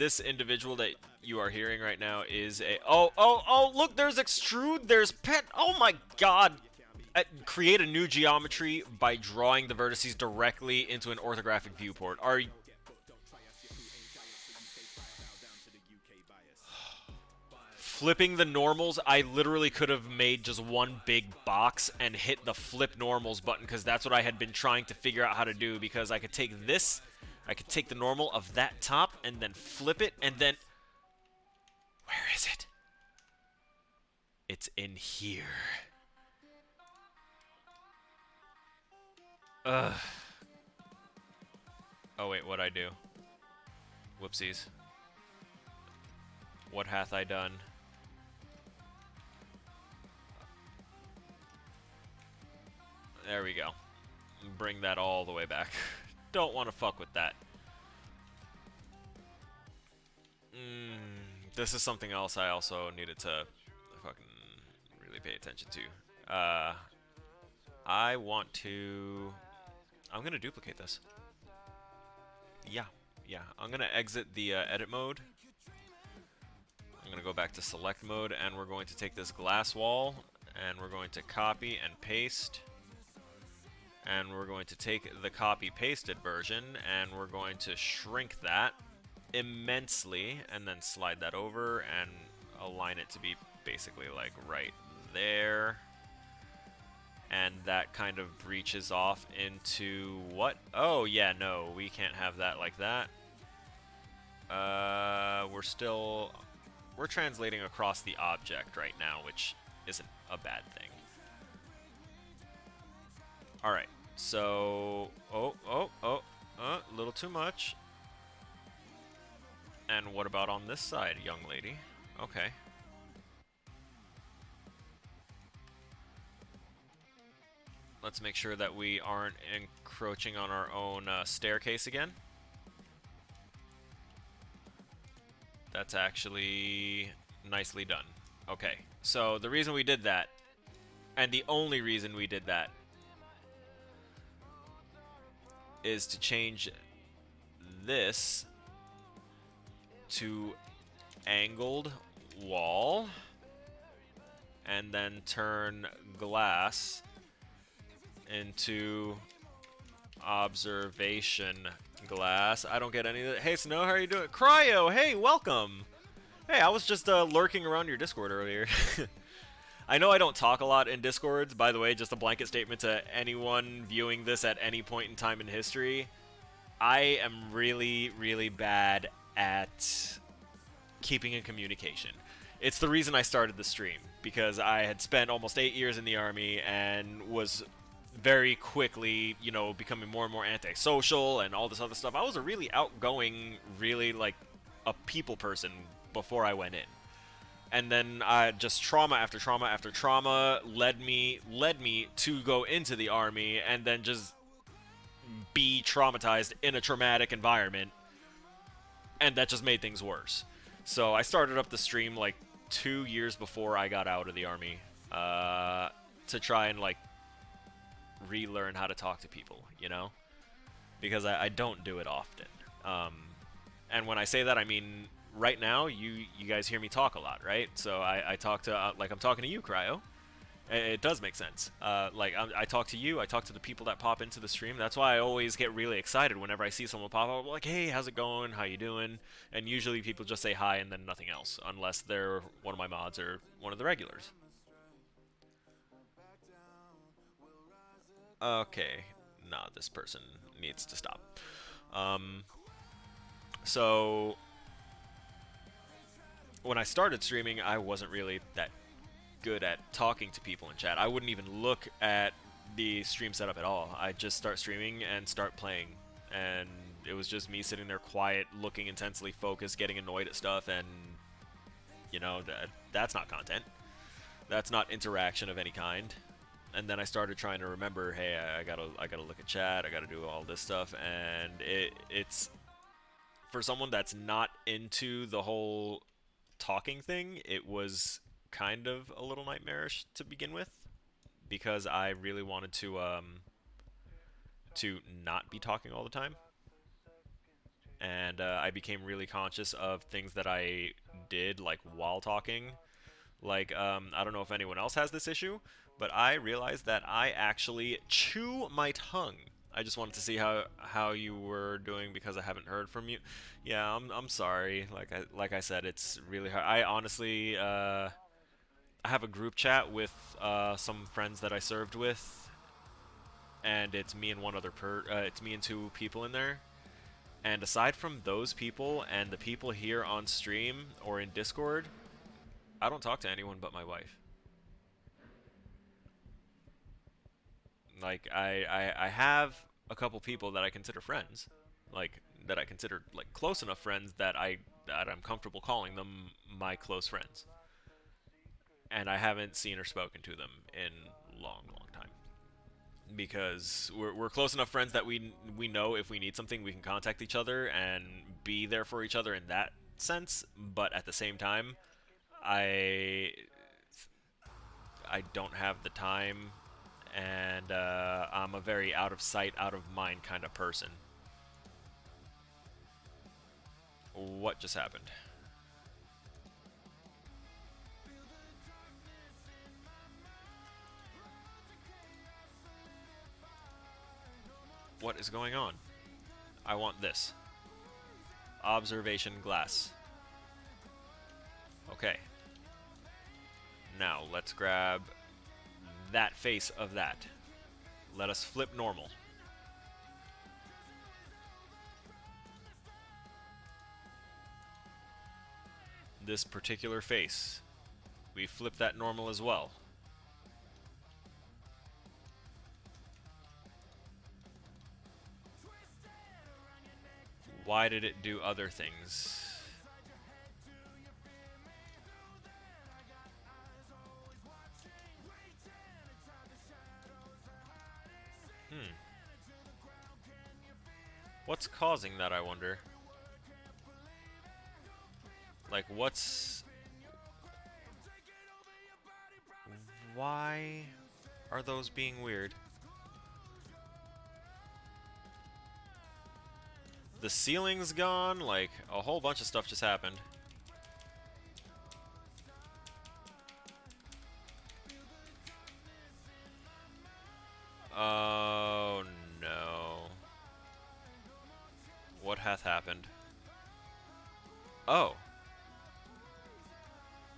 B: this individual that you are hearing right now is a oh look, there's extrude, there's pet. Oh my god. Create a new geometry by drawing the vertices directly into an orthographic viewport. Are flipping the normals, I literally could have made just one big box and hit the flip normals button, because that's what I had been trying to figure out how to do, because I could take this, I could take the normal of that top and then flip it, and then... Where is it? It's in here. Ugh. Oh wait, what'd I do? Whoopsies. What hath I done? There we go. Bring that all the way back. Don't want to fuck with that. This is something else I also needed to fucking really pay attention to. I want to... I'm going to duplicate this. Yeah. I'm going to exit the edit mode. I'm going to go back to select mode, and we're going to take this glass wall, and we're going to copy and paste. And we're going to take the copy-pasted version, and we're going to shrink that immensely, and then slide that over and align it to be basically like right there. And that kind of breaches off into what? Oh, yeah, no, we can't have that like that. We're translating across the object right now, which isn't a bad thing. Alright, so... a little too much. And what about on this side, young lady? Okay. Let's make sure that we aren't encroaching on our own staircase again. That's actually nicely done. Okay, so the reason we did that, and the only reason we did that, is to change this to angled wall, and then turn glass into observation glass. I don't get any of that. Hey Snow, how are you doing? Cryo, hey, welcome. Hey, I was just lurking around your Discord earlier. I know I don't talk a lot in Discords. By the way, just a blanket statement to anyone viewing this at any point in time in history. I am really, really bad at keeping in communication. It's the reason I started the stream, because I had spent almost 8 years in the army and was very quickly, you know, becoming more and more antisocial and all this other stuff. I was a really outgoing, really like a people person before I went in. And then just trauma after trauma after trauma led me to go into the army, and then just be traumatized in a traumatic environment, and that just made things worse. So I started up the stream like 2 years before I got out of the army, to try and like relearn how to talk to people, you know, because I don't do it often. And when I say that, I mean right now you guys hear me talk a lot, right? So I talk to like I'm talking to you, Cryo. It does make sense. Like, I talk to you, I talk to the people that pop into the stream. That's why I always get really excited whenever I see someone pop up. I'm like, hey, how's it going? How you doing? And usually people just say hi and then nothing else, unless they're one of my mods or one of the regulars. Okay. No, this person needs to stop. So, when I started streaming, I wasn't really that good at talking to people in chat. I wouldn't even look at the stream setup at all. I'd just start streaming and start playing, and it was just me sitting there quiet, looking intensely focused, getting annoyed at stuff, and you know, that's not content. That's not interaction of any kind. And then I started trying to remember, hey, I gotta look at chat, I gotta do all this stuff, and it's for someone that's not into the whole talking thing, it was kind of a little nightmarish to begin with, because I really wanted to not be talking all the time. and I became really conscious of things that I did, like while talking. Like, I don't know if anyone else has this issue, but I realized that I actually chew my tongue. I just wanted to see how you were doing because I haven't heard from you. Yeah, I'm sorry. Like I said, it's really hard. I honestly I have a group chat with some friends that I served with, and it's me and it's me and two people in there. And aside from those people and the people here on stream or in Discord, I don't talk to anyone but my wife. Like, I have a couple people that I consider friends, like that I consider like close enough friends that I'm comfortable calling them my close friends. And I haven't seen or spoken to them in long time, because we're close enough friends that we know if we need something we can contact each other and be there for each other in that sense. But at the same time, I don't have the time, and I'm a very out of sight, out of mind kind of person. What just happened? What is going on? I want this. Observation glass. Okay. Now, let's grab that face of that. Let us flip normal. This particular face. We flip that normal as well. Why did it do other things? What's causing that, I wonder? Like, why are those being weird? The ceiling's gone, like, a whole bunch of stuff just happened. Oh, no. What hath happened? Oh.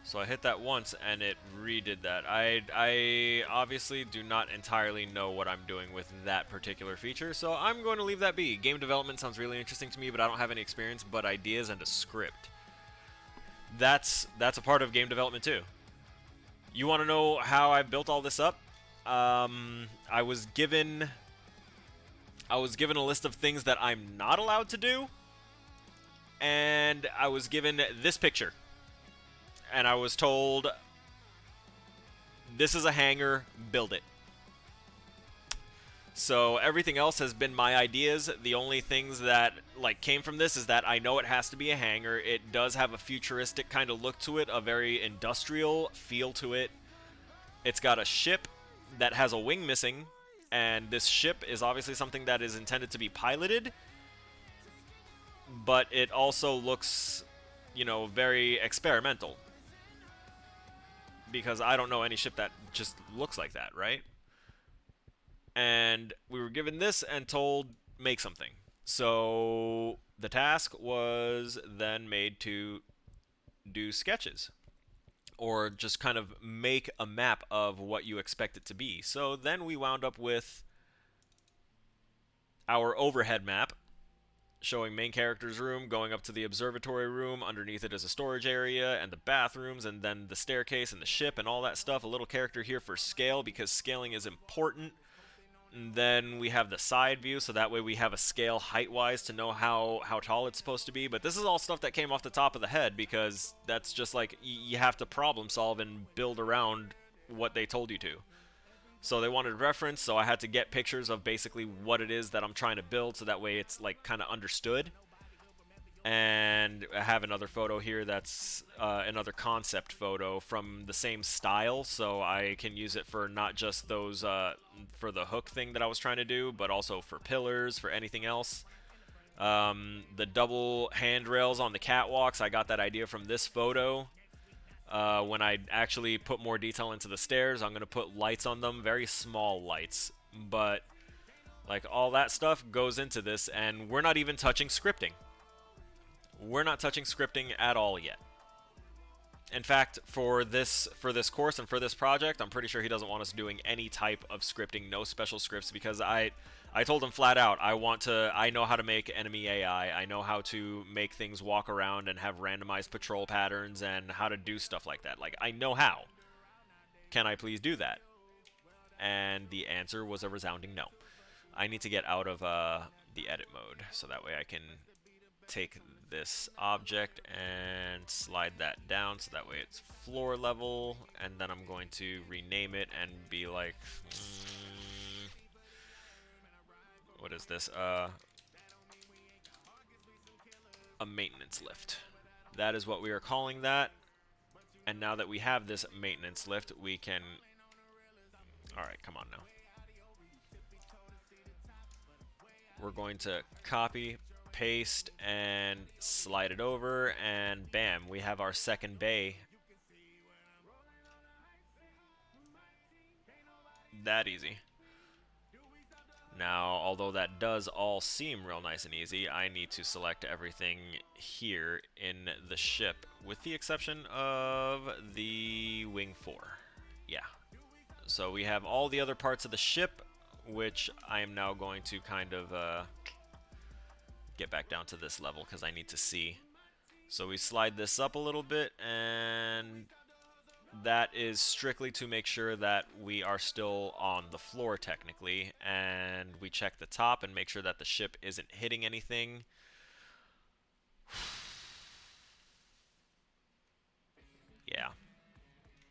B: So I hit that once and it redid that. I obviously do not entirely know what I'm doing with that particular feature, so I'm going to leave that be. Game development sounds really interesting to me, but I don't have any experience but ideas and a script. That's a part of game development too. You want to know how I built all this up? I was given a list of things that I'm not allowed to do, and I was given this picture. And I was told, this is a hangar, build it. So everything else has been my ideas. The only things that came from this is that I know it has to be a hangar. It does have a futuristic kind of look to it, a very industrial feel to it. It's got a ship that has a wing missing, and this ship is obviously something that is intended to be piloted, but it also looks, very experimental. Because I don't know any ship that just looks like that, right? And we were given this and told, make something. So the task was then made to do sketches, or just kind of make a map of what you expect it to be. So then we wound up with our overhead map, showing main character's room, going up to the observatory room, underneath it is a storage area, and the bathrooms, and then the staircase and the ship and all that stuff. A little character here for scale, because scaling is important. And then we have the side view, so that way we have a scale height-wise to know how tall it's supposed to be. But this is all stuff that came off the top of the head, because that's just you have to problem solve and build around what they told you to. So they wanted reference, so I had to get pictures of basically what it is that I'm trying to build, so that way it's kind of understood. And I have another photo here that's another concept photo from the same style, so I can use it for not just those for the hook thing that I was trying to do, but also for pillars, for anything else. The double handrails on the catwalks, I got that idea from this photo. When I actually put more detail into the stairs, I'm going to put lights on them, very small lights. But, like, all that stuff goes into this, and we're not even touching scripting. We're not touching scripting at all yet. In fact, for this course and for this project, I'm pretty sure he doesn't want us doing any type of scripting, no special scripts, because I told him flat out, I know how to make enemy AI, I know how to make things walk around and have randomized patrol patterns and how to do stuff like that. Like, I know how. Can I please do that? And the answer was a resounding no. I need to get out of the edit mode, so that way I can take this object and slide that down so that way it's floor level, and then I'm going to rename it and be like, what is this? A maintenance lift. That is what we are calling that. And now that we have this maintenance lift, we can... Alright, come on now. We're going to copy, paste, and slide it over, and bam, we have our second bay. That easy. Now, although that does all seem real nice and easy, I need to select everything here in the ship, with the exception of the Wing 4. Yeah. So we have all the other parts of the ship, which I am now going to kind of get back down to this level because I need to see. So we slide this up a little bit, and that is strictly to make sure that we are still on the floor technically, and we check the top and make sure that the ship isn't hitting anything.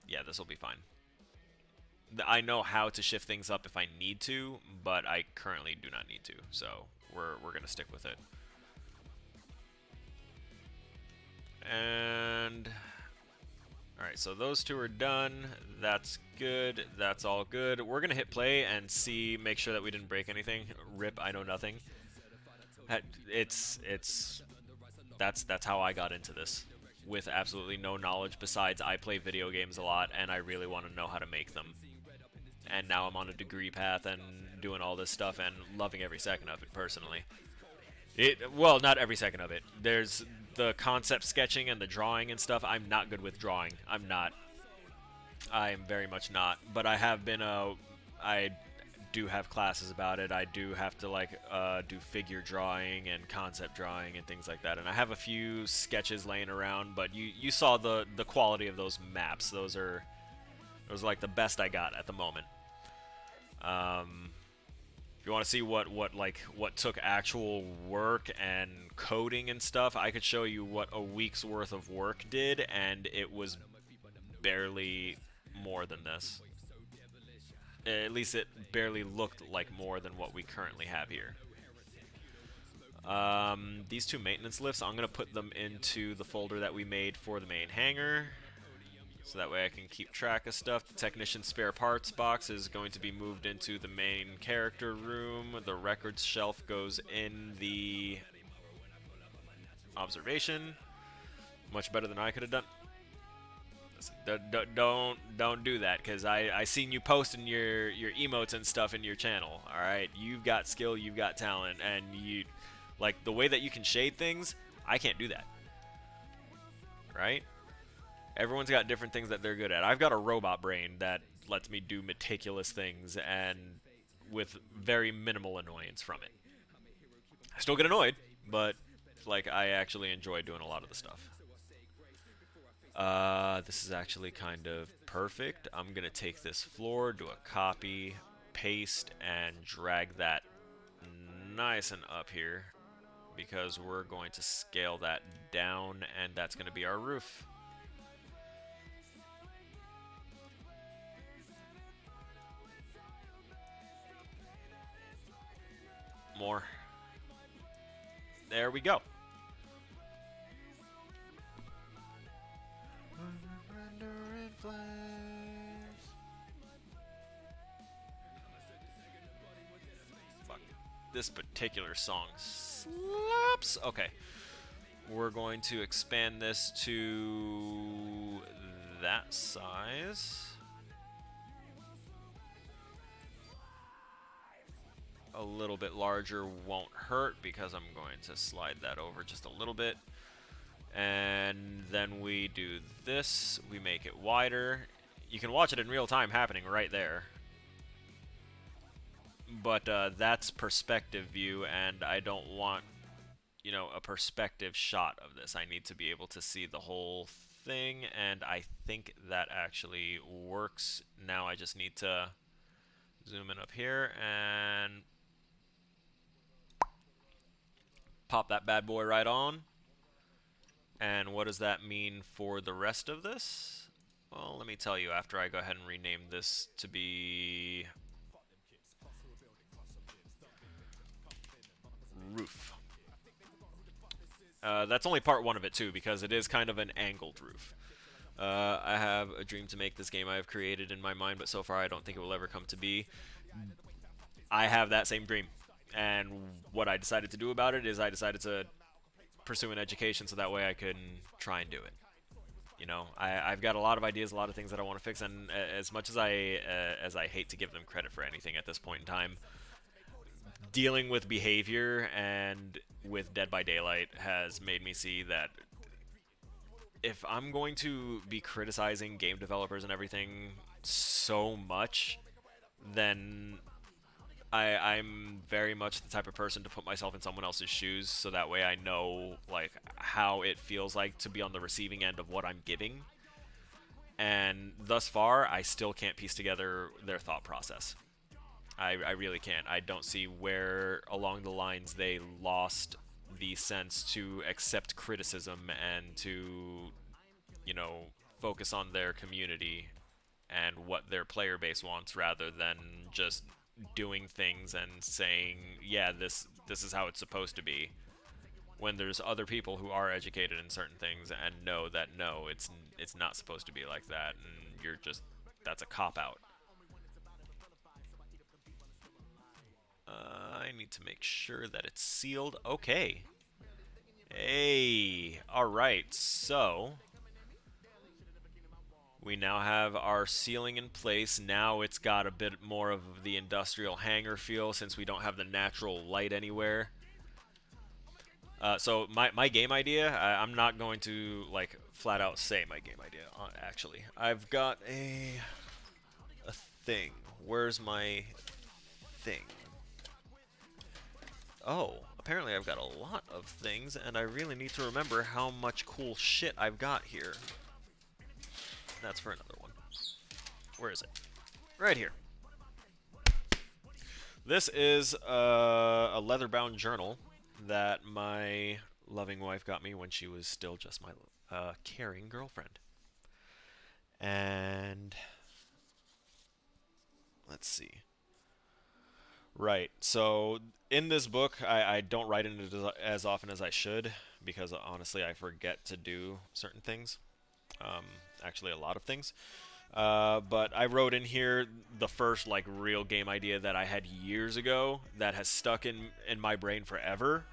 B: Yeah, this will be fine. I know how to shift things up if I need to, but I currently do not need to, so we're gonna stick with it. And alright, so those two are done. That's good. That's all good. We're gonna hit play and see, make sure that we didn't break anything. Rip, I know nothing. That's how I got into this, with absolutely no knowledge besides I play video games a lot and I really want to know how to make them. And now I'm on a degree path and doing all this stuff and loving every second of it personally. Well, not every second of it. There's the concept sketching and the drawing and stuff. I'm not good with drawing. I'm not. I am very much not. But I have been I do have classes about it. I do have to like do figure drawing and concept drawing and things like that. And I have a few sketches laying around, but you saw the quality of those maps. Those are like the best I got at the moment. If you want to see what took actual work and coding and stuff, I could show you what a week's worth of work did, and it was barely more than this. At least it barely looked like more than what we currently have here. These two maintenance lifts, I'm going to put them into the folder that we made for the main hangar, so that way I can keep track of stuff. The technician spare parts box is going to be moved into the main character room. The records shelf goes in the observation. Much better than I could have done. Listen, don't do that, because I seen you posting your emotes and stuff in your channel. All right, you've got skill, you've got talent, and you like the way that you can shade things. I can't do that. Right? Everyone's got different things that they're good at. I've got a robot brain that lets me do meticulous things and with very minimal annoyance from it. I still get annoyed, but like I actually enjoy doing a lot of the stuff. This is actually kind of perfect. I'm gonna take this floor, do a copy, paste, and drag that nice and up here, because we're going to scale that down, and that's gonna be our roof. More. There we go. Fuck. This particular song slaps. Okay. We're going to expand this to that size. A little bit larger won't hurt because I'm going to slide that over just a little bit. And then we do this. We make it wider. You can watch it in real time happening right there. But that's perspective view, and I don't want, you know, a perspective shot of this. I need to be able to see the whole thing, and I think that actually works. Now I just need to zoom in up here and pop that bad boy right on. And what does that mean for the rest of this? Well, let me tell you after I go ahead and rename this to be roof. That's only part one of it too, because it is kind of an angled roof. I have a dream to make this game I have created in my mind, but so far I don't think it will ever come to be. I have that same dream, and what I decided to do about it is I decided to pursue an education so that way I can try and do it. You know, I've got a lot of ideas, a lot of things that I want to fix, and as much as I hate to give them credit for anything at this point in time, dealing with behavior and with Dead by Daylight has made me see that if I'm going to be criticizing game developers and everything so much, then I'm very much the type of person to put myself in someone else's shoes, so that way I know like how it feels like to be on the receiving end of what I'm giving. And thus far, I still can't piece together their thought process. I really can't. I don't see where along the lines they lost the sense to accept criticism and to, you know, focus on their community and what their player base wants, rather than just doing things and saying, yeah, this is how it's supposed to be, when there's other people who are educated in certain things and know that no, it's not supposed to be like that, and you're just, that's a cop-out. I need to make sure that it's sealed. Okay. Hey, alright, so we now have our ceiling in place. Now it's got a bit more of the industrial hangar feel since we don't have the natural light anywhere. So my game idea, I'm not going to like flat out say my game idea, actually. I've got a thing. Where's my thing? Oh, apparently I've got a lot of things, and I really need to remember how much cool shit I've got here. That's for another one. Where is it? Right here. This is a leather-bound journal that my loving wife got me when she was still just my caring girlfriend. And let's see. Right, so in this book, I don't write in it as often as I should, because honestly I forget to do certain things. Actually a lot of things. But I wrote in here the first like real game idea that I had years ago that has stuck in my brain forever.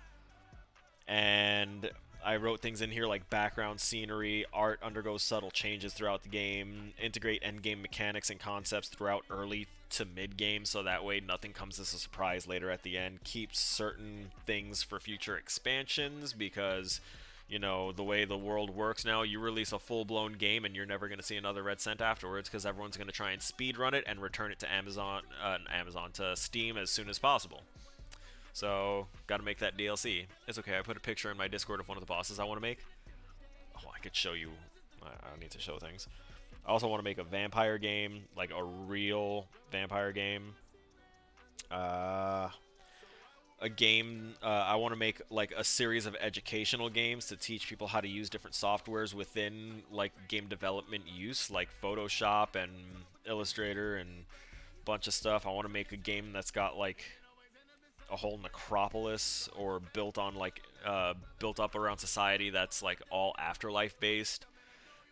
B: And I wrote things in here like background scenery, art undergoes subtle changes throughout the game, integrate endgame mechanics and concepts throughout early to mid-game so that way nothing comes as a surprise later at the end, keeps certain things for future expansions because, you know, the way the world works now, you release a full-blown game and you're never going to see another red cent afterwards because everyone's going to try and speedrun it and return it to to Steam as soon as possible. So, gotta make that DLC. It's okay, I put a picture in my Discord of one of the bosses I want to make. Oh, I could show you. I need to show things. I also want to make a vampire game, like a real vampire game. A game, I want to make like a series of educational games to teach people how to use different softwares within like game development use, like Photoshop and Illustrator and a bunch of stuff. I want to make a game that's got like a whole necropolis or built on like built up around society that's like all afterlife based.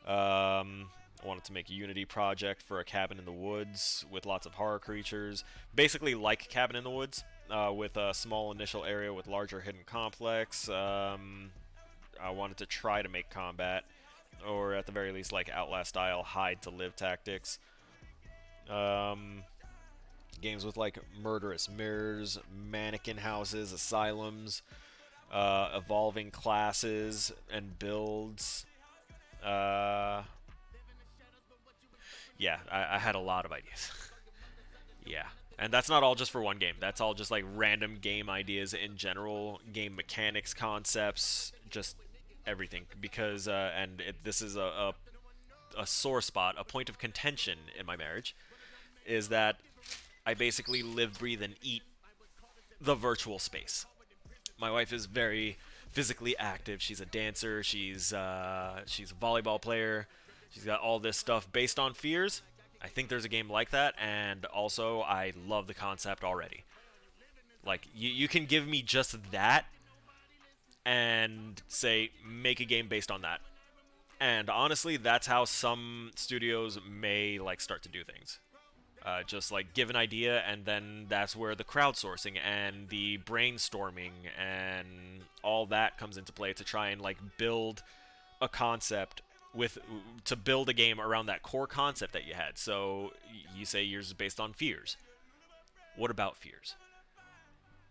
B: I wanted to make a Unity project for a cabin in the woods with lots of horror creatures, basically like Cabin in the Woods, with a small initial area with larger hidden complex. I wanted to try to make combat, or at the very least, like Outlast style hide to live tactics. Um, Games with like murderous mirrors, mannequin houses, asylums, evolving classes and builds. Uh, yeah, I had a lot of ideas. Yeah. And that's not all just for one game. That's all just like random game ideas in general, game mechanics, concepts, just everything. Because, this is a sore spot, a point of contention in my marriage, is that I basically live, breathe, and eat the virtual space. My wife is very physically active. She's a dancer. She's a volleyball player. She's got all this stuff based on fears. I think there's a game like that, and also I love the concept already. Like you can give me just that and say make a game based on that. And honestly, that's how some studios may like start to do things. Just like give an idea, and then that's where the crowdsourcing and the brainstorming and all that comes into play to try and like build a concept with to build a game around that core concept that you had. So you say yours is based on fears. What about fears?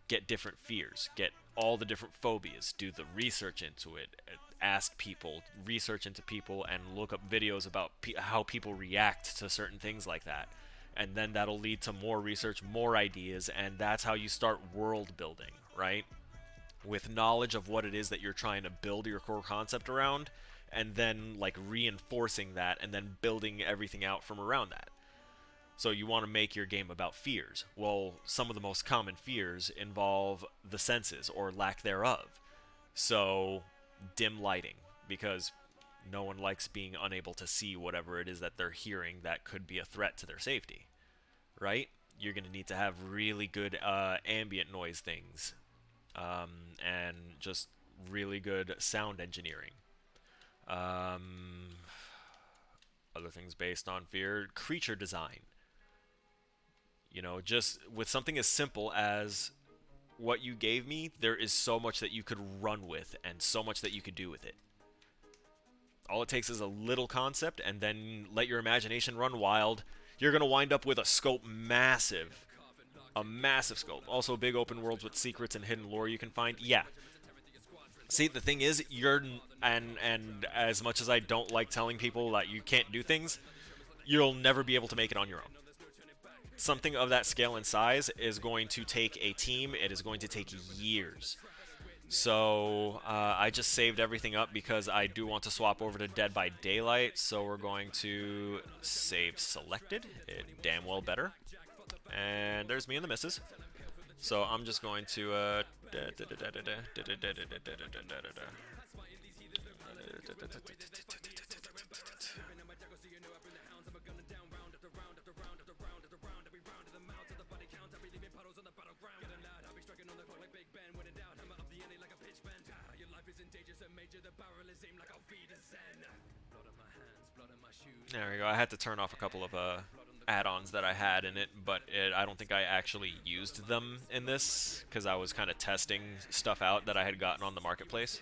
B: Get different fears. Get all the different phobias. Do the research into it. Ask people, research into people, and look up videos about how people react to certain things like that. And then that'll lead to more research, more ideas, and that's how you start world building, right? With knowledge of what it is that you're trying to build your core concept around, and then like reinforcing that, and then building everything out from around that. So you want to make your game about fears. Well, some of the most common fears involve the senses or lack thereof. So dim lighting, because no one likes being unable to see whatever it is that they're hearing that could be a threat to their safety, right? You're going to need to have really good ambient noise things, and just really good sound engineering. Other things based on fear, creature design. You know, just with something as simple as what you gave me, there is so much that you could run with and so much that you could do with it. All it takes is a little concept, and then let your imagination run wild. You're going to wind up with a scope massive. A massive scope. Also, big open worlds with secrets and hidden lore you can find. Yeah. See, the thing is, and as much as I don't like telling people that you can't do things, you'll never be able to make it on your own. Something of that scale and size is going to take a team. It is going to take years. So I just saved everything up because I do want to swap over to Dead by Daylight. So we're going to save selected. It damn well better. And there's me and the missus. So I'm just going to There we go. I had to turn off a couple of add-ons that I had in it, but I don't think I actually used them in this because I was kind of testing stuff out that I had gotten on the marketplace.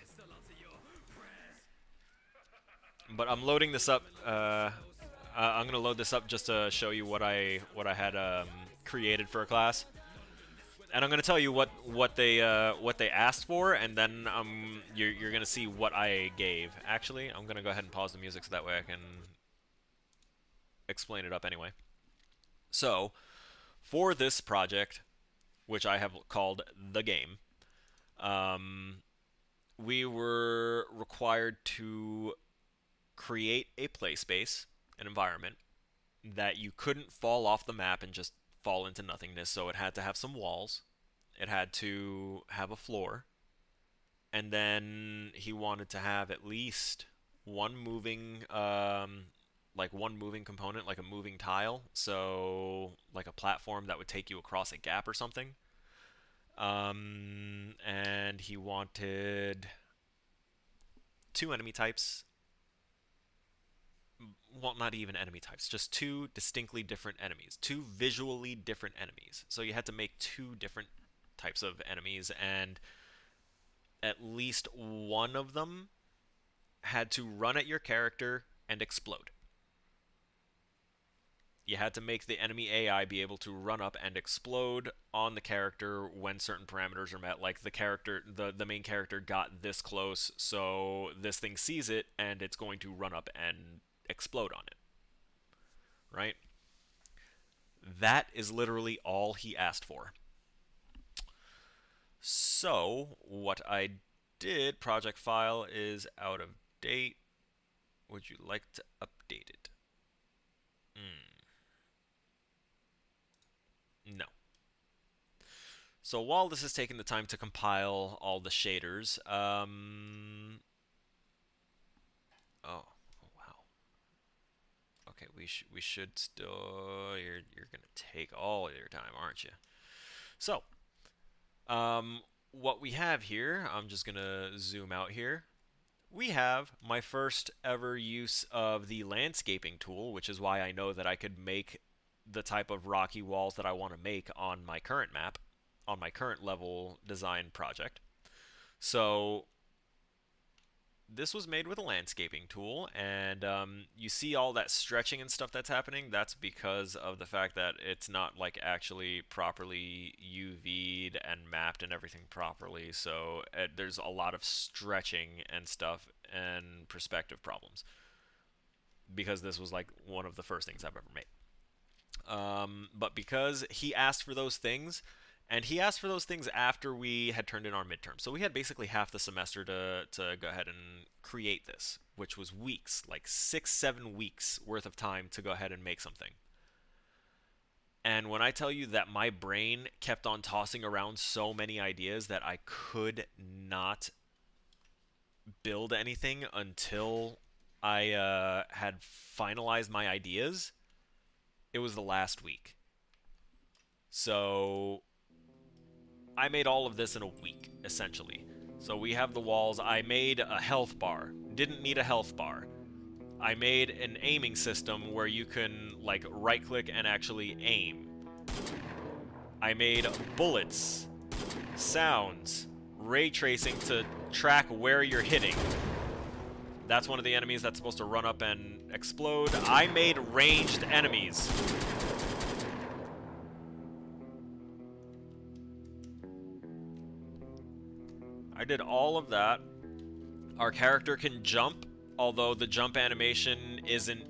B: But I'm loading this up. I'm gonna load this up just to show you what I had created for a class, and I'm gonna tell you what they asked for, and then you're gonna see what I gave. Actually, I'm gonna go ahead and pause the music so that way I can explain it up anyway. So, for this project, which I have called the game, we were required to create a play space, an environment, that you couldn't fall off the map and just fall into nothingness, so it had to have some walls, it had to have a floor, and then he wanted to have at least one moving component, like a moving tile, so like a platform that would take you across a gap or something. And he wanted 2 enemy types. Well, not even enemy types, just 2 distinctly different enemies, 2 visually different enemies. So you had to make 2 different types of enemies, and at least one of them had to run at your character and explode. You had to make the enemy AI be able to run up and explode on the character when certain parameters are met. Like the main character got this close, so this thing sees it and it's going to run up and explode on it. Right? That is literally all he asked for. So, what I did, project file is out of date. Would you like to update it? No. So while this is taking the time to compile all the shaders, oh wow. Okay, we should still. You're gonna take all your time, aren't you? So, what we have here, I'm just gonna zoom out here. We have my first ever use of the landscaping tool, which is why I know that I could make the type of rocky walls that I want to make on my current map, on my current level design project. So this was made with a landscaping tool, and you see all that stretching and stuff that's happening. That's because of the fact that it's not like actually properly UV'd and mapped and everything properly, so there's a lot of stretching and stuff and perspective problems, because this was like one of the first things I've ever made. But because he asked for those things, and he asked for those things after we had turned in our midterm. So we had basically half the semester to go ahead and create this, which was weeks, like 6-7 weeks worth of time to go ahead and make something. And when I tell you that my brain kept on tossing around so many ideas that I could not build anything until I had finalized my ideas, it was the last week. So I made all of this in a week, essentially. So we have the walls. I made a health bar. Didn't need a health bar. I made an aiming system where you can, like, right-click and actually aim. I made bullets, sounds, ray tracing to track where you're hitting. That's one of the enemies that's supposed to run up and explode. I made ranged enemies. I did all of that. Our character can jump, although the jump animation isn't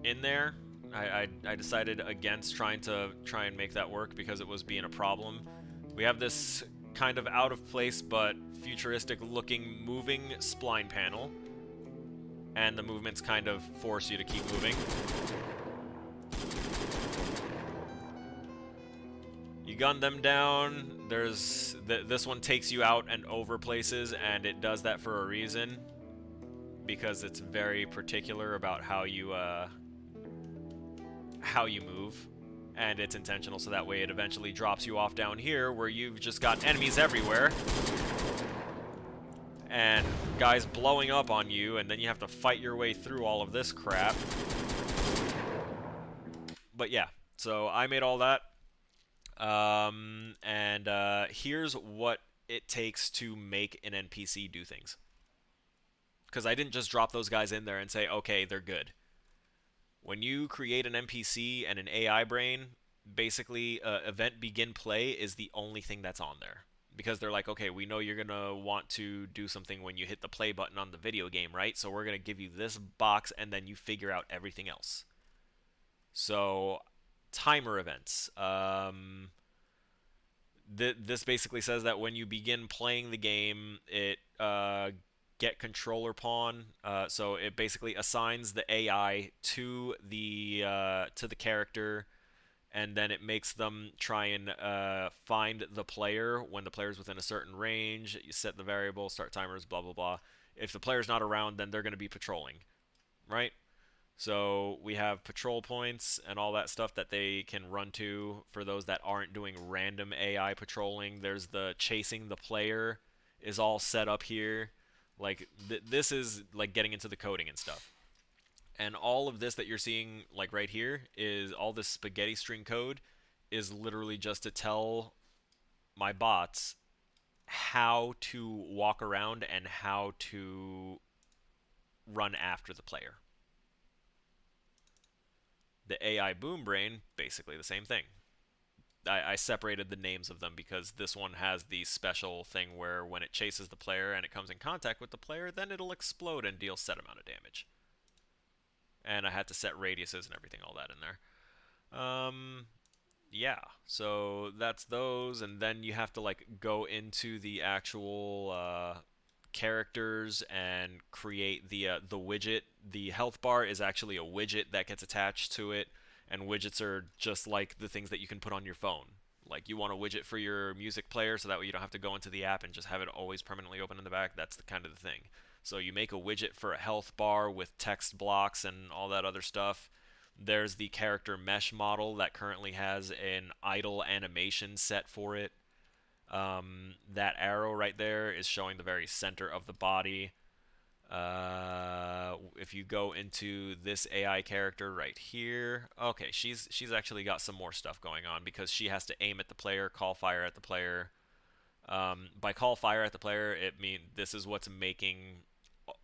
B: in there. I decided against trying and make that work because it was being a problem. We have this kind of out of place but futuristic looking moving spline panel, and the movements kind of force you to keep moving. You gun them down. There's this one takes you out and over places, and it does that for a reason, because it's very particular about how you move, and it's intentional, so that way it eventually drops you off down here where you've just got enemies everywhere and guys blowing up on you, and then you have to fight your way through all of this crap. But yeah, so I made all that. Here's what it takes to make an NPC do things. Because I didn't just drop those guys in there and say, okay, they're good. When you create an NPC and an AI brain, basically event begin play is the only thing that's on there. Because they're like, okay, we know you're going to want to do something when you hit the play button on the video game, right? So we're going to give you this box, and then you figure out everything else. So, timer events. This basically says that when you begin playing the game, it get controller pawn. So it basically assigns the AI to the character, and then it makes them try and find the player when the player's within a certain range. You set the variable, start timers, blah blah blah. If the player's not around, then they're going to be patrolling, right? So we have patrol points and all that stuff that they can run to for those that aren't doing random AI patrolling. There's the chasing the player is all set up here. Like, this is like getting into the coding and stuff. And all of this that you're seeing, like right here, is all this spaghetti string code is literally just to tell my bots how to walk around and how to run after the player. The AI Boom Brain, basically the same thing. I separated the names of them because this one has the special thing where when it chases the player and it comes in contact with the player, then it'll explode and deal set amount of damage. And I had to set radiuses and everything, all that in there. Yeah, so that's those, and then you have to like go into the actual characters and create the widget. The health bar is actually a widget that gets attached to it, and widgets are just like the things that you can put on your phone. Like you want a widget for your music player so that way you don't have to go into the app and just have it always permanently open in the back. That's the kind of the thing. So you make a widget for a health bar with text blocks and all that other stuff. There's the character mesh model that currently has an idle animation set for it. That arrow right there is showing the very center of the body. If you go into this AI character right here, okay, she's actually got some more stuff going on because she has to aim at the player, call fire at the player. By call fire at the player, it means this is what's making,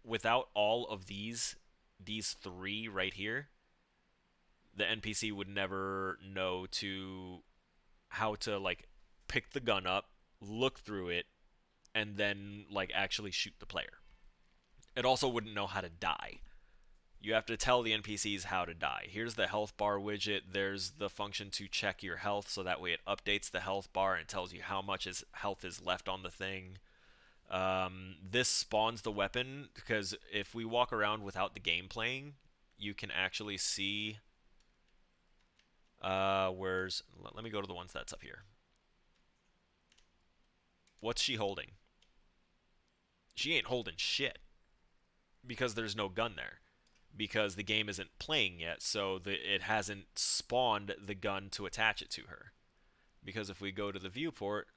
B: without all of these three right here, the NPC would never know how to like pick the gun up, look through it, and then like actually shoot the player. It also wouldn't know how to die. You have to tell the NPCs how to die. Here's the health bar widget. There's the function to check your health, so that way it updates the health bar and tells you how much health is left on the thing. This spawns the weapon, because if we walk around without the game playing, you can actually see... let me go to the ones that's up here. What's she holding? She ain't holding shit, because there's no gun there, because the game isn't playing yet, so it hasn't spawned the gun to attach it to her. Because if we go to the viewport,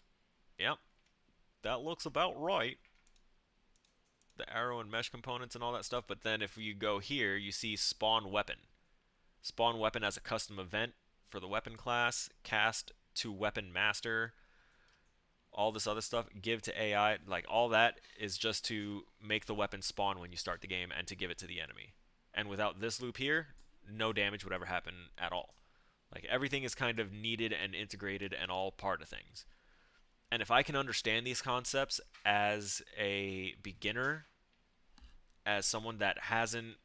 B: yep, that looks about right. The arrow and mesh components and all that stuff, but then if you go here, you see spawn weapon. Spawn weapon as a custom event for the weapon class, cast to weapon master, all this other stuff, give to AI, like all that is just to make the weapon spawn when you start the game and to give it to the enemy. And without this loop here, no damage would ever happen at all. Like everything is kind of needed and integrated and all part of things. And if I can understand these concepts as a beginner, as someone that hasn't,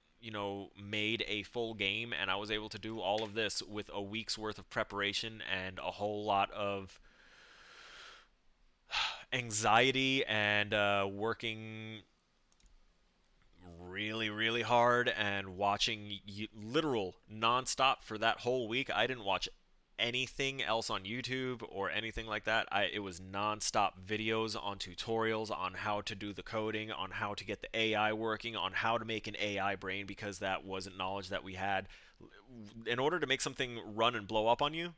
B: made a full game, and I was able to do all of this with a week's worth of preparation and a whole lot of anxiety and working really, really hard and watching literal nonstop for that whole week. I didn't watch anything else on YouTube or anything like that. It was nonstop videos on tutorials on how to do the coding, on how to get the AI working, on how to make an AI brain, because that wasn't knowledge that we had. In order to make something run and blow up on you,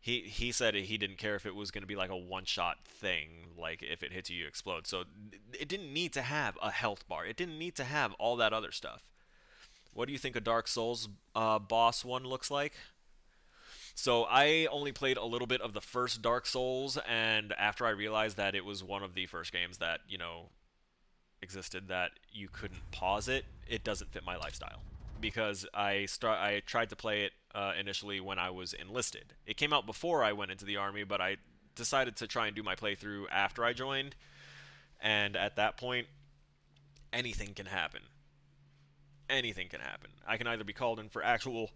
B: he said he didn't care if it was going to be like a one-shot thing, like if it hits you, you explode. So it didn't need to have a health bar. It didn't need to have all that other stuff. What do you think a Dark Souls boss one looks like? So I only played a little bit of the first Dark Souls, and after I realized that it was one of the first games that, existed that you couldn't pause it, it doesn't fit my lifestyle. Because I tried to play it initially when I was enlisted. It came out before I went into the army, but I decided to try and do my playthrough after I joined. And at that point, anything can happen. Anything can happen. I can either be called in for actual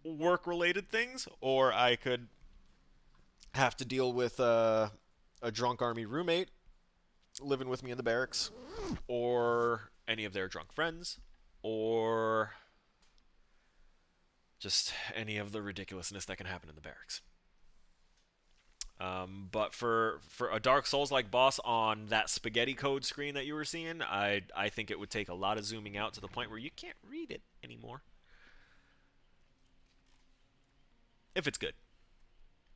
B: work-related things, or I could have to deal with a drunk army roommate living with me in the barracks, or any of their drunk friends, or just any of the ridiculousness that can happen in the barracks. But for a Dark Souls-like boss on that spaghetti code screen that you were seeing, I think it would take a lot of zooming out to the point where you can't read it anymore. If it's good.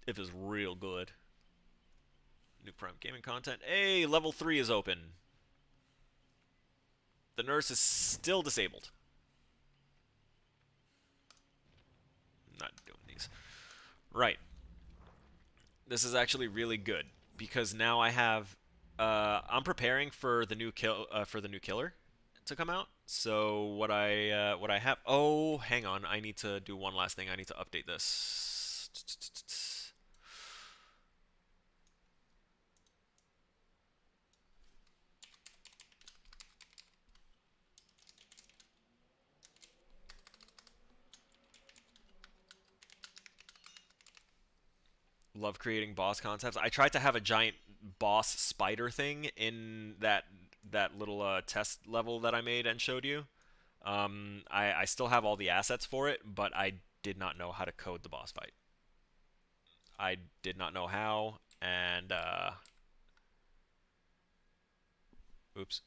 B: If it's real good. New Prime Gaming content. Hey, level 3 is open. The nurse is still disabled. Not doing these. Right. This is actually really good because now I have. I'm preparing for the new killer to come out. So what I have. Oh, hang on. I need to do one last thing. I need to update this. Love creating boss concepts. I tried to have a giant boss spider thing in that little test level that I made and showed you. I still have all the assets for it, but I did not know how to code the boss fight. I did not know how, and oops.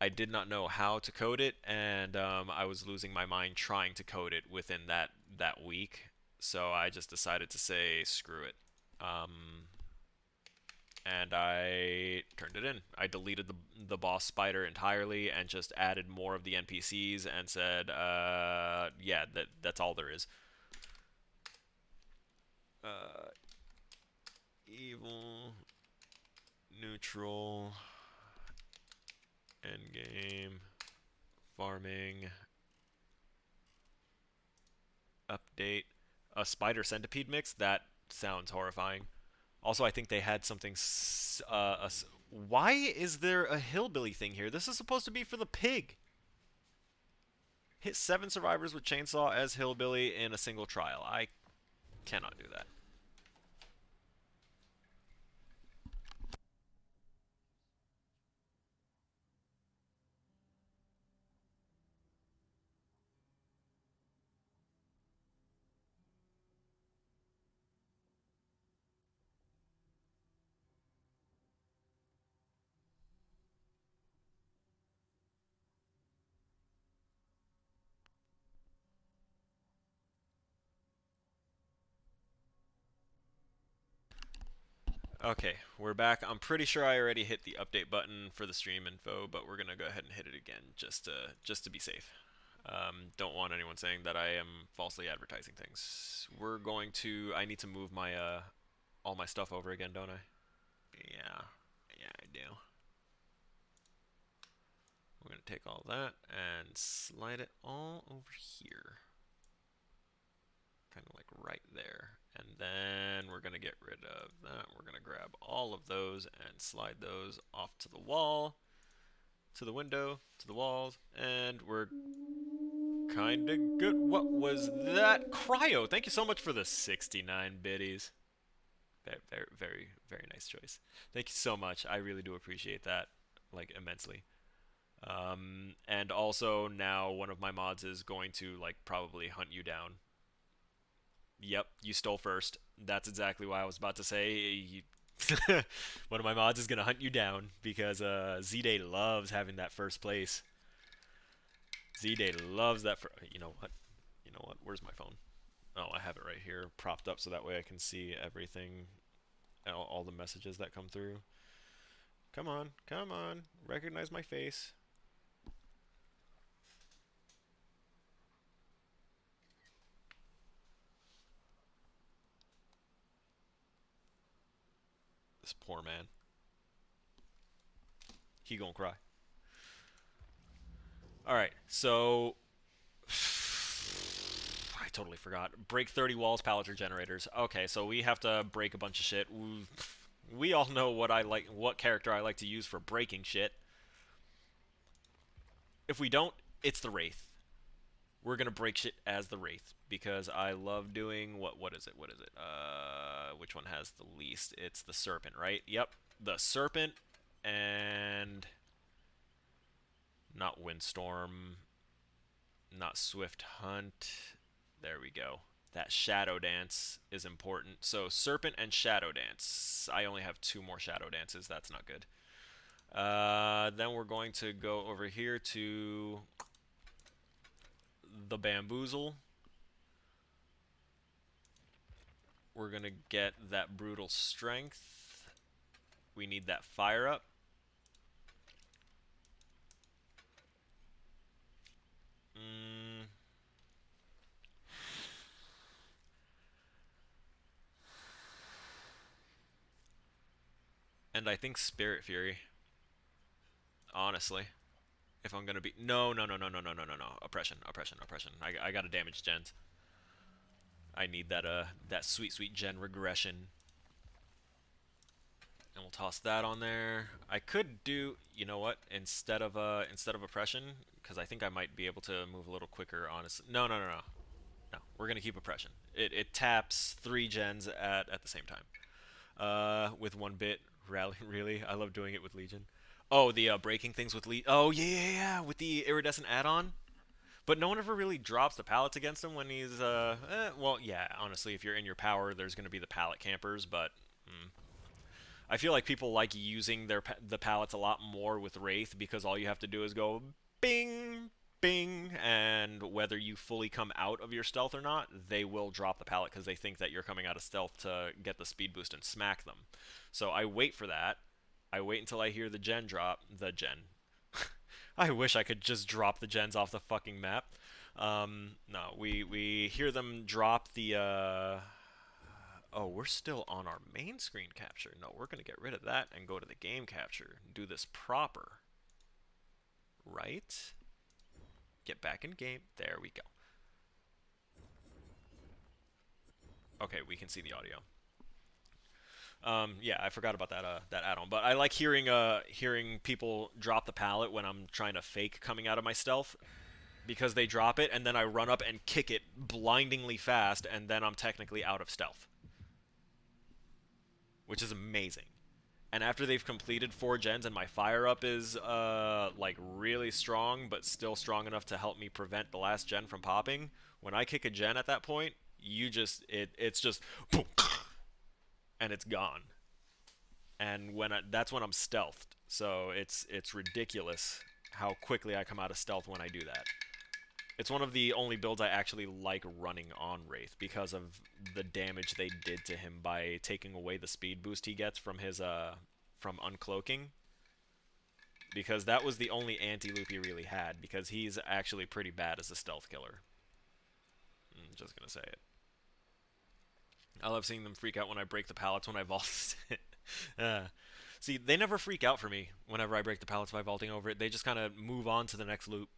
B: I did not know how to code it, and I was losing my mind trying to code it within that week. So I just decided to say screw it, and I turned it in. I deleted the boss spider entirely and just added more of the NPCs and said, yeah, that's all there is. Evil, neutral, endgame, farming, update, a spider centipede mix. That sounds horrifying. Also, I think they had something. Why is there a hillbilly thing here? This is supposed to be for the pig. Hit 7 survivors with chainsaw as hillbilly in a single trial. I cannot do that. Okay, we're back. I'm pretty sure I already hit the update button for the stream info, but we're gonna go ahead and hit it again just to be safe. Don't want anyone saying that I am falsely advertising things. We're going to. I need to move my all my stuff over again, don't I? Yeah, I do. We're gonna take all that and slide it all over here, kind of like right there. And then we're going to get rid of that. We're going to grab all of those and slide those off to the wall, to the window, to the walls, and we're kind of good. What was that? Cryo, thank you so much for the 69 biddies. Very, very, very, very nice choice. Thank you so much. I really do appreciate that, like, immensely. And also now one of my mods is going to, like, probably hunt you down. Yep, you stole first. That's exactly what I was about to say. One of my mods is gonna hunt you down because Z-Day loves having that first place. Z-Day loves that. You know what? You know what? Where's my phone? Oh, I have it right here, propped up so that way I can see everything, all the messages that come through. Come on, come on, recognize my face. This poor man. He gonna cry. Alright, so I totally forgot. Break 30 walls, pallets, or generators. Okay, so we have to break a bunch of shit. We all know what I like, what character I like to use for breaking shit. If we don't, it's the Wraith. We're gonna break shit as the Wraith because I love doing what is it? What is it? Which one has the least? It's the Serpent, right? Yep, the Serpent and not Windstorm, not Swift Hunt. There we go. That Shadow Dance is important. So Serpent and Shadow Dance. I only have 2 more Shadow Dances. That's not good. Then we're going to go over here to the Bamboozle. We're going to get that Brutal Strength. We need that Fire Up. And I think Spirit Fury. Honestly. If I'm gonna be... No, no, no, no, no, no, no, no, no. Oppression, oppression, oppression. I gotta damage gens. I need that, that sweet, sweet gen regression. And we'll toss that on there. I could do... You know what? Instead of oppression, because I think I might be able to move a little quicker, honestly. No, no, no, no. No, we're gonna keep oppression. It taps 3 gens at the same time. With 1 bit. Rally, really? I love doing it with Legion. Oh, the breaking things with Legion. Oh, yeah, yeah, yeah, with the iridescent add-on. But no one ever really drops the pallets against him when he's, well, yeah, honestly, if you're in your power, there's going to be the pallet campers, but I feel like people like using the pallets a lot more with Wraith because all you have to do is go bing, bing, and whether you fully come out of your stealth or not, they will drop the pallet because they think that you're coming out of stealth to get the speed boost and smack them. So I wait for that. I wait until I hear the gen drop. The gen. I wish I could just drop the gens off the fucking map. No, we hear them drop the... Oh, we're still on our main screen capture. No, we're going to get rid of that and go to the game capture. Do this proper. Right? Get back in game. There we go. Okay, we can see the audio. Yeah, I forgot about that that add-on, but I like hearing people drop the pallet when I'm trying to fake coming out of my stealth, because they drop it and then I run up and kick it blindingly fast, and then I'm technically out of stealth, which is amazing. And after they've completed 4 gens and my fire up is like really strong, but still strong enough to help me prevent the last gen from popping, when I kick a gen at that point, it's just boom, and it's gone. And that's when I'm stealthed. So it's ridiculous how quickly I come out of stealth when I do that. It's one of the only builds I actually like running on Wraith because of the damage they did to him by taking away the speed boost he gets from his from uncloaking. Because that was the only anti-loop he really had, because he's actually pretty bad as a stealth killer. I'm just gonna say it. I love seeing them freak out when I break the pallets when I vault it. See, they never freak out for me whenever I break the pallets by vaulting over it. They just kind of move on to the next loop.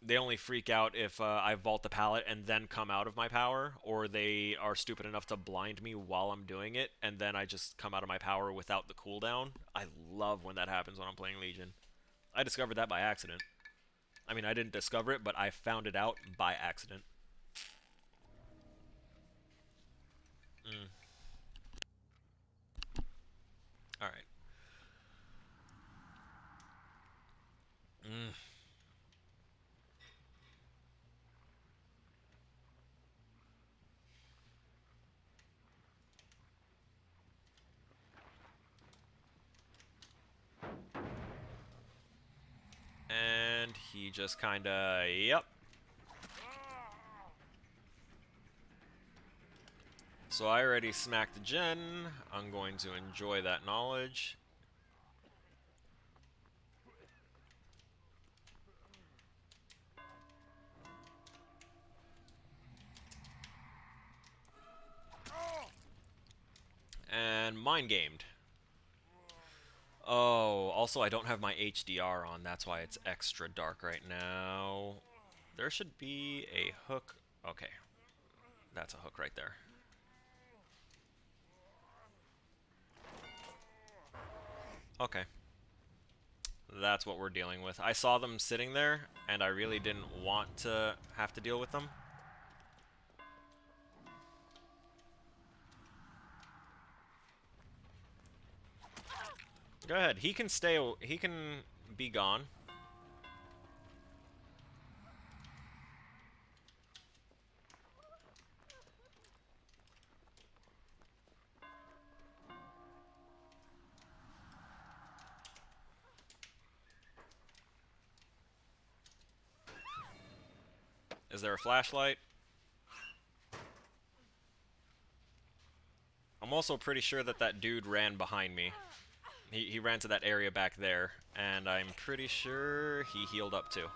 B: They only freak out if I vault the pallet and then come out of my power, or they are stupid enough to blind me while I'm doing it, and then I just come out of my power without the cooldown. I love when that happens when I'm playing Legion. I discovered that by accident. I mean, I didn't discover it, but I found it out by accident. Alright. And he just kinda, yep. So I already smacked the gen. I'm going to enjoy that knowledge. And mind gamed. Oh, also I don't have my HDR on, that's why it's extra dark right now. There should be a hook. Okay. That's a hook right there. Okay. That's what we're dealing with. I saw them sitting there, and I really didn't want to have to deal with them. Go ahead. He can stay. He can be gone. Is there a flashlight? I'm also pretty sure that that dude ran behind me. He ran to that area back there, and I'm pretty sure he healed up too.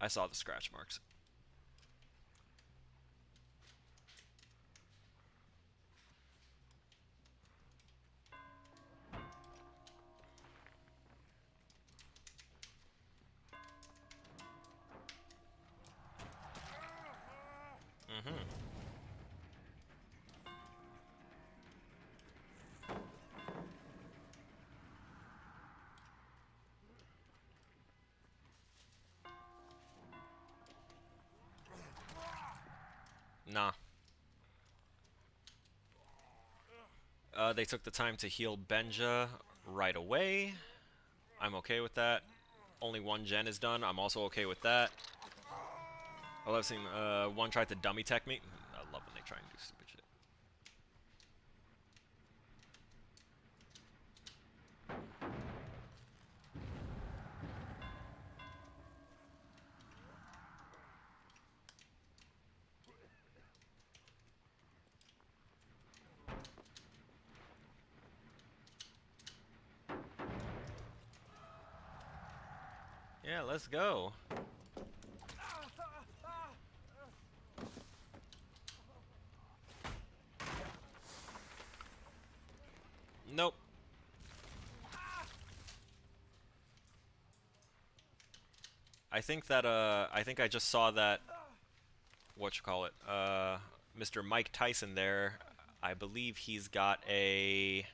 B: I saw the scratch marks. Nah. They took the time to heal Benja right away. I'm okay with that. Only one gen is done. I'm also okay with that. I love seeing one tried to dummy tech me. I love when they try and do stupid shit. Yeah, let's go. Nope. I think that I think I just saw that whatchamacallit, Mr. Mike Tyson there. I believe he's got a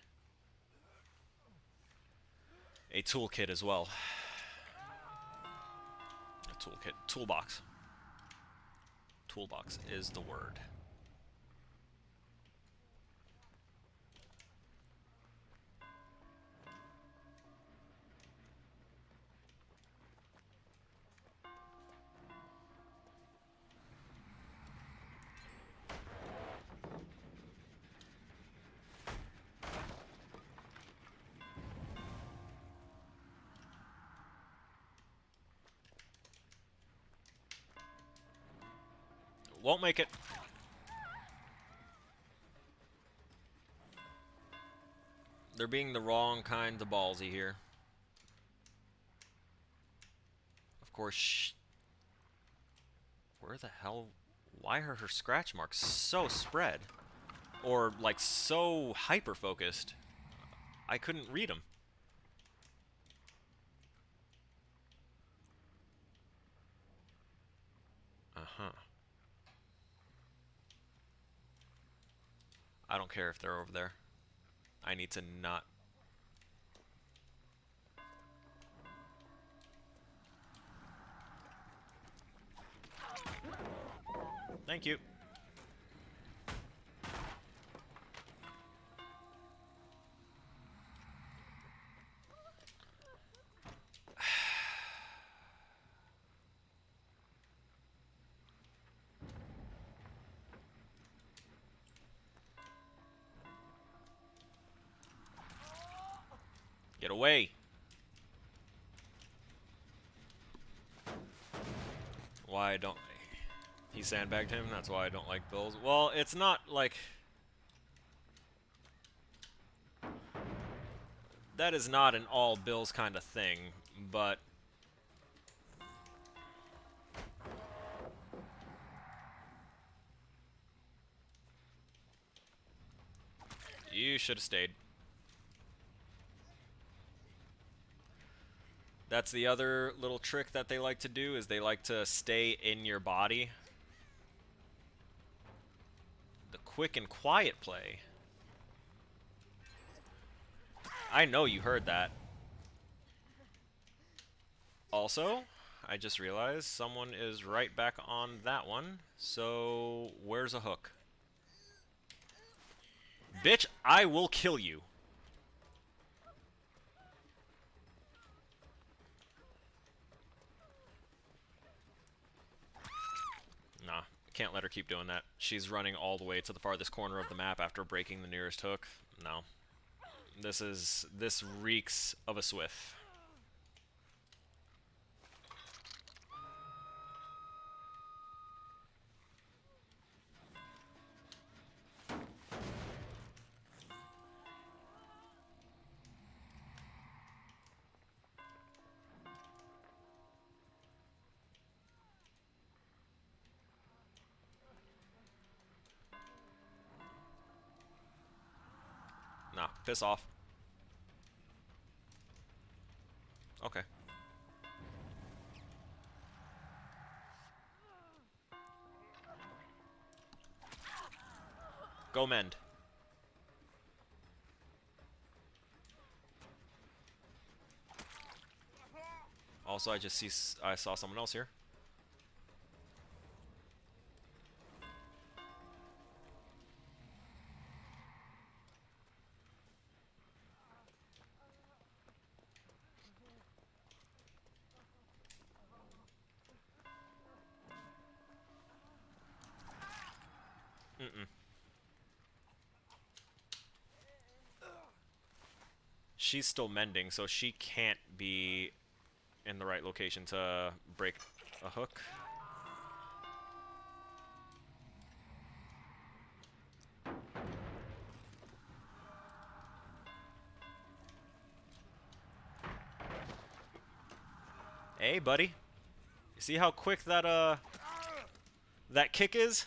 B: toolkit as well. A toolkit. Toolbox. Toolbox is the word. Won't make it. They're being the wrong kind of ballsy here. Of course, where the hell? Why are her scratch marks so spread? Or, like, so hyper-focused? I couldn't read them. Uh-huh. I don't care if they're over there. I need to not... Thank you. Get away. Why don't... He sandbagged him, that's why I don't like Bills. Well, it's not like... That is not an all Bills kind of thing, but... You should have stayed. That's the other little trick that they like to do, is they like to stay in your body. The quick and quiet play. I know you heard that. Also, I just realized someone is right back on that one. So, where's a hook? Bitch, I will kill you. Nah, can't let her keep doing that. She's running all the way to the farthest corner of the map after breaking the nearest hook. No. This reeks of a Swift. Nah, piss off. Okay. Go mend. Also, I saw someone else here. she's still mending, so she can't be in the right location to break a hook. Hey, buddy. You see how quick that that kick is?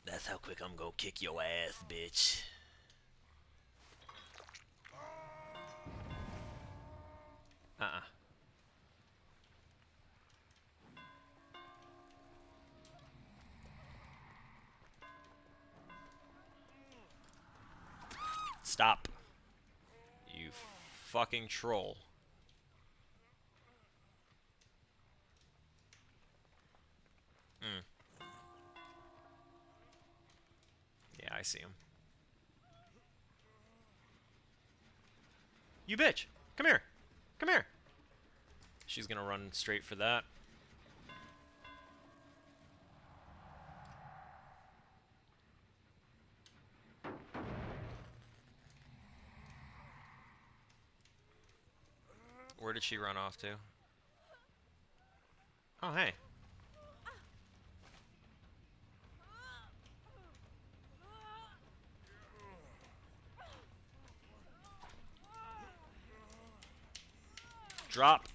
B: That's how quick I'm gonna kick your ass, bitch. Stop. You fucking troll. Yeah, I see him. You bitch! Come here! Come here! She's gonna run straight for that. Where did she run off to? Oh, hey. Drop.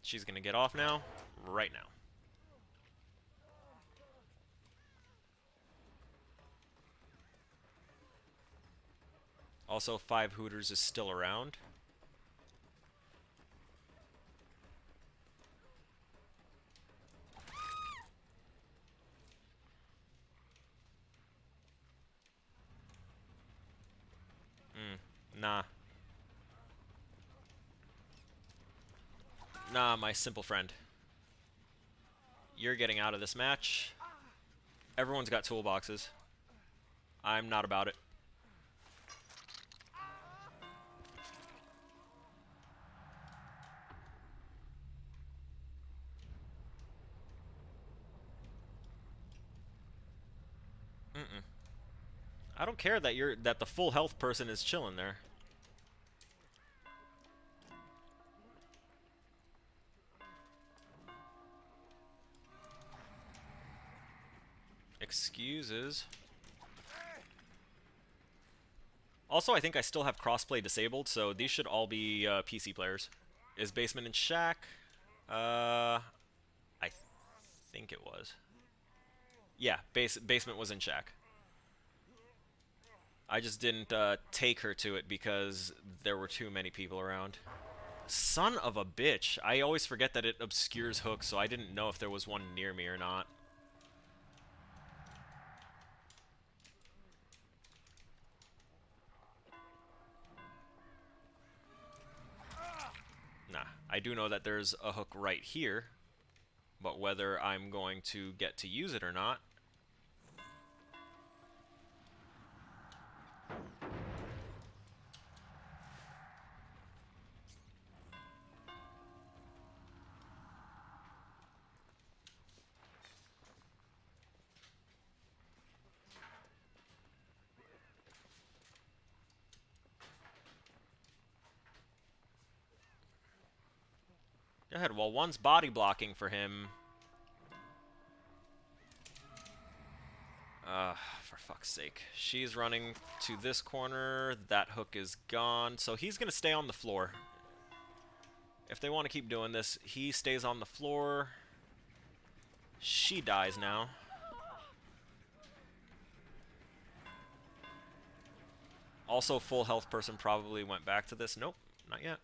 B: She's gonna get off now. Right now. Also, 5 Hooters is still around. Nah. Nah, my simple friend. You're getting out of this match. Everyone's got toolboxes. I'm not about it. I don't care that the full health person is chilling there. Excuses. Also, I think I still have crossplay disabled, so these should all be PC players. Is Basement in Shack? I think it was. Yeah, Basement was in Shack. I just didn't take her to it because there were too many people around. Son of a bitch. I always forget that it obscures hooks, so I didn't know if there was one near me or not. Nah, I do know that there's a hook right here, but whether I'm going to get to use it or not. Go ahead, well, one's body blocking for him. For fuck's sake. She's running to this corner. That hook is gone. So he's going to stay on the floor. If they want to keep doing this, he stays on the floor. She dies now. Also, full health person probably went back to this. Nope, not yet.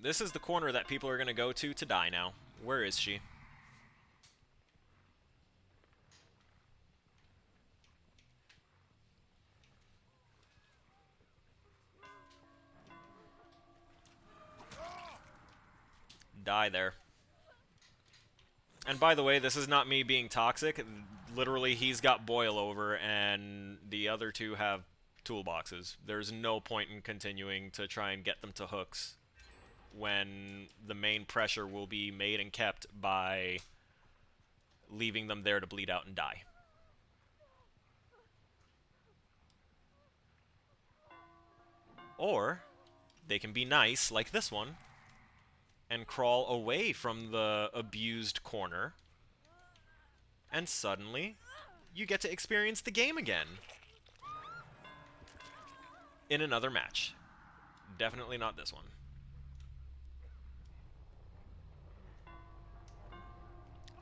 B: This is the corner that people are going to go to die now. Where is she? Die there. And by the way, this is not me being toxic. literally he's got boil over and the other two have toolboxes. There's no point in continuing to try and get them to hooks when the main pressure will be made and kept by leaving them there to bleed out and die. Or they can be nice, like this one, and crawl away from the abused corner, and suddenly you get to experience the game again in another match. Definitely not this one.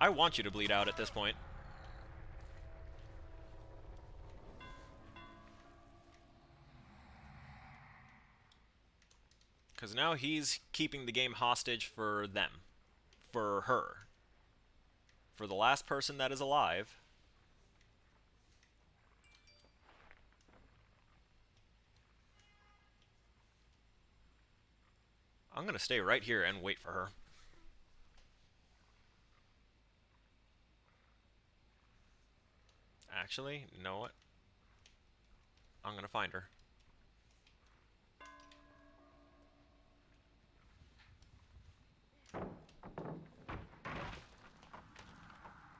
B: I want you to bleed out at this point. Because now he's keeping the game hostage for them. For her. For the last person that is alive. I'm going to stay right here and wait for her. Actually, you know what? I'm going to find her.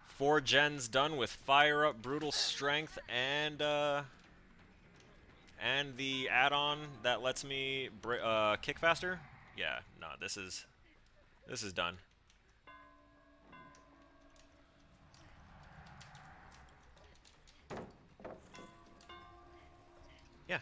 B: Four gens done with Fire Up, Brutal Strength, and the add-on that lets me kick faster. Yeah, no, this is done. Yeah.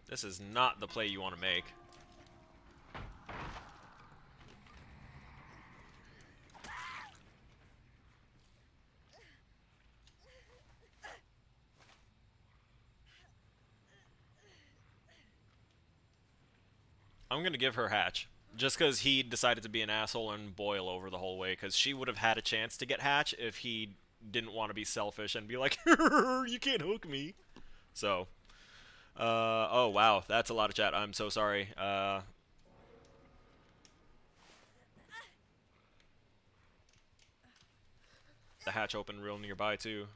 B: This is not the play you want to make. I'm going to give her Hatch. Just because he decided to be an asshole and boil over the whole way. Because she would have had a chance to get Hatch if he didn't want to be selfish and be like, you can't hook me. So, oh wow, that's a lot of chat. I'm so sorry. The hatch opened real nearby too.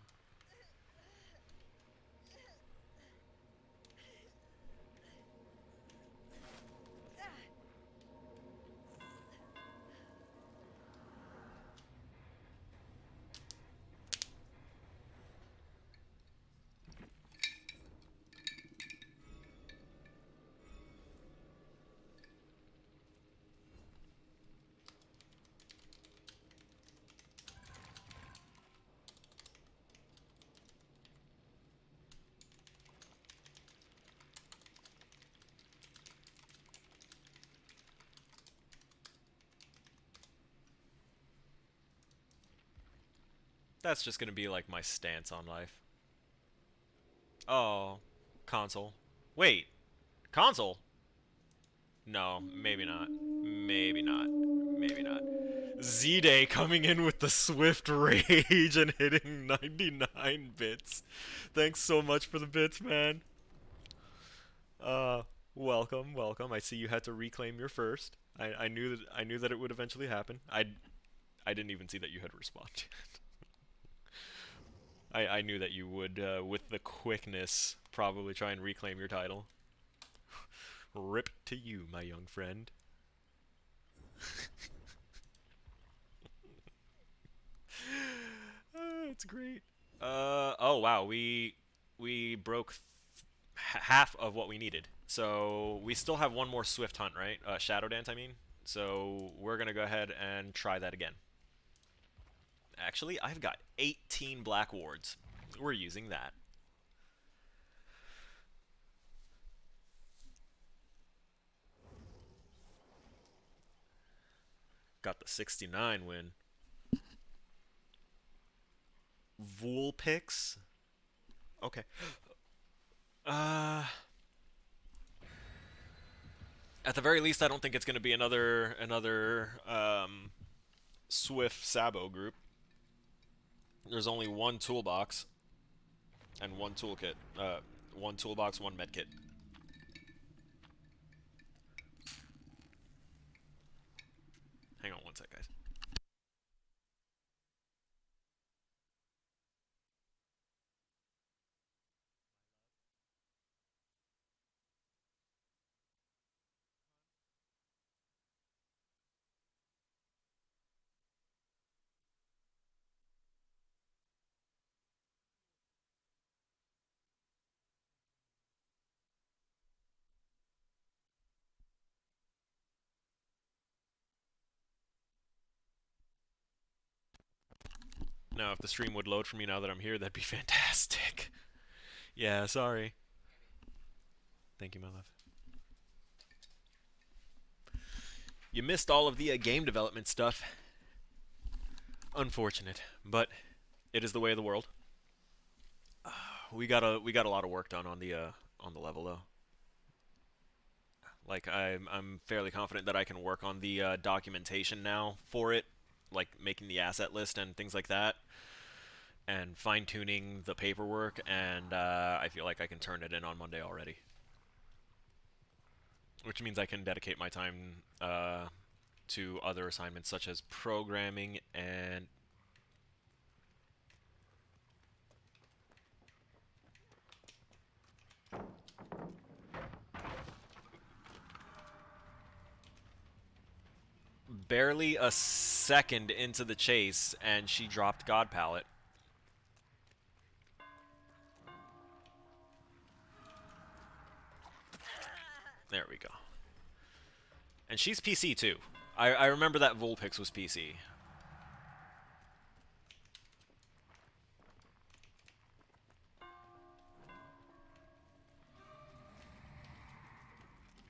B: That's just gonna be like my stance on life. Oh, console. Wait, console? No, maybe not. Maybe not. Maybe not. Z-Day coming in with the swift rage and hitting 99 bits. Thanks so much for the bits, man. Welcome, welcome. I see you had to reclaim your first. I knew that it would eventually happen. I didn't even see that you had responded. I knew that you would, with the quickness, probably try and reclaim your title. Rip to you, my young friend. It's great. Oh wow, we broke half of what we needed. So we still have one more Swift Hunt, right? Shadow Dance, I mean. So we're gonna go ahead and try that again. Actually, I've got 18 black wards. We're using that. Got the 69 win. Vulpix. Okay. At the very least, I don't think it's going to be another Swift Sabo group. There's only one toolbox and one toolkit. 1 toolbox, 1 medkit. Hang on 1 sec, guys. Now, if the stream would load for me now that I'm here, that'd be fantastic. Yeah, sorry. Thank you, my love. You missed all of the game development stuff. Unfortunate, but it is the way of the world. We got a lot of work done on the level though. Like I'm fairly confident that I can work on the documentation now for it, like making the asset list and things like that, and fine-tuning the paperwork, and I feel like I can turn it in on Monday already. Which means I can dedicate my time to other assignments such as programming and... Barely a second into the chase, and she dropped God Palette. There we go. And she's PC too. I remember that Vulpix was PC.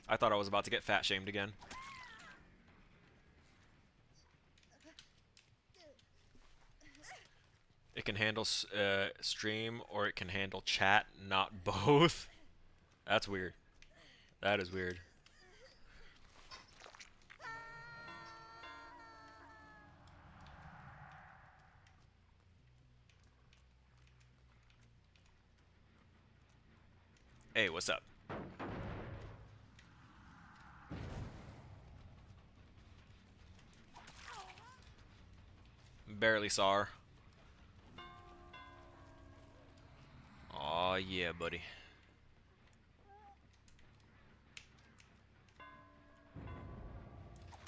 B: I thought I was about to get fat shamed again. It can handle stream or it can handle chat, not both. That's weird. That is weird. Hey, what's up? Barely saw her. Aw, yeah, buddy.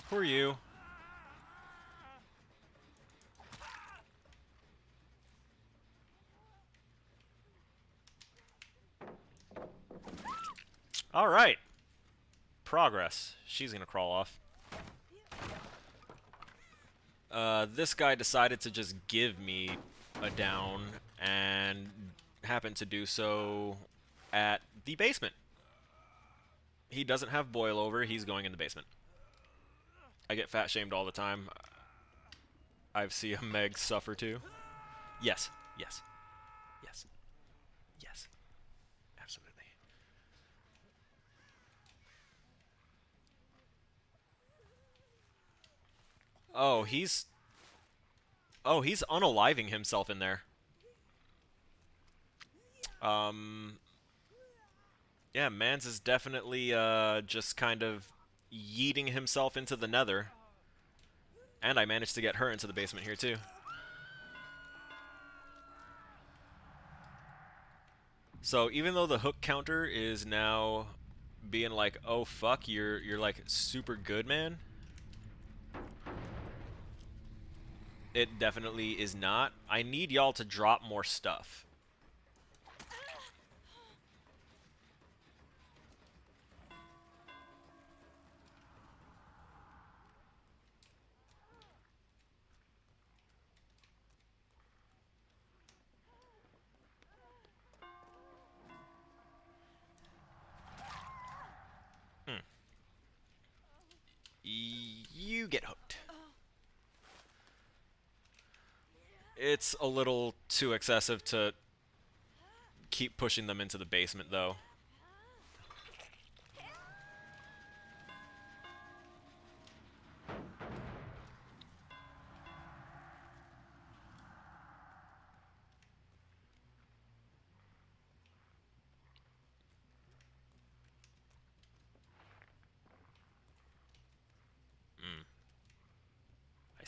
B: Who are you? All right. Progress. She's gonna crawl off. This guy decided to just give me a down and happened to do so at the basement. He doesn't have boil over. He's going in the basement. I get fat shamed all the time. I've seen a Meg suffer too. Yes. Yes. Yes. Yes. Absolutely. Oh, he's unaliving himself in there. Yeah, Mans is definitely just kind of yeeting himself into the nether. And I managed to get her into the basement here too. So even though the hook counter is now being like, oh fuck, you're like super good, man. It definitely is not. I need y'all to drop more stuff. You get hooked. It's a little too excessive to keep pushing them into the basement, though.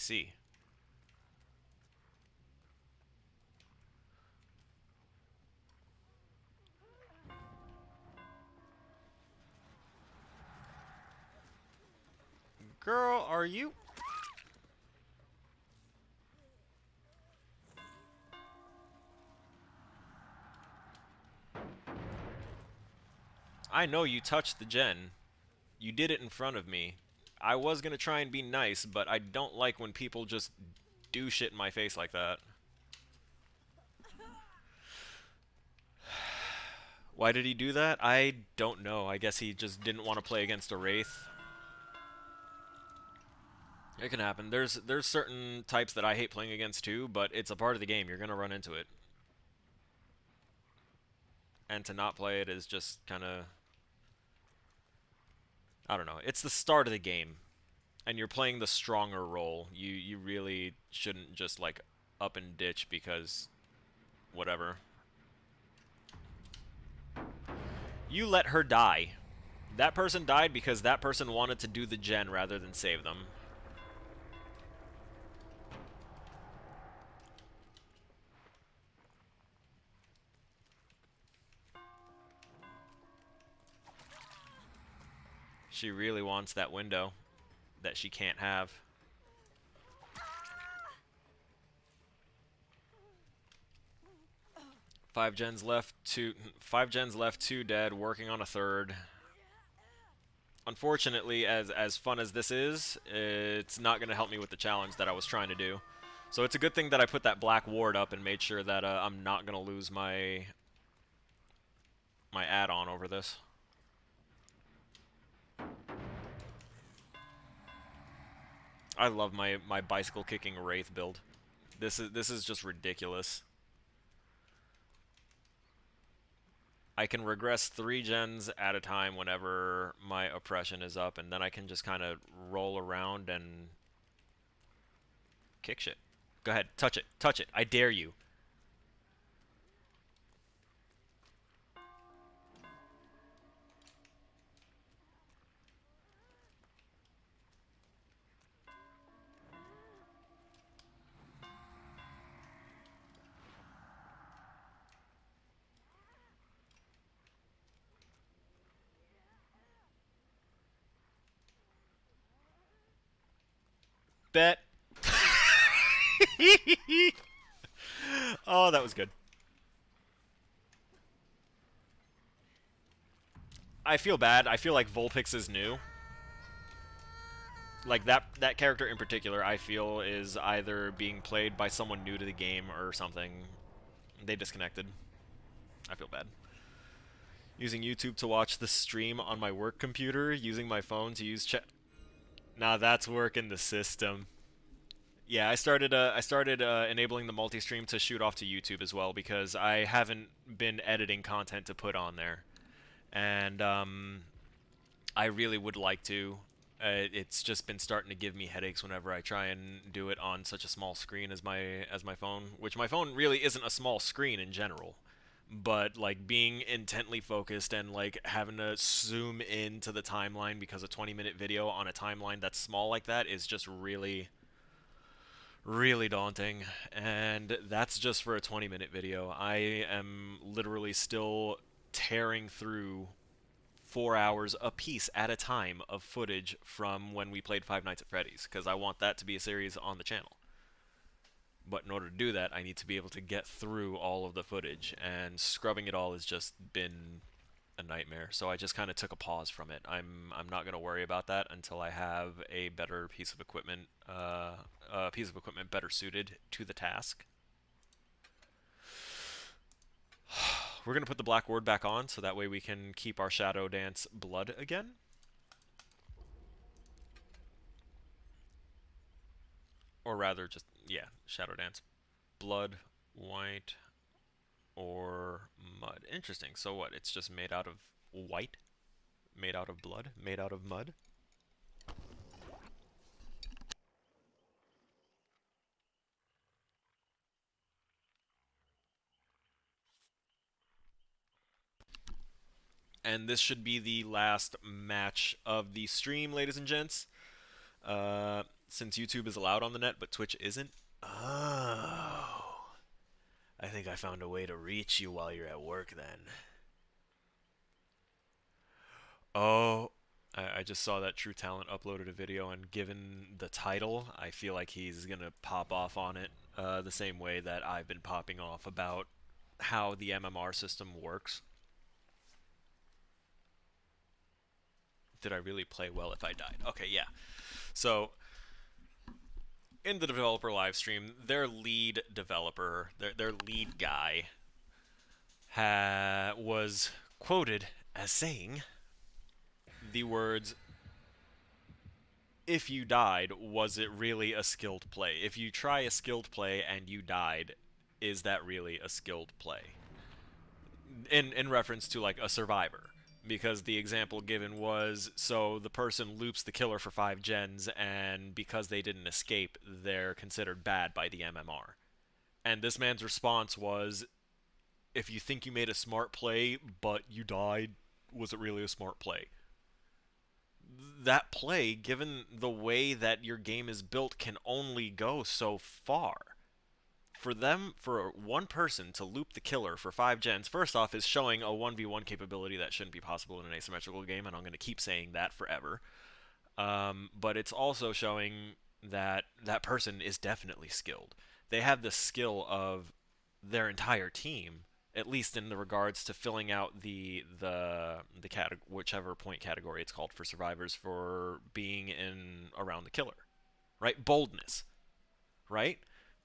B: see. Girl, are you... I know you touched the gen. You did it in front of me. I was gonna try and be nice, but I don't like when people just do shit in my face like that. Why did he do that? I don't know. I guess he just didn't want to play against a Wraith. It can happen. There's certain types that I hate playing against too, but it's a part of the game. You're gonna run into it. And to not play it is just kind of... I don't know. It's the start of the game. And you're playing the stronger role. You really shouldn't just, like, up and ditch because... whatever. You let her die. That person died because that person wanted to do the gen rather than save them. She really wants that window that she can't have. Five gens left, two dead, working on a third. Unfortunately, as fun as this is, it's not going to help me with the challenge that I was trying to do. So it's a good thing that I put that black ward up and made sure that I'm not going to lose my add-on over this. I love my bicycle kicking Wraith build. This is just ridiculous. I can regress 3 gens at a time whenever my oppression is up, and then I can just kind of roll around and kick shit. Go ahead, touch it, I dare you. Bet. Oh, that was good. I feel bad. I feel like Vulpix is new. Like, that character in particular, I feel, is either being played by someone new to the game or something. They disconnected. I feel bad. Using YouTube to watch the stream on my work computer, using my phone to use chat. Now that's working the system. Yeah, I started enabling the multi-stream to shoot off to YouTube as well because I haven't been editing content to put on there, and I really would like to. It's just been starting to give me headaches whenever I try and do it on such a small screen as my phone, which my phone really isn't a small screen in general. But like being intently focused and like having to zoom into the timeline because a 20-minute video on a timeline that's small like that is just really daunting, and that's just for a 20-minute video. I am literally still tearing through 4 hours a piece at a time of footage from when we played Five Nights at Freddy's, because I want that to be a series on the channel. But in order to do that, I need to be able to get through all of the footage, and scrubbing it all has just been a nightmare. So I just kind of took a pause from it. I'm not going to worry about that until I have a better piece of equipment, better suited to the task. We're going to put the black ward back on, so that way we can keep our Shadow Dance blood again. Or rather, just, yeah, Shadow Dance. Blood, white, or mud. Interesting. So what? It's just made out of white? Made out of blood? Made out of mud? And this should be the last match of the stream, ladies and gents. since YouTube is allowed on the net but Twitch isn't. Oh. I think I found a way to reach you while you're at work then. Oh, I just saw that True Talent uploaded a video, and given the title, I feel like he's gonna pop off on it the same way that I've been popping off about how the MMR system works. Did I really play well if I died? Okay, yeah. So, in the developer livestream, their lead developer, their lead guy, was quoted as saying the words, "If you died, was it really a skilled play? If you try a skilled play and you died, is that really a skilled play?" In reference to, like, a survivor. Because the example given was, so the person loops the killer for 5 gens, and because they didn't escape, they're considered bad by the MMR. And this man's response was, if you think you made a smart play, but you died, was it really a smart play? That play, given the way that your game is built, can only go so far. For one person to loop the killer for 5 gens, first off, is showing a 1v1 capability that shouldn't be possible in an asymmetrical game, and I'm going to keep saying that forever. But it's also showing that that person is definitely skilled. They have the skill of their entire team, at least in the regards to filling out the whichever point category it's called for survivors, for being in around the killer, right? Boldness, right?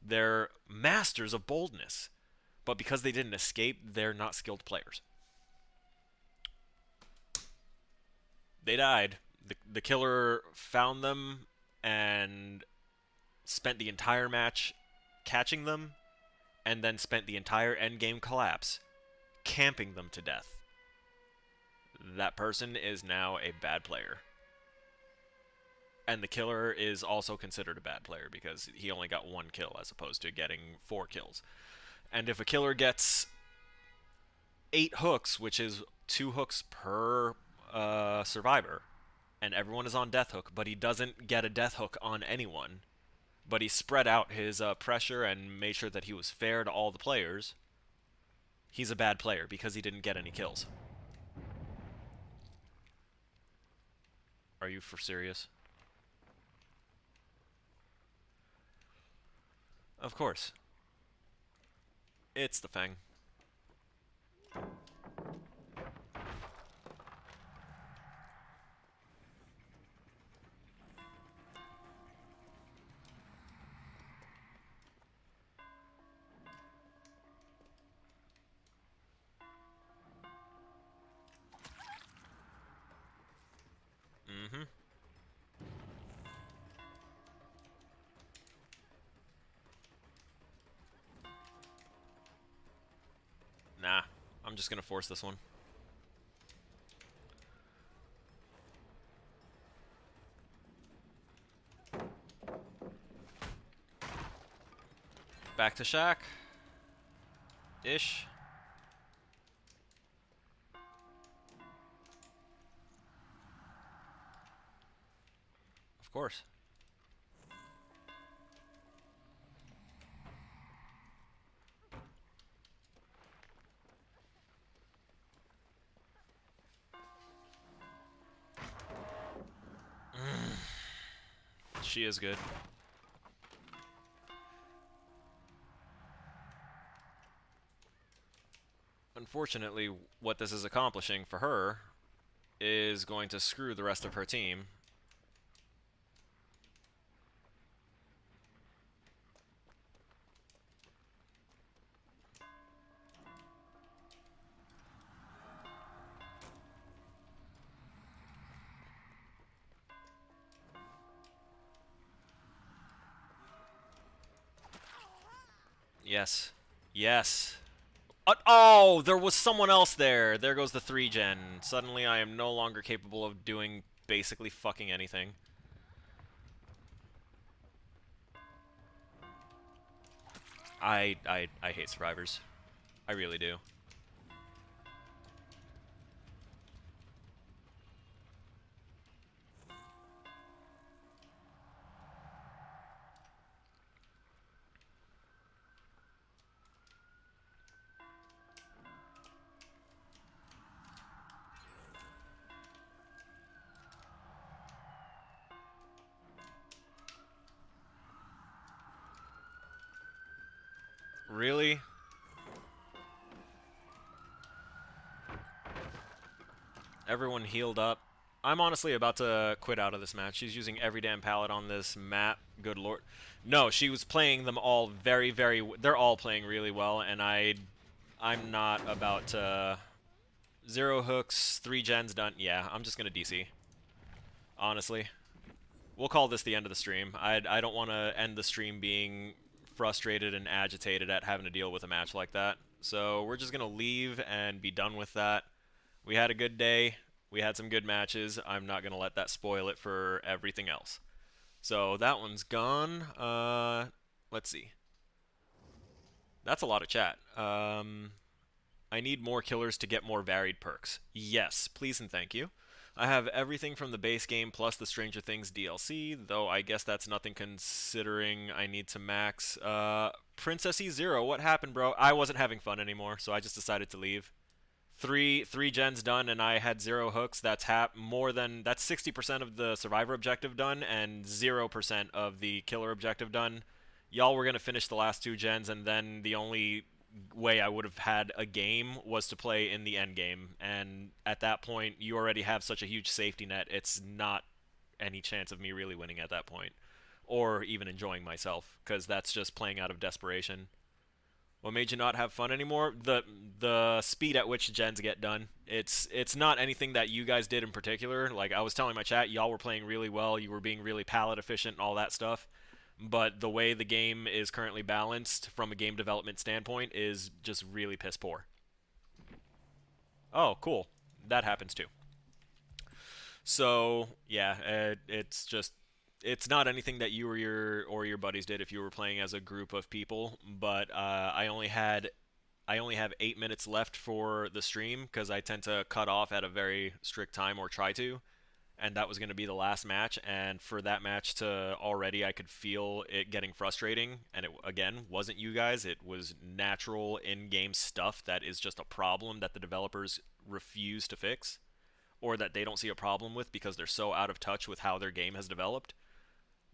B: They're masters of boldness, but because they didn't escape, they're not skilled players. They died. The killer found them and spent the entire match catching them, and then spent the entire endgame collapse camping them to death. That person is now a bad player. And the killer is also considered a bad player because he only got 1 kill as opposed to getting 4 kills. And if a killer gets 8 hooks, which is 2 hooks per survivor, and everyone is on death hook, but he doesn't get a death hook on anyone, but he spread out his pressure and made sure that he was fair to all the players, he's a bad player because he didn't get any kills. Are you for serious? Of course. It's the Fang. Mm-hmm. Nah, I'm just gonna force this one. Back to Shack. Ish. Of course. She is good. Unfortunately, what this is accomplishing for her is going to screw the rest of her team. Yes. Yes. Oh, there was someone else there. There goes the 3-gen. Suddenly I am no longer capable of doing basically fucking anything. I hate survivors. I really do. Really? Everyone healed up. I'm honestly about to quit out of this match. She's using every damn pallet on this map. Good lord. No, she was playing them all very, very... They're all playing really well, and I'm not about to... 0 hooks, 3 gens done. Yeah, I'm just going to DC. Honestly. We'll call this the end of the stream. I don't want to end the stream being frustrated and agitated at having to deal with a match like that. So we're just going to leave and be done with that. We had a good day. We had some good matches. I'm not going to let that spoil it for everything else. So that one's gone. Let's see. That's a lot of chat. I need more killers to get more varied perks. Yes, please and thank you. I have everything from the base game plus the Stranger Things DLC, though I guess that's nothing considering I need to max. Princess E0, what happened, bro? I wasn't having fun anymore, so I just decided to leave. Three gens done, and I had 0 hooks. That's 60% of the survivor objective done, and 0% of the killer objective done. Y'all were gonna finish the last 2 gens, and then the only way I would have had a game was to play in the end game. And at that point, you already have such a huge safety net. It's not any chance of me really winning at that point, or even enjoying myself, because that's just playing out of desperation. What made you not have fun anymore? The speed at which gens get done. It's not anything that you guys did in particular. Like, I was telling my chat, y'all were playing really well. You were being really palette efficient and all that stuff. But the way the game is currently balanced from a game development standpoint is just really piss poor. Oh, cool. That happens too. So, yeah, it's not anything that you or your buddies did if you were playing as a group of people, but I only have 8 minutes left for the stream because I tend to cut off at a very strict time, or try to, and that was going to be the last match. And for that match to already, I could feel it getting frustrating, and it again wasn't you guys, it was natural in-game stuff that is just a problem that the developers refuse to fix, or that they don't see a problem with because they're so out of touch with how their game has developed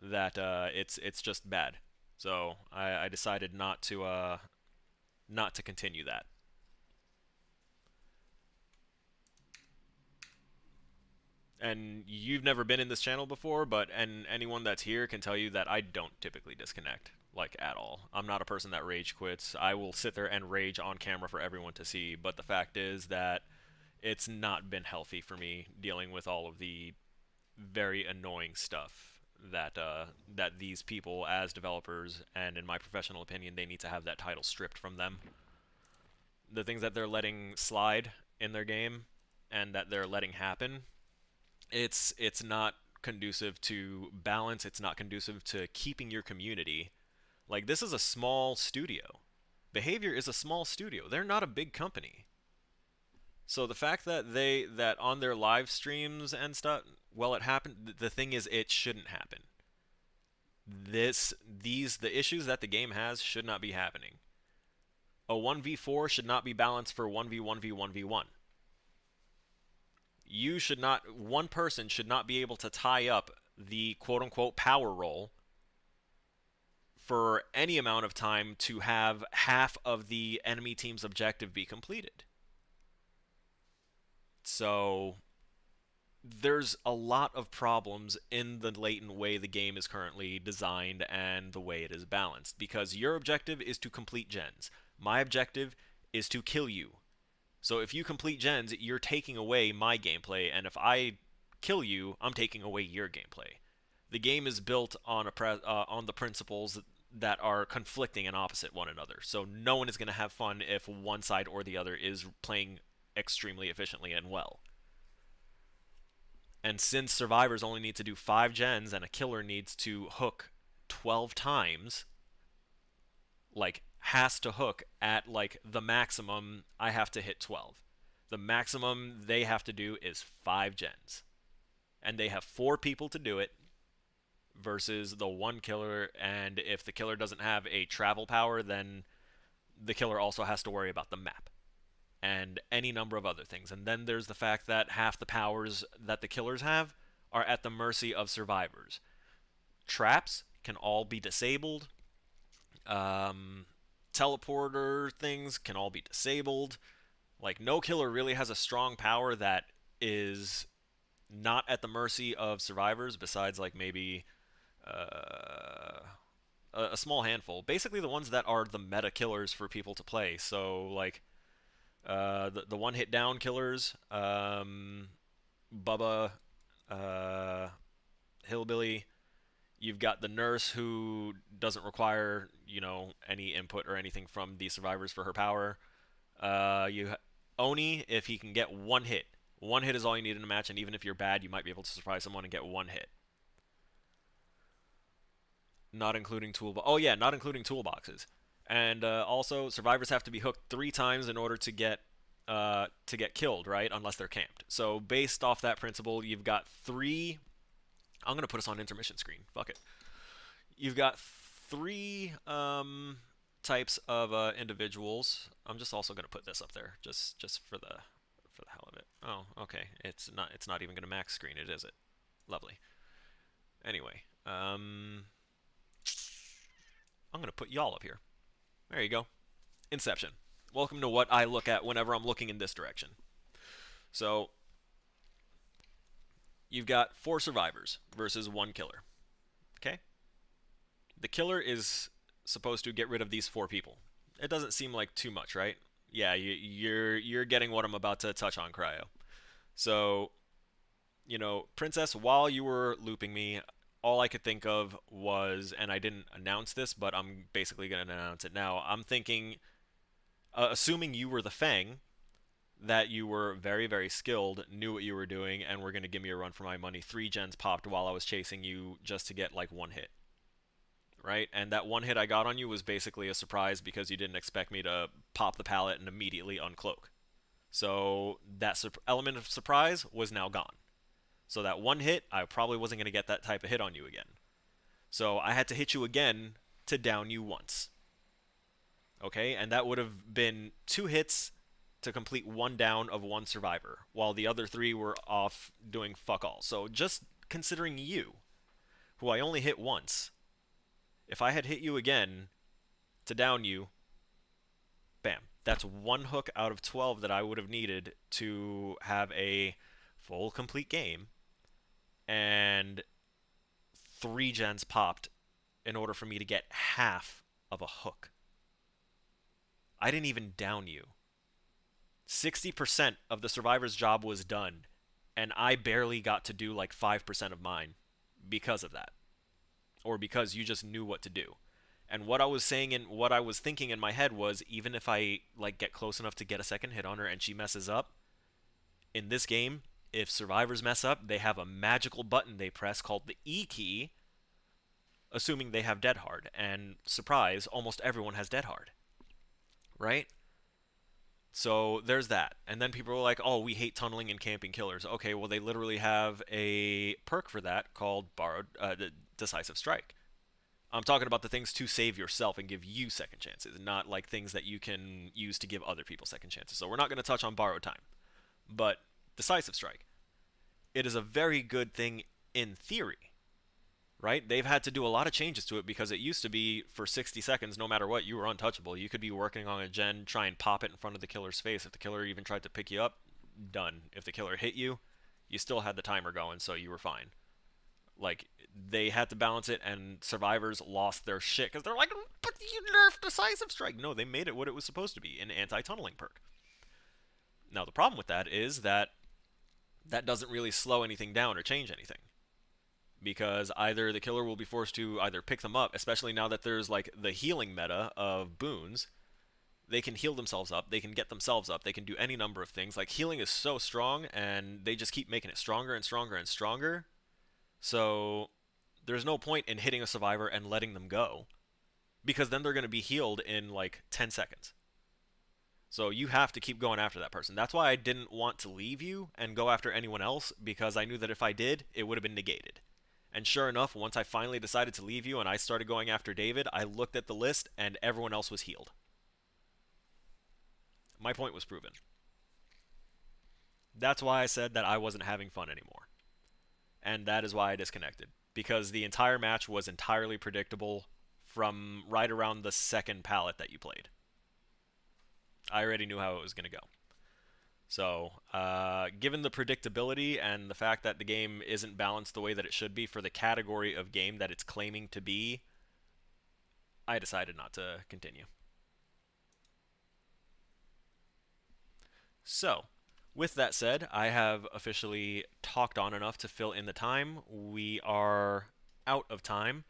B: that it's just bad. So I decided not to continue that. And you've never been in this channel before, and anyone that's here can tell you that I don't typically disconnect, like, at all. I'm not a person that rage quits. I will sit there and rage on camera for everyone to see, but the fact is that it's not been healthy for me dealing with all of the very annoying stuff that that these people as developers, and in my professional opinion, they need to have that title stripped from them. The things that they're letting slide in their game and that they're letting happen, it's not conducive to balance. It's not conducive to keeping your community. Like, this is a small studio. Behavior is a small studio. They're not a big company. So the fact that that on their live streams and stuff, well, it happened. The thing is, it shouldn't happen. The issues that the game has should not be happening. A 1v4 should not be balanced for 1v1v1v1. One person should not be able to tie up the quote-unquote power roll for any amount of time to have half of the enemy team's objective be completed. So there's a lot of problems in the latent way the game is currently designed and the way it is balanced, because your objective is to complete gens. My objective is to kill you. So if you complete gens, you're taking away my gameplay, and if I kill you, I'm taking away your gameplay. The game is built on the principles that are conflicting and opposite one another. So no one is going to have fun if one side or the other is playing extremely efficiently and well. And since survivors only need to do 5 gens and a killer needs to hook 12 times, like, has to hook at, like, the maximum, I have to hit 12. The maximum they have to do is 5 gens. And they have 4 people to do it versus the 1 killer, and if the killer doesn't have a travel power, then the killer also has to worry about the map and any number of other things. And then there's the fact that half the powers that the killers have are at the mercy of survivors. Traps can all be disabled. teleporter things can all be disabled. Like, no killer really has a strong power that is not at the mercy of survivors, besides, like, maybe a small handful. Basically, the ones that are the meta killers for people to play. So, like, the one hit down killers, Bubba, uh, Hillbilly. You've got the nurse who doesn't require, any input or anything from the survivors for her power. Oni, if he can get one hit. One hit is all you need in a match, and even if you're bad, you might be able to surprise someone and get one hit. Not including not including toolboxes. And also, survivors have to be hooked 3 times in order to get killed, right? Unless they're camped. So based off that principle, you've got 3. I'm gonna put us on intermission screen. Fuck it. You've got 3 types of individuals. I'm just also gonna put this up there, just for the hell of it. Oh, okay. It's not even gonna max screen it, is it? Lovely. Anyway, I'm gonna put y'all up here. There you go. Inception. Welcome to what I look at whenever I'm looking in this direction. So, you've got 4 survivors versus 1 killer. Okay? The killer is supposed to get rid of these 4 people. It doesn't seem like too much, right? Yeah, you're getting what I'm about to touch on, Cryo. So, Princess, while you were looping me, all I could think of was, and I didn't announce this, but I'm basically going to announce it now. I'm thinking, assuming you were the Fang, that you were very, very skilled, knew what you were doing, and were going to give me a run for my money. 3 gens popped while I was chasing you just to get, like, 1 hit. Right? And that 1 hit I got on you was basically a surprise because you didn't expect me to pop the pallet and immediately uncloak. So that element of surprise was now gone. So that 1 hit, I probably wasn't going to get that type of hit on you again. So I had to hit you again to down you once. Okay? And that would have been 2 hits to complete 1 down of 1 survivor, while the other 3 were off doing fuck all. So just considering you, who I only hit once, if I had hit you again to down you, bam. That's 1 hook out of 12 that I would have needed to have a full, complete game, and 3 gens popped in order for me to get half of a hook. I didn't even down you. 60% of the survivor's job was done, and I barely got to do like 5% of mine because of that. Or because you just knew what to do. And what I was saying and what I was thinking in my head was, even if I like get close enough to get a second hit on her and she messes up, in this game, if survivors mess up, they have a magical button they press called the E key, assuming they have dead hard. And surprise, almost everyone has dead hard. Right? So there's that. And then people are like, oh, we hate tunneling and camping killers. Okay, well, they literally have a perk for that called Decisive Strike. I'm talking about the things to save yourself and give you second chances, not like things that you can use to give other people second chances. So we're not going to touch on borrowed time. But Decisive Strike. It is a very good thing in theory. Right? They've had to do a lot of changes to it because it used to be for 60 seconds, no matter what, you were untouchable. You could be working on a gen, try and pop it in front of the killer's face. If the killer even tried to pick you up, done. If the killer hit you, you still had the timer going, so you were fine. Like, they had to balance it, and survivors lost their shit because they're like, but you nerfed Decisive Strike. No, they made it what it was supposed to be, an anti-tunneling perk. Now, the problem with that is that that doesn't really slow anything down or change anything. Because either the killer will be forced to either pick them up, especially now that there's like the healing meta of boons. They can heal themselves up, they can get themselves up, they can do any number of things. Like, healing is so strong, and they just keep making it stronger and stronger and stronger. So there's no point in hitting a survivor and letting them go, because then they're going to be healed in like 10 seconds. So you have to keep going after that person. That's why I didn't want to leave you and go after anyone else, because I knew that if I did, it would have been negated. And sure enough, once I finally decided to leave you and I started going after David, I looked at the list and everyone else was healed. My point was proven. That's why I said that I wasn't having fun anymore. And that is why I disconnected. Because the entire match was entirely predictable from right around the second pallet that you played. I already knew how it was going to go. So, given the predictability and the fact that the game isn't balanced the way that it should be for the category of game that it's claiming to be, I decided not to continue. So, with that said, I have officially talked on enough to fill in the time. We are out of time.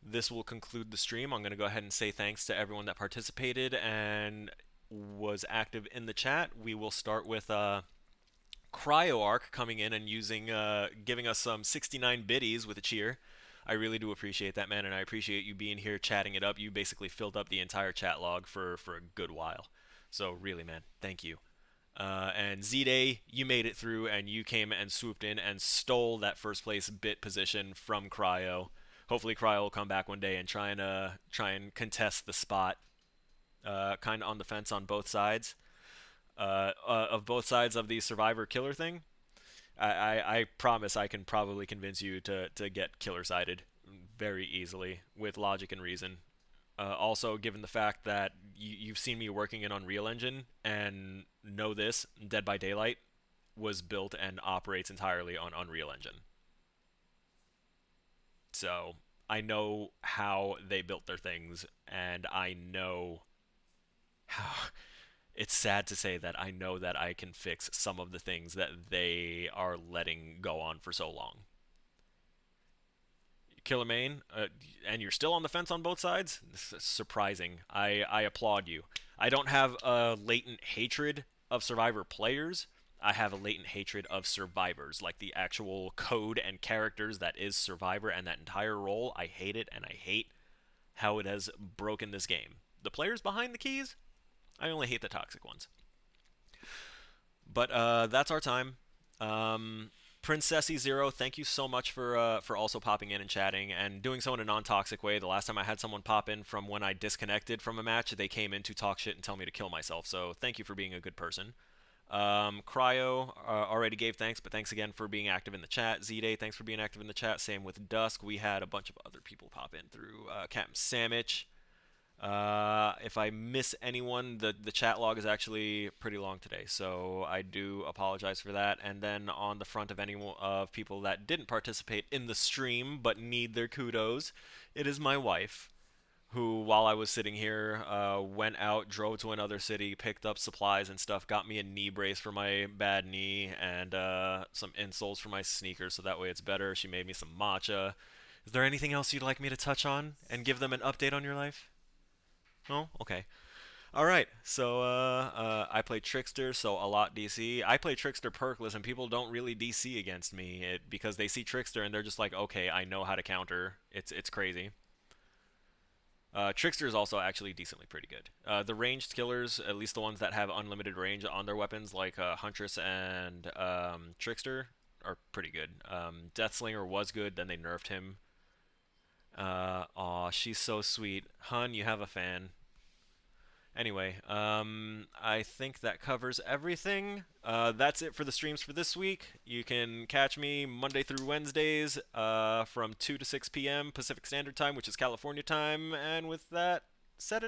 B: This will conclude the stream. I'm going to go ahead and say thanks to everyone that participated and was active in the chat. We will start with CryoArk coming in and giving us some 69 biddies with a cheer. I really do appreciate that, man, and I appreciate you being here chatting it up. You basically filled up the entire chat log for a good while. So really, man, thank you. And Z-Day, you made it through, and you came and swooped in and stole that first place bit position from Cryo. Hopefully Cryo will come back one day and try and contest the spot. Kind of on the fence on both sides. Of both sides of the survivor killer thing. I promise I can probably convince you to get killer sided very easily with logic and reason. Also, given the fact that you've seen me working in Unreal Engine and know this, Dead by Daylight was built and operates entirely on Unreal Engine. So I know how they built their things, and I know how... It's sad to say that I know that I can fix some of the things that they are letting go on for so long. Killer Main, and you're still on the fence on both sides? This is surprising. I applaud you. I don't have a latent hatred of Survivor players. I have a latent hatred of survivors, like the actual code and characters that is Survivor and that entire role. I hate it, and I hate how it has broken this game. The players behind the keys, I only hate the toxic ones. But that's our time. Princessy Zero, thank you so much for also popping in and chatting and doing so in a non-toxic way. The last time I had someone pop in from when I disconnected from a match, they came in to talk shit and tell me to kill myself. So thank you for being a good person. Cryo already gave thanks, but thanks again for being active in the chat. Z-Day, thanks for being active in the chat. Same with Dusk. We had a bunch of other people pop in through Captain Sandwich. If I miss anyone, the chat log is actually pretty long today, so I do apologize for that. And then on the front of any of people that didn't participate in the stream but need their kudos, it is my wife, who, while I was sitting here, went out, drove to another city, picked up supplies and stuff, got me a knee brace for my bad knee, and some insoles for my sneakers, so that way it's better. She made me some matcha. Is there anything else you'd like me to touch on and give them an update on your life? Oh, okay. Alright, so I play Trickster, so a lot DC. I play Trickster perkless, and people don't really DC against me because they see Trickster and they're just like, okay, I know how to counter. It's crazy. Trickster is also actually decently pretty good. The ranged killers, at least the ones that have unlimited range on their weapons, like Huntress and Trickster, are pretty good. Deathslinger was good, then they nerfed him. Aw, she's so sweet. Hun, you have a fan. Anyway, I think that covers everything. That's it for the streams for this week. You can catch me Monday through Wednesdays from 2 to 6 p.m. Pacific Standard Time, which is California time. And with that said,